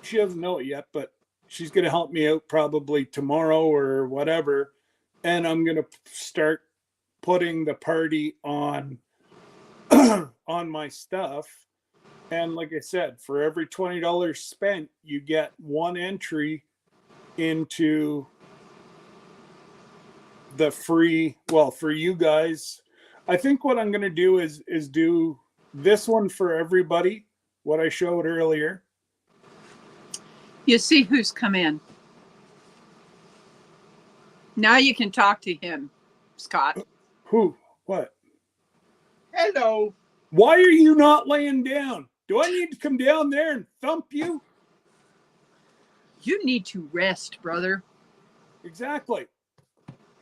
She doesn't know it yet, but she's going to help me out probably tomorrow or whatever, and I'm going to start putting the party on on my stuff. And like I said, for every $20 spent, you get 1 entry into the free, well, for you guys. I think what I'm going to do is do this one for everybody, what I showed earlier. You see who's come in. Now you can talk to him, Scott. Who? What? Hello. Why are you not laying down? Do I need to come down there and thump you? You need to rest, brother. Exactly.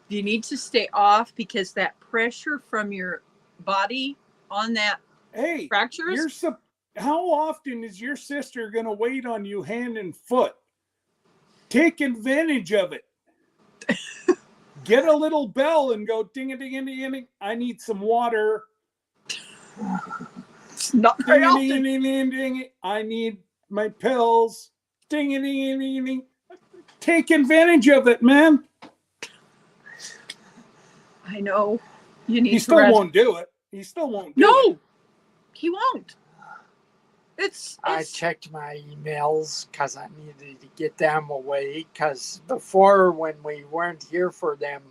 You need to stay off because that pressure from your body on that fractures. How often is your sister going to wait on you hand and foot? Take advantage of it. Get a little bell and go ding a ding a ding a ding. I need some water. It's not very Ding a ding a often. ding ding ding. I need my pills. Ding a ding a ding a ding. Take advantage of it, man. I know. You need He to still rest. won't do it. He still won't do it. No, he won't. I It's checked my emails because I needed to get them away. Because before, when we weren't here for them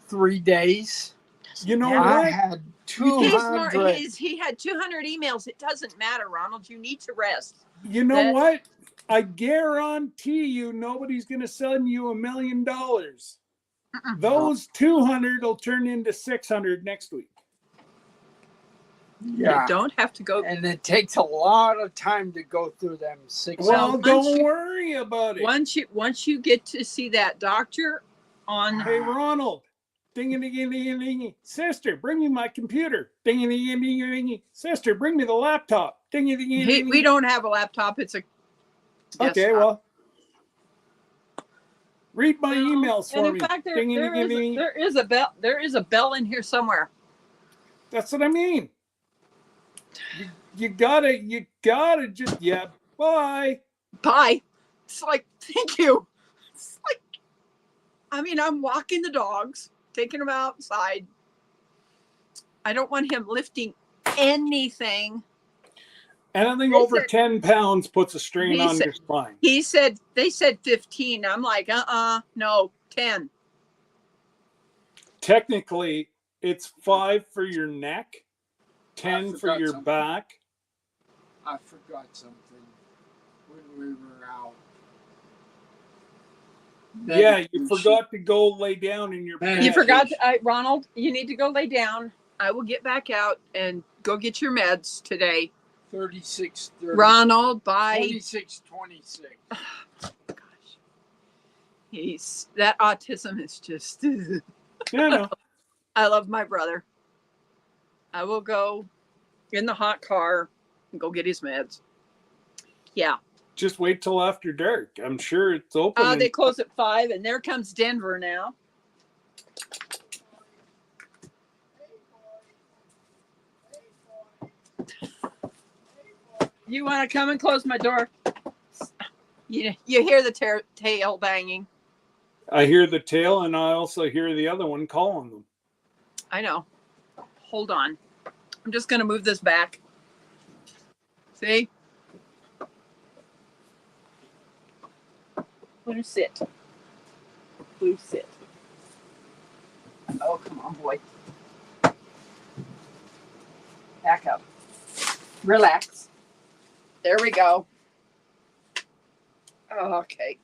3 days, You know I what? had he's not, 200. he had 200 emails. It doesn't matter, Ronald. You need to rest. You know That- what? I guarantee you nobody's going to send you $1 million. Those 200 will turn into 600 next week. Yeah. You don't have to go. And it takes a lot of time to go through them 6 Well, once don't you- worry about it. Once you get to see that doctor on Hey, Ronald. Ding a ding a ding a ding. Sister, bring me my computer. Ding a ding a ding a ding. Sister, bring me the laptop. Ding a ding a ding. we don't have a laptop. It's a Okay, desktop. well. Read my Well, emails for and in me. fact, Ding a ding a ding. there is a bell. There is a bell in here somewhere. That's what I mean. You gotta just, yeah, bye. Bye. It's like, thank you. It's like, I mean, I'm walking the dogs, taking them outside. I don't want him lifting anything. Anything They over said- 10 pounds puts a strain He on said- your spine. They said 15. I'm like, no, 10. Technically, it's 5 for your neck, 10 for forgot your something. back. I forgot something when we were out. Yeah, you forgot to go lay down in your Man. You bed. forgot, Ronald, you need to go lay down. I will get back out and go get your meds today. 36, Ronald, bye. 46, 26. Gosh. That autism is just, Yeah, no. I love my brother. I will go in the hot car and go get his meds. Yeah. Just wait till after dark. I'm sure it's open. They close at 5, and there comes Denver now. You want to come and close my door? You hear the tail banging. I hear the tail, and I also hear the other one calling them. I know. Hold on. I'm just going to move this back. See? Blue, sit. Blue, sit. Oh, come on, boy. Back up. Relax. There we go. Oh, okay.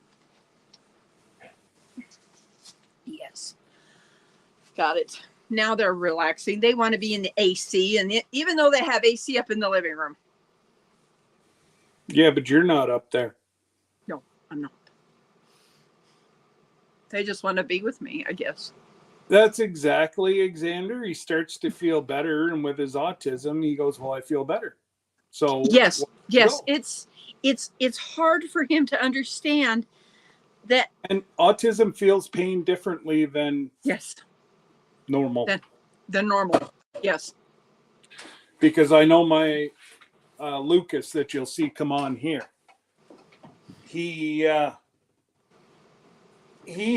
Yes. Got it. Now they're relaxing. They want to be in the AC, and even though they have AC up in the living room. Yeah, but you're not up there. No, I'm not. They just want to be with me, I guess. That's exactly Xander. He starts to feel better, and with his autism, he goes, "Well, I feel better." So Yes, yes. go. It's hard for him to understand that. And autism feels pain differently than Yes, normal. than normal. Yes. Because I know my Lucas that you'll see come on here. He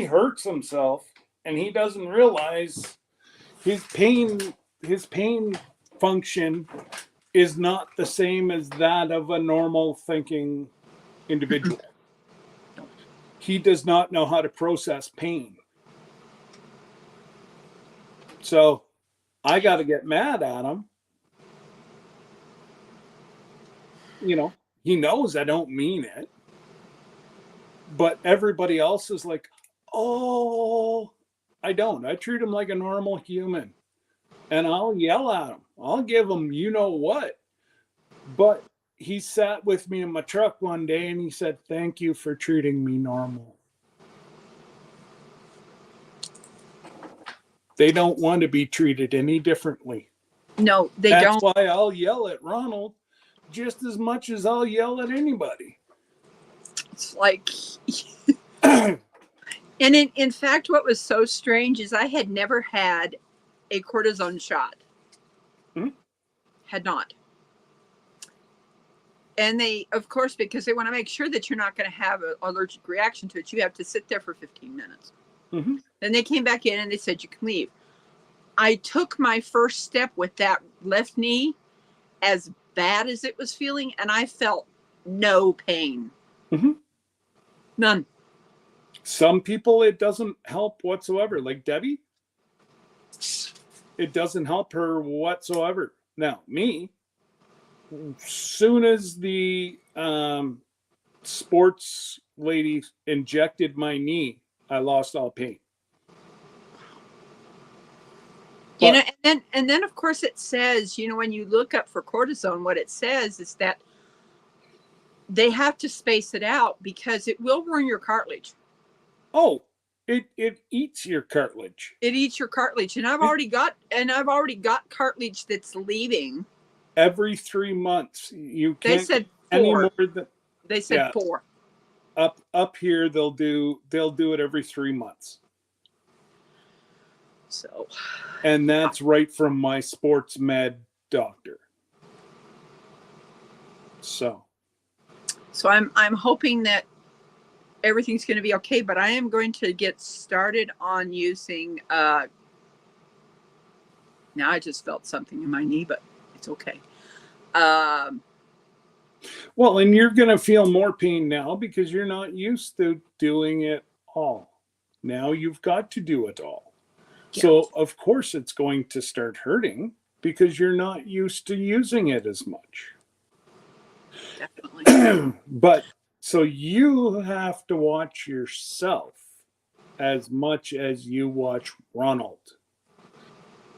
hurts himself, and he doesn't realize his pain function is not the same as that of a normal thinking individual. He does not know how to process pain. So I got to get mad at him. You know, he knows I don't mean it. But everybody else is like, oh, I don't. I treat him like a normal human. And I'll yell at him. I'll give him you know what. But he sat with me in my truck one day and he said, "Thank you for treating me normal." They don't want to be treated any differently. No, they That's don't. why I'll yell at Ronald just as much as I'll yell at anybody. It's like And in fact, what was so strange is I had never had a cortisone shot. Mhm. Had not. And they, of course, because they want to make sure that you're not going to have an allergic reaction to it, you have to sit there for 15 minutes. Mm-hmm. Then they came back in and they said you can leave. I took my first step with that left knee, as bad as it was feeling, and I felt no pain. Mm-hmm. None. Some people, it doesn't help whatsoever. Like Debbie, it doesn't help her whatsoever. Now, me, soon as the sports lady injected my knee, I lost all pain. You But- know, and then of course it says, you know, when you look up for cortisone, what it says is that they have to space it out because it will ruin your cartilage. Oh, it eats your cartilage. It eats your cartilage, and I've already got cartilage that's leaving. Every 3 months, you They can't said any 4. more than They said Yeah. 4. up here. They'll do it every 3 months, So, and that's right from my sports med doctor. So I'm hoping that everything's going to be okay, but I am going to get started on using now I just felt something in my knee, but it's okay. well, and you're going to feel more pain now because you're not used to doing it all. Now you've got to do it all. Yeah. So of course it's going to start hurting because you're not used to using it as much. Definitely. But so you have to watch yourself as much as you watch Ronald,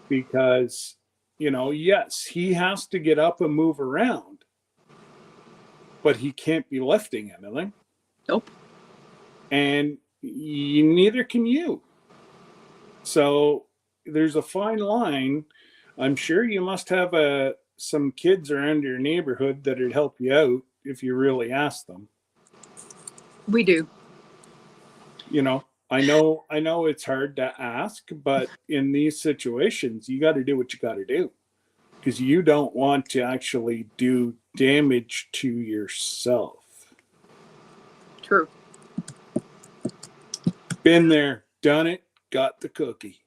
because, you know, yes, he has to get up and move around, but he can't be lifting anything. Nope. And neither can you. So there's a fine line. I'm sure you must have some kids around your neighborhood that would help you out if you really ask them. We do. You know, I know it's hard to ask, but in these situations, you got to do what you got to do, because you don't want to actually do damage to yourself. True. Been there, done it, got the cookie.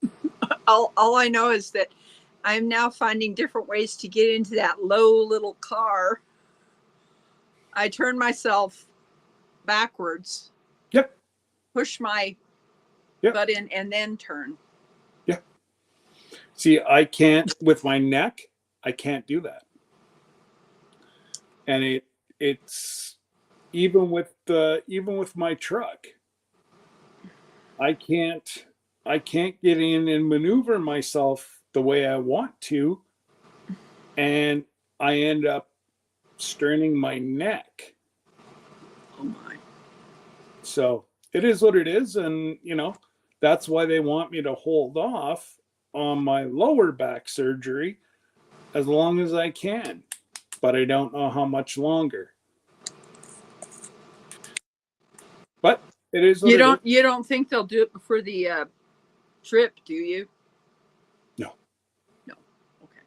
All I know is that I'm now finding different ways to get into that low little car. I turn myself backwards. Yep. Push my butt in and then turn. Yeah. See, I can't with my neck. I can't do that. And it's even with my truck, I can't get in and maneuver myself the way I want to, and I end up straining my neck. Oh my. So it is what it is, and you know, that's why they want me to hold off on my lower back surgery as long as I can, but I don't know how much longer. But it is what it is. You don't think they'll do it before the trip, do you? No. Okay.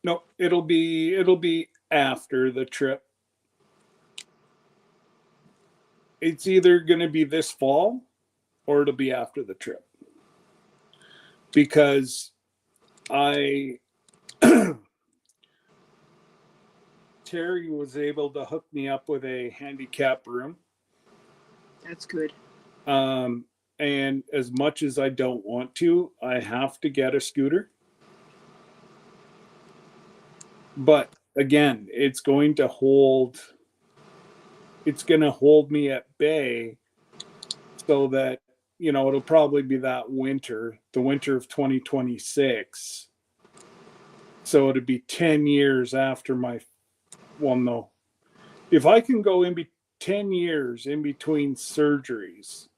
No, it'll be after the trip. It's either going to be this fall or it'll be after the trip. Because Terry was able to hook me up with a handicap room. That's good. And as much as I don't want to, I have to get a scooter. But again, it's going to hold me at bay, so that, you know, it'll probably be that winter, the winter of 2026. So it'd be 10 years after no. If I can go 10 years in between surgeries,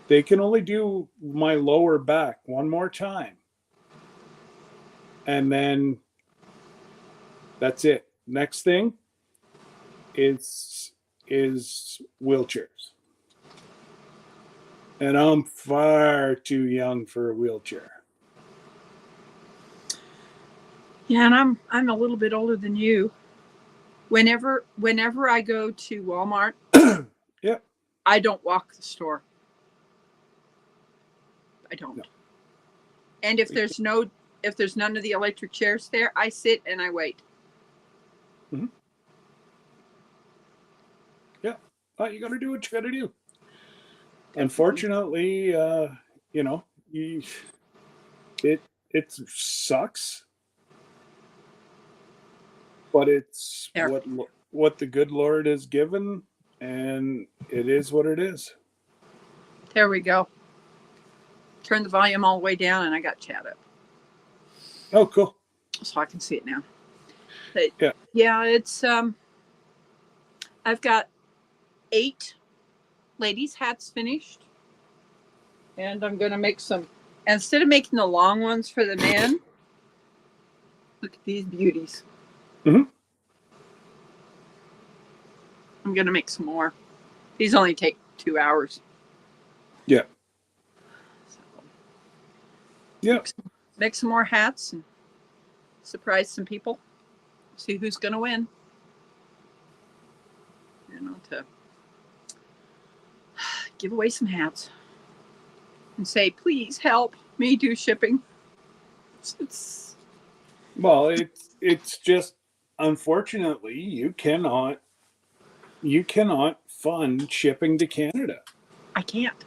they can only do my lower back one more time. And then that's it. Next thing is wheelchairs. And I'm far too young for a wheelchair. Yeah, and I'm a little bit older than you. Whenever I go to Walmart, Yep. I don't walk the store. I don't. No. And if there's none of the electric chairs there, I sit and I wait. Mm-hmm. Yeah. Well, you got to do what you got to do. Definitely. Unfortunately, you know, it sucks, but it's what the good Lord has given, and it is what it is. There we go. Turn the volume all the way down, and I got chat up. Oh, cool. So I can see it now. But yeah, it's I've got 8 ladies' hats finished, and I'm gonna make some. Instead of making the long ones for the men, look at these beauties. Mm-hmm. I'm gonna make some more. These only take 2 hours. Yeah. So, yeah. Make some more hats and surprise some people. See who's gonna win. You know, to give away some hats and say, please help me do shipping. Well, it's just, unfortunately, you cannot fund shipping to Canada. I can't.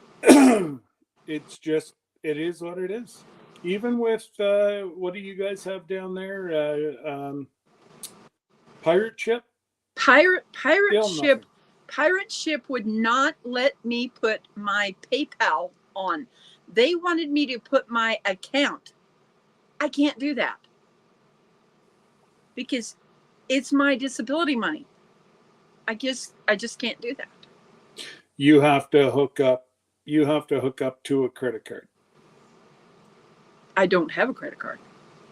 It's just, it is what it is. Even with what do you guys have down there? Pirate ship. Pirate ship. Pirate ship would not let me put my PayPal on. They wanted me to put my account. I can't do that because it's my disability money. I just can't do that. You have to hook up to a credit card. I don't have a credit card.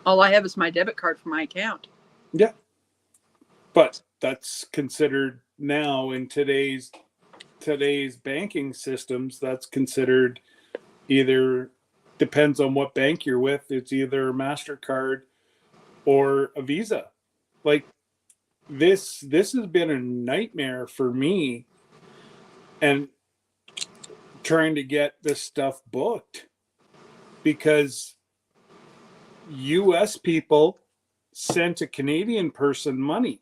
All I have is my debit card for my account. Yeah. But that's considered now in today's banking systems, that's considered either, depends on what bank you're with, it's either a MasterCard or a Visa. Like this has been a nightmare for me, and trying to get this stuff booked, because US people sent a Canadian person money.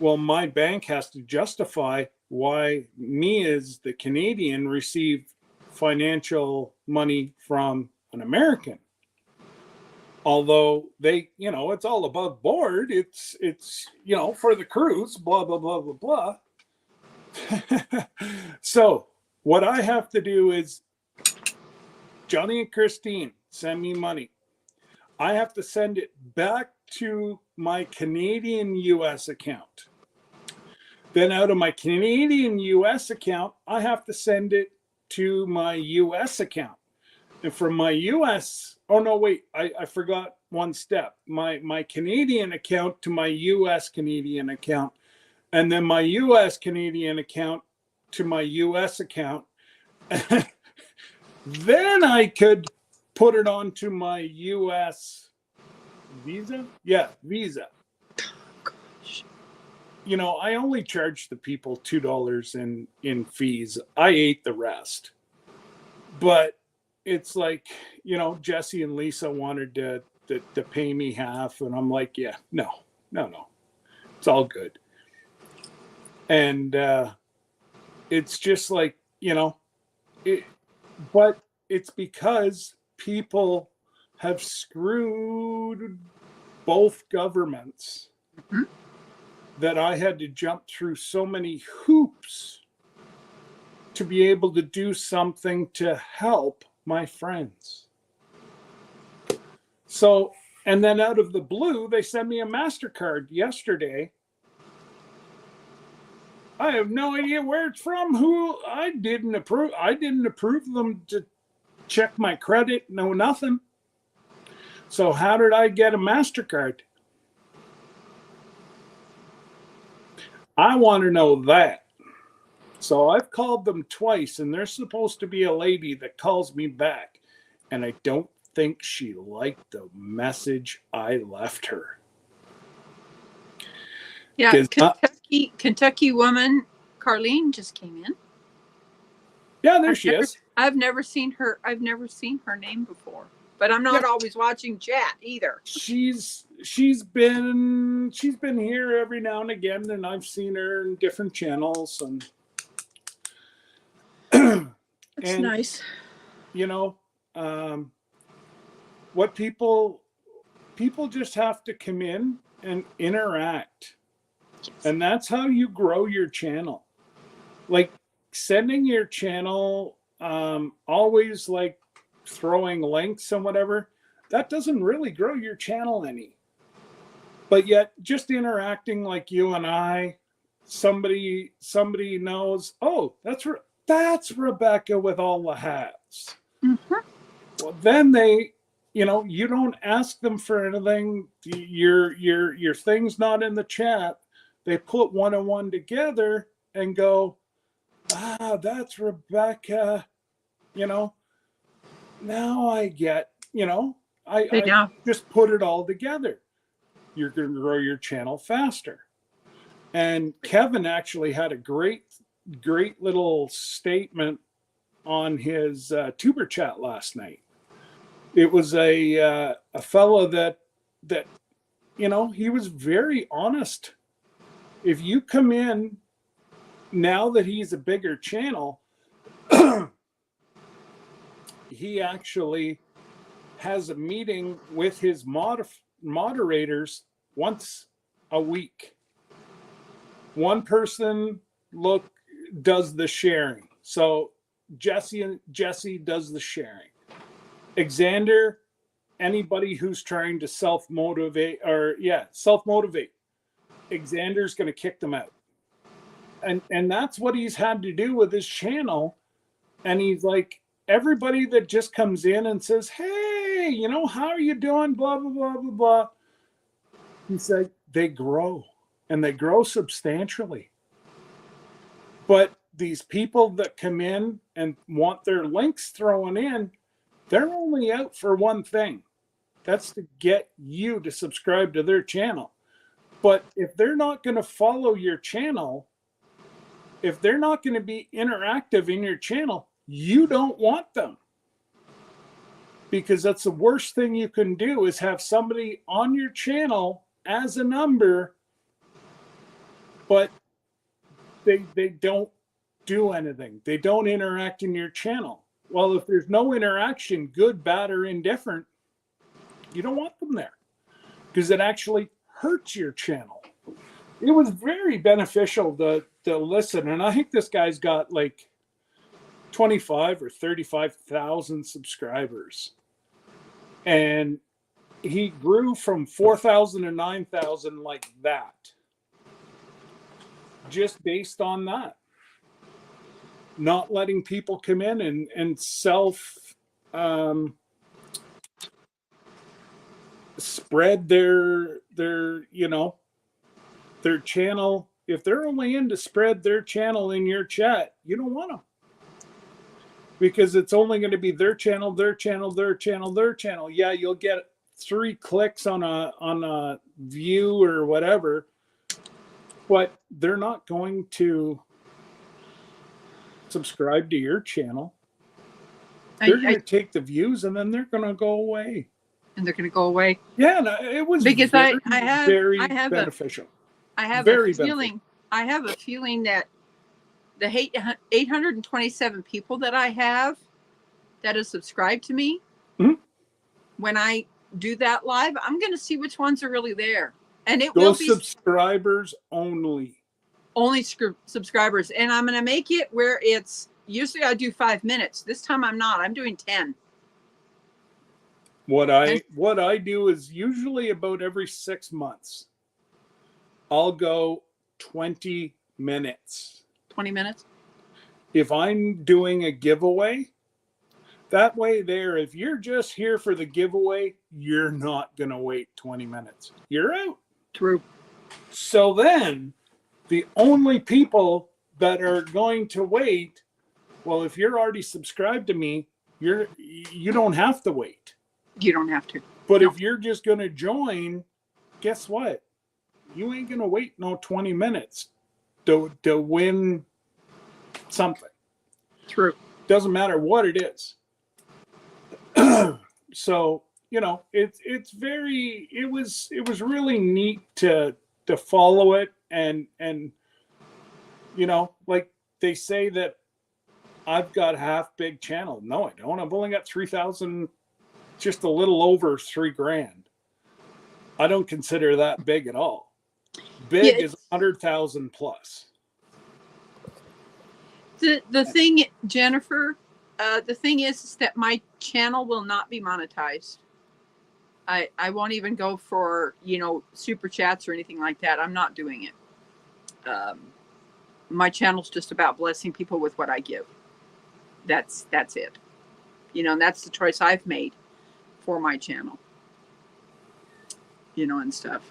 Well, my bank has to justify why me as the Canadian received financial money from an American. Although they, it's all above board. It's for the cruise, blah, blah, blah, blah, blah. So what I have to do is, Johnny and Christine send me money. I have to send it back to my Canadian US account. Then out of my Canadian US account, I have to send it to my US account. And from my US, I forgot one step. My Canadian account to my US Canadian account, and then my US Canadian account to my US account. Then I could put it onto my US Visa. Yeah, Visa. I only charged the people $2 in fees. I ate the rest. But it's like, Jesse and Lisa wanted to pay me half, and I'm like, yeah, no, it's all good. And it's just like, but it's because people have screwed both governments. Mm-hmm. That I had to jump through so many hoops to be able to do something to help my friends. So, and then out of the blue, they sent me a MasterCard yesterday. I have no idea where it's from. I didn't approve them to check my credit. No, nothing. So how did I get a MasterCard? I want to know that. So I've called them twice, and there's supposed to be a lady that calls me back, and I don't think she liked the message I left her. Yeah, 'Cause Kentucky woman Carlene just came in. yeah, there she is. I've never seen her. I've never seen her name before. But I'm not always watching chat either. She's been here every now and again, and I've seen her in different channels, and That's nice. You know, what people just have to come in and interact, and that's how you grow your channel. Like sending your channel, always like throwing links and whatever, that doesn't really grow your channel any. But yet just interacting like you and I, somebody knows, oh, that's Rebecca with all the hats. Mm-hmm. Well, then they, you don't ask them for anything. Your thing's not in the chat. They put one and one together and go, that's Rebecca. Now I get, I just put it all together. You're going to grow your channel faster. And Kevin actually had a great little statement on his tuber chat last night. It was a fellow that he was very honest. If you come in now that he's a bigger channel, he actually has a meeting with his moderators once a week. One person does the sharing. So Jesse does the sharing. Xander, anybody who's trying to self-motivate, Xander's going to kick them out. And that's what he's had to do with his channel. And he's like, everybody that just comes in and says, hey, how are you doing? Blah, blah, blah, blah, blah. He said, they grow, and they grow substantially. But these people that come in and want their links thrown in, they're only out for one thing. That's to get you to subscribe to their channel. But if they're not going to follow your channel, if they're not going to be interactive in your channel, you don't want them. Because that's the worst thing you can do, is have somebody on your channel as a number, but they don't do anything. They don't interact in your channel. Well, if there's no interaction, good, bad, or indifferent, you don't want them there, because it actually hurts your channel. It was very beneficial to listen, and I think this guy's got like 25 or 35,000 subscribers, and he grew from 4,000 to 9,000 like that, just based on that. Not letting people come in and spread their channel. If they're only in to spread their channel in your chat, you don't want them, because it's only going to be their channel, their channel, their channel, their channel. Yeah, you'll get 3 clicks on a view or whatever, but they're not going to subscribe to your channel. They're going to take the views, and then they're going to go away. And they're going to go away. Yeah, no, it was because very beneficial. I have very a feeling. I have a feeling that the 827 people that I have that have subscribed to me, when I do that live, I'm going to see which ones are really there, and it will be subscribers only. Only subscribers, and I'm going to make it where it's usually I do 5 minutes. This time I'm not. I'm doing 10. What I do is usually about every 6 months, I'll go 20 minutes. 20 minutes? If I'm doing a giveaway, that way there, if you're just here for the giveaway, you're not going to wait 20 minutes. You're out. True. So then the only people that are going to wait, well, if you're already subscribed to me, you don't have to wait. You don't have to. But No. if you're just going to join, guess what? You ain't going to wait no 20 minutes to win something. True. Doesn't matter what it is. So, you know, it was really neat to follow it and you know, like they say that I've got half big channel. No, I don't. I've only got 3,000, just a little over $3,000. I don't consider that big at all. Big is 100,000 plus. The thing, Jennifer, the thing is that my channel will not be monetized. I won't even go for, you know, super chats or anything like that. I'm not doing it. My channel's just about blessing people with what I give. That's it. You know, and that's the choice I've made for my channel. You know, and stuff.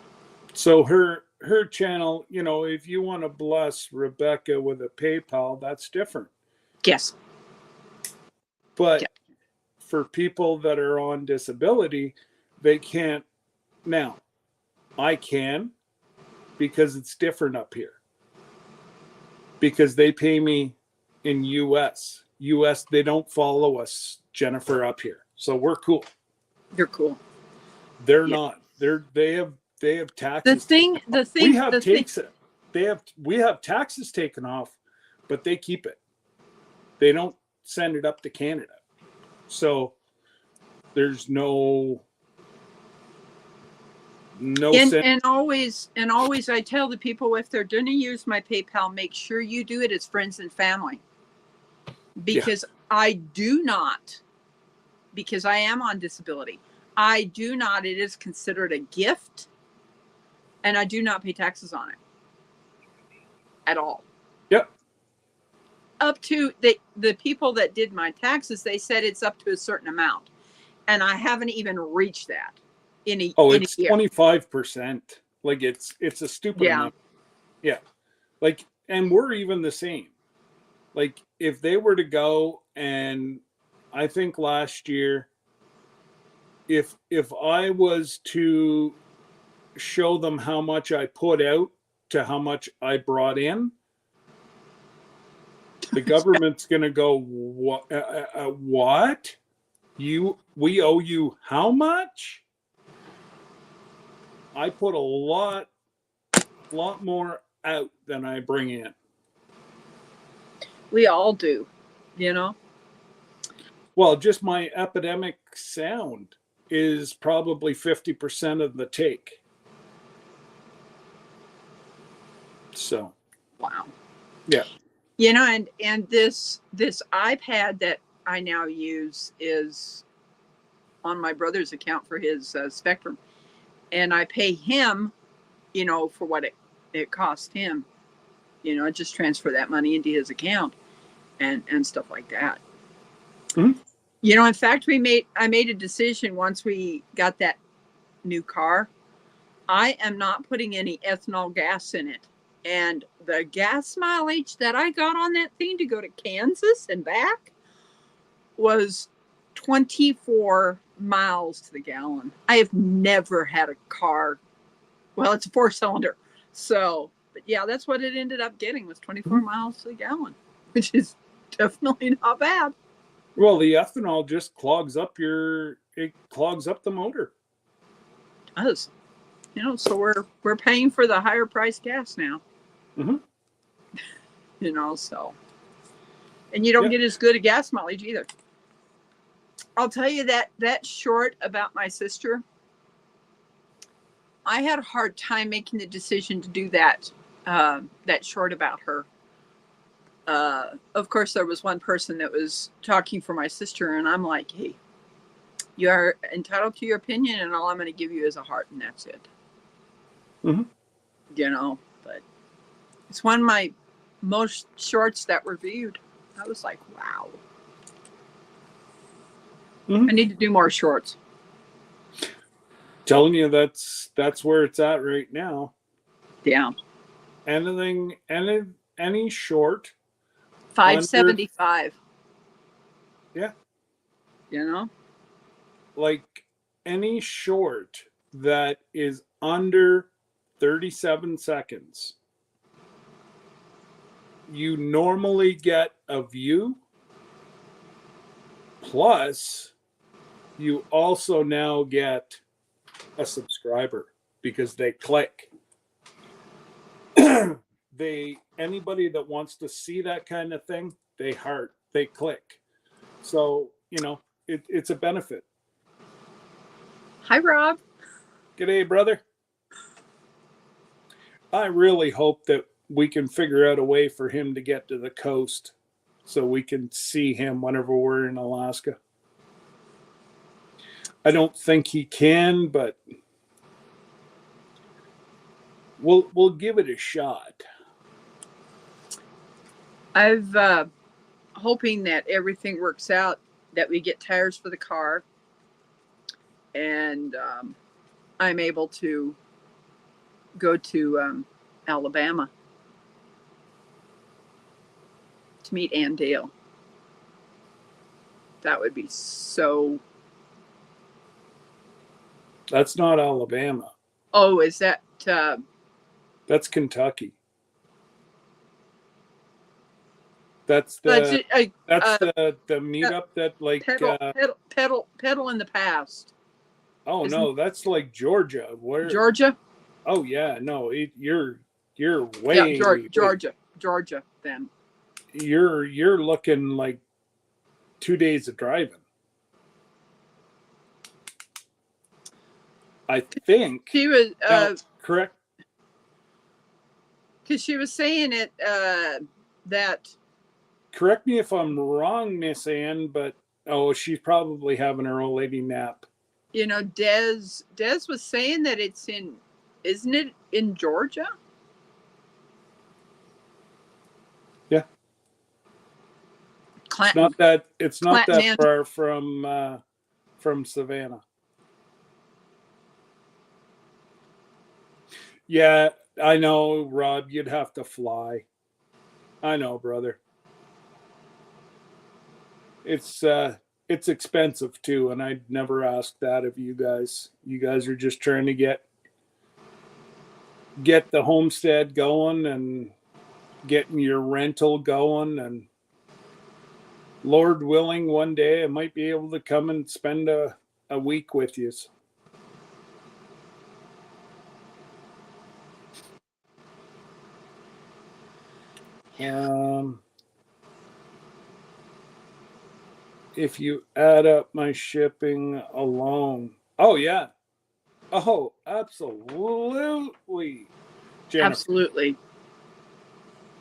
So her channel, you know, if you want to bless Rebecca with a PayPal, that's different. Yes. But for people that are on disability, they can't. Now, I can, because it's different up here. Because they pay me in US. They don't follow us, Jennifer, up here. So we're cool. You're cool. They're not. They have taxes. We have taxes taken off, but they keep it. They don't send it up to Canada. So there's no and always I tell the people, if they're going to use my PayPal, make sure you do it as friends and family, because I do not, because I am on disability, I do not, it is considered a gift, and I do not pay taxes on it at all. Yep. Up to the people that did my taxes, they said it's up to a certain amount, and I haven't even reached that. It's 25%. Like it's a stupid amount. Yeah. Like, and we're even the same. Like if they were to go, and I think last year, if I was to show them how much I put out to how much I brought in, the government's going to go, what? We owe you how much? I put a lot more out than I bring in. We all do, you know? Well, just my epidemic sound is probably 50% of the take. So. Wow. Yeah. You know, and this iPad that I now use is on my brother's account for his Spectrum. And I pay him, you know, for what it cost him. You know, I just transfer that money into his account and stuff like that. Mm-hmm. You know, in fact, I made a decision once we got that new car. I am not putting any ethanol gas in it. And the gas mileage that I got on that thing to go to Kansas and back was 24 miles to the gallon. I have never had a car. Well, it's a 4-cylinder. So, but yeah, that's what it ended up getting, was 24 miles to the gallon, which is definitely not bad. Well, the ethanol just clogs up the motor. It does. You know, so we're paying for the higher price gas now. Mm-hmm. You know, so, and you don't get as good a gas mileage either. I'll tell you that short about my sister, I had a hard time making the decision to do that short about her. Of course, there was one person that was talking for my sister, and I'm like, hey, you are entitled to your opinion, and all I'm going to give you is a heart, and that's it. Mm-hmm. You know, but it's one of my most shorts that were viewed. I was like, wow. Mm-hmm. I need to do more shorts. Telling you that's where it's at right now. Yeah. Anything any short, 575. Yeah. You know? like any short that is under 37 seconds, you normally get a view, plus you also now get a subscriber because they click. Anybody that wants to see that kind of thing, they click. So, it's a benefit. Hi, Rob. G'day, brother. I really hope that we can figure out a way for him to get to the coast so we can see him whenever we're in Alaska. I don't think he can, but we'll give it a shot. I've hoping that everything works out, that we get tires for the car, and I'm able to go to Alabama to meet Ann Dale. That would be so. That's not Alabama. Oh, is that? That's Kentucky. That's the meetup that like pedal in the past. Oh, no, that's like Georgia. Where? Georgia? Oh yeah, no, you're way Georgia. Then you're looking like 2 days of driving. I think she was correct, because she was saying it that. Correct me if I'm wrong, Miss Ann, but she's probably having her old lady nap. Des was saying that isn't it in Georgia? Yeah. Clanton. It's not that far from Savannah. Yeah, I know, Rob, you'd have to fly. I know, brother. It's expensive too, and I'd never ask that of you guys. You guys are just trying to get the homestead going and getting your rental going, and Lord willing, one day I might be able to come and spend a week with you. If you add up my shipping alone. Oh yeah. Oh, absolutely. Jennifer. Absolutely.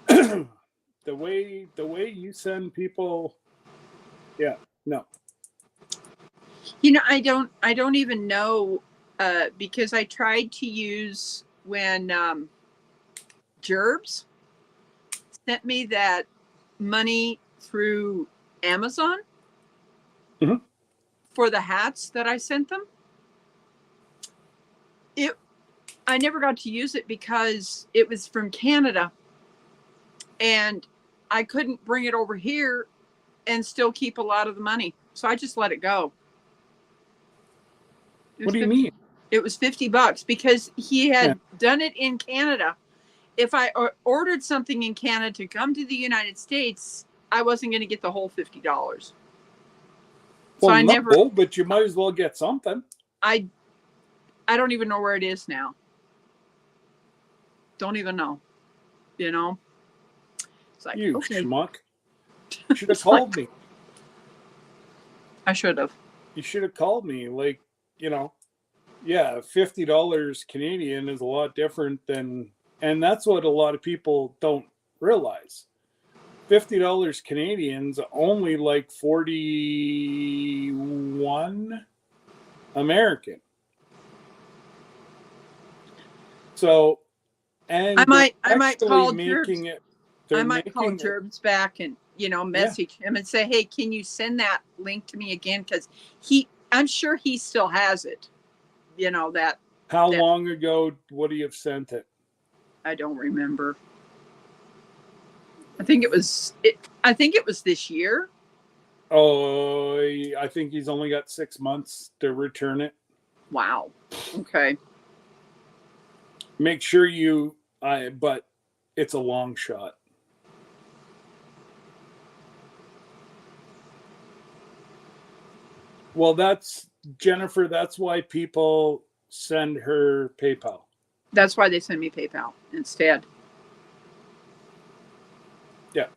the way you send people, yeah, no. I don't even know because I tried to use when Gerbs sent me that money through Amazon for the hats that I sent them. I never got to use it because it was from Canada, and I couldn't bring it over here and still keep a lot of the money. So I just let it go. What do you mean? It was $50 because he had done it in Canada. If I ordered something in Canada to come to the United States, I wasn't going to get the whole $50. Well, so I never. But you might as well get something. I don't even know where it is now. Don't even know. It's like, you okay. Schmuck. You should have called me. I should have. You should have called me. Like, yeah, $50 Canadian is a lot different than, and that's what a lot of people don't realize. $50 Canadian's only like 41 American. So, and I might call making Gerbs. it. I might call Gerbs back and message him and say, hey, can you send that link to me again? Because I'm sure he still has it. That. How long ago would he have sent it? I don't remember. I think it was. I think it was this year. Oh, I think he's only got 6 months to return it. Wow. Okay. Make sure but it's a long shot. Well, that's Jennifer. That's why people send her PayPal. That's why they send me PayPal instead. Yeah.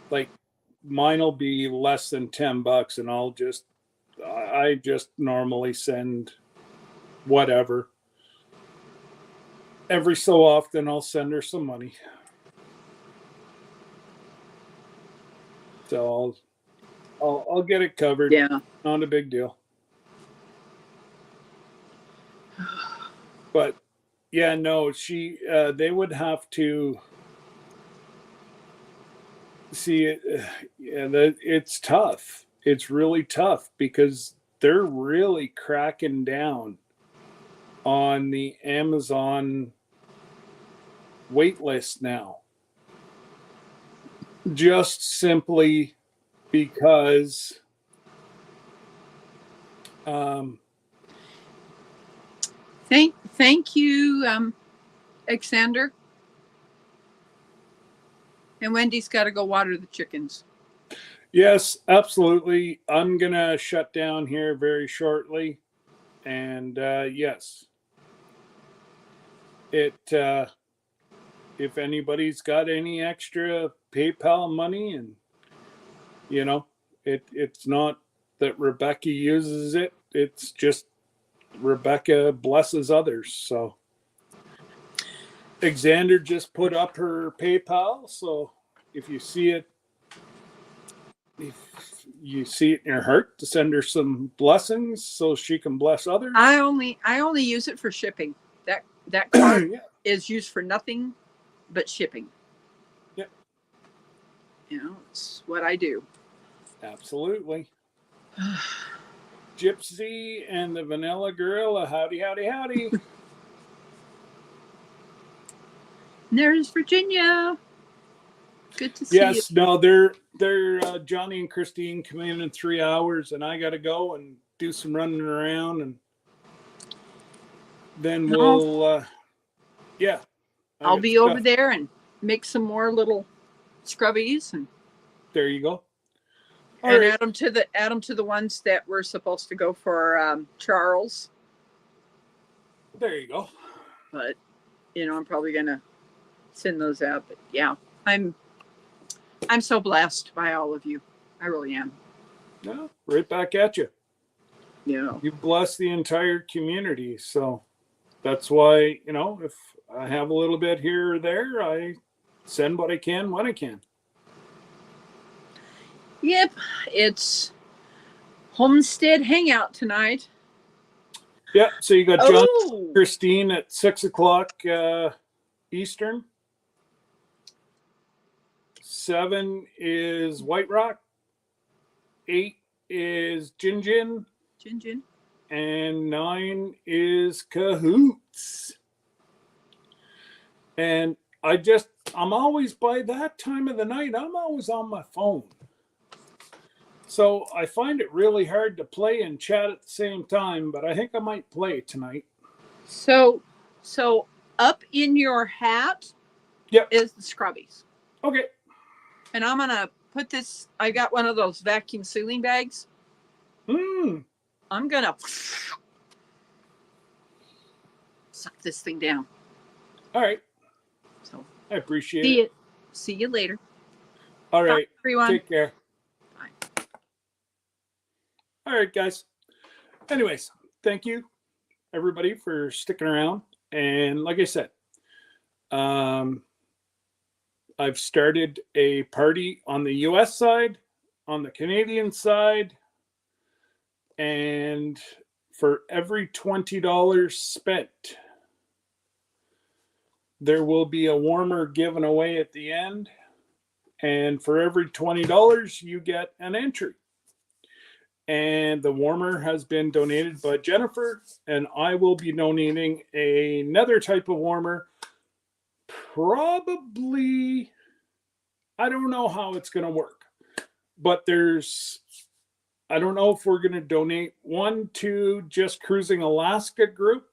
Like mine will be less than $10 and I just normally send whatever. Every so often I'll send her some money. So I'll get it covered. Yeah. Not a big deal. But yeah, no, they would have to see it. Yeah, it's tough. It's really tough because they're really cracking down on the Amazon wait list now. Just simply because Thank you, Alexander. And Wendy's got to go water the chickens. yes, absolutely. I'm gonna shut down here very shortly, and yes, if anybody's got any extra PayPal money, and it's not that Rebecca uses it, it's just Rebecca blesses others. So Alexander just put up her PayPal, so if you see it in your heart, to send her some blessings so she can bless others. I only use it for shipping. That card Yeah. is used for nothing but shipping. Yep. It's what I do. Absolutely. Gypsy and the Vanilla Gorilla, howdy, howdy, howdy. And there's Virginia. Good to see you. Yes, no, they're Johnny and Christine come in 3 hours, and I got to go and do some running around, and then we'll, yeah. I'll be over there and make some more little scrubbies, and there you go. All right. add them to the ones that were supposed to go for Charles. There you go. But I'm probably gonna send those out. But yeah, I'm so blessed by all of you. I really am. No, right back at you. Yeah. You bless the entire community. So that's why, if I have a little bit here or there, I send what I can when I can. Yep. It's Homestead Hangout tonight. Yeah. So you got John, Christine at 6:00 Eastern. 7 is White Rock. 8 is Gin Gin. Gin Gin. And 9 is Cahoots. And I'm always, by that time of the night, I'm always on my phone. So I find it really hard to play and chat at the same time, but I think I might play tonight. So up in your hat is the scrubbies. Okay. And I'm going to put this, I got one of those vacuum sealing bags. I'm going to suck this thing down. All right. So I appreciate it. See you later. All right. Bye, everyone. Take care. Bye. All right, guys. Anyways, thank you, everybody, for sticking around. And like I said, I've started a party on the US side, on the Canadian side, and for every $20 spent, there will be a warmer given away at the end. And for every $20, you get an entry. And the warmer has been donated by Jennifer, and I will be donating another type of warmer probably, I don't know how it's going to work, but I don't know if we're going to donate one to Just Cruising Alaska group,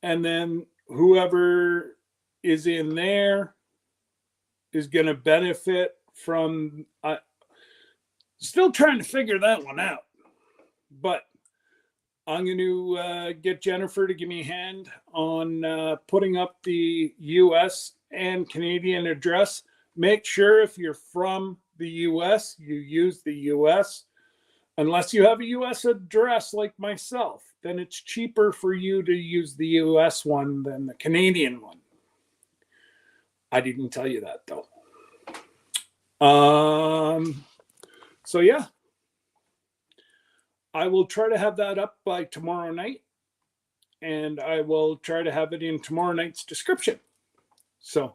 and then whoever is in there is going to benefit from, still trying to figure that one out, but I'm going to get Jennifer to give me a hand on putting up the US and Canadian address. Make sure if you're from the US, you use the US. Unless you have a US address like myself, then it's cheaper for you to use the US one than the Canadian one. I didn't tell you that though. So yeah. I will try to have that up by tomorrow night, and I will try to have it in tomorrow night's description. So,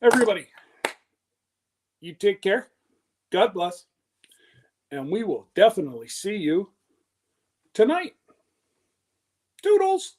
everybody, you take care. God bless. And we will definitely see you tonight. Doodles.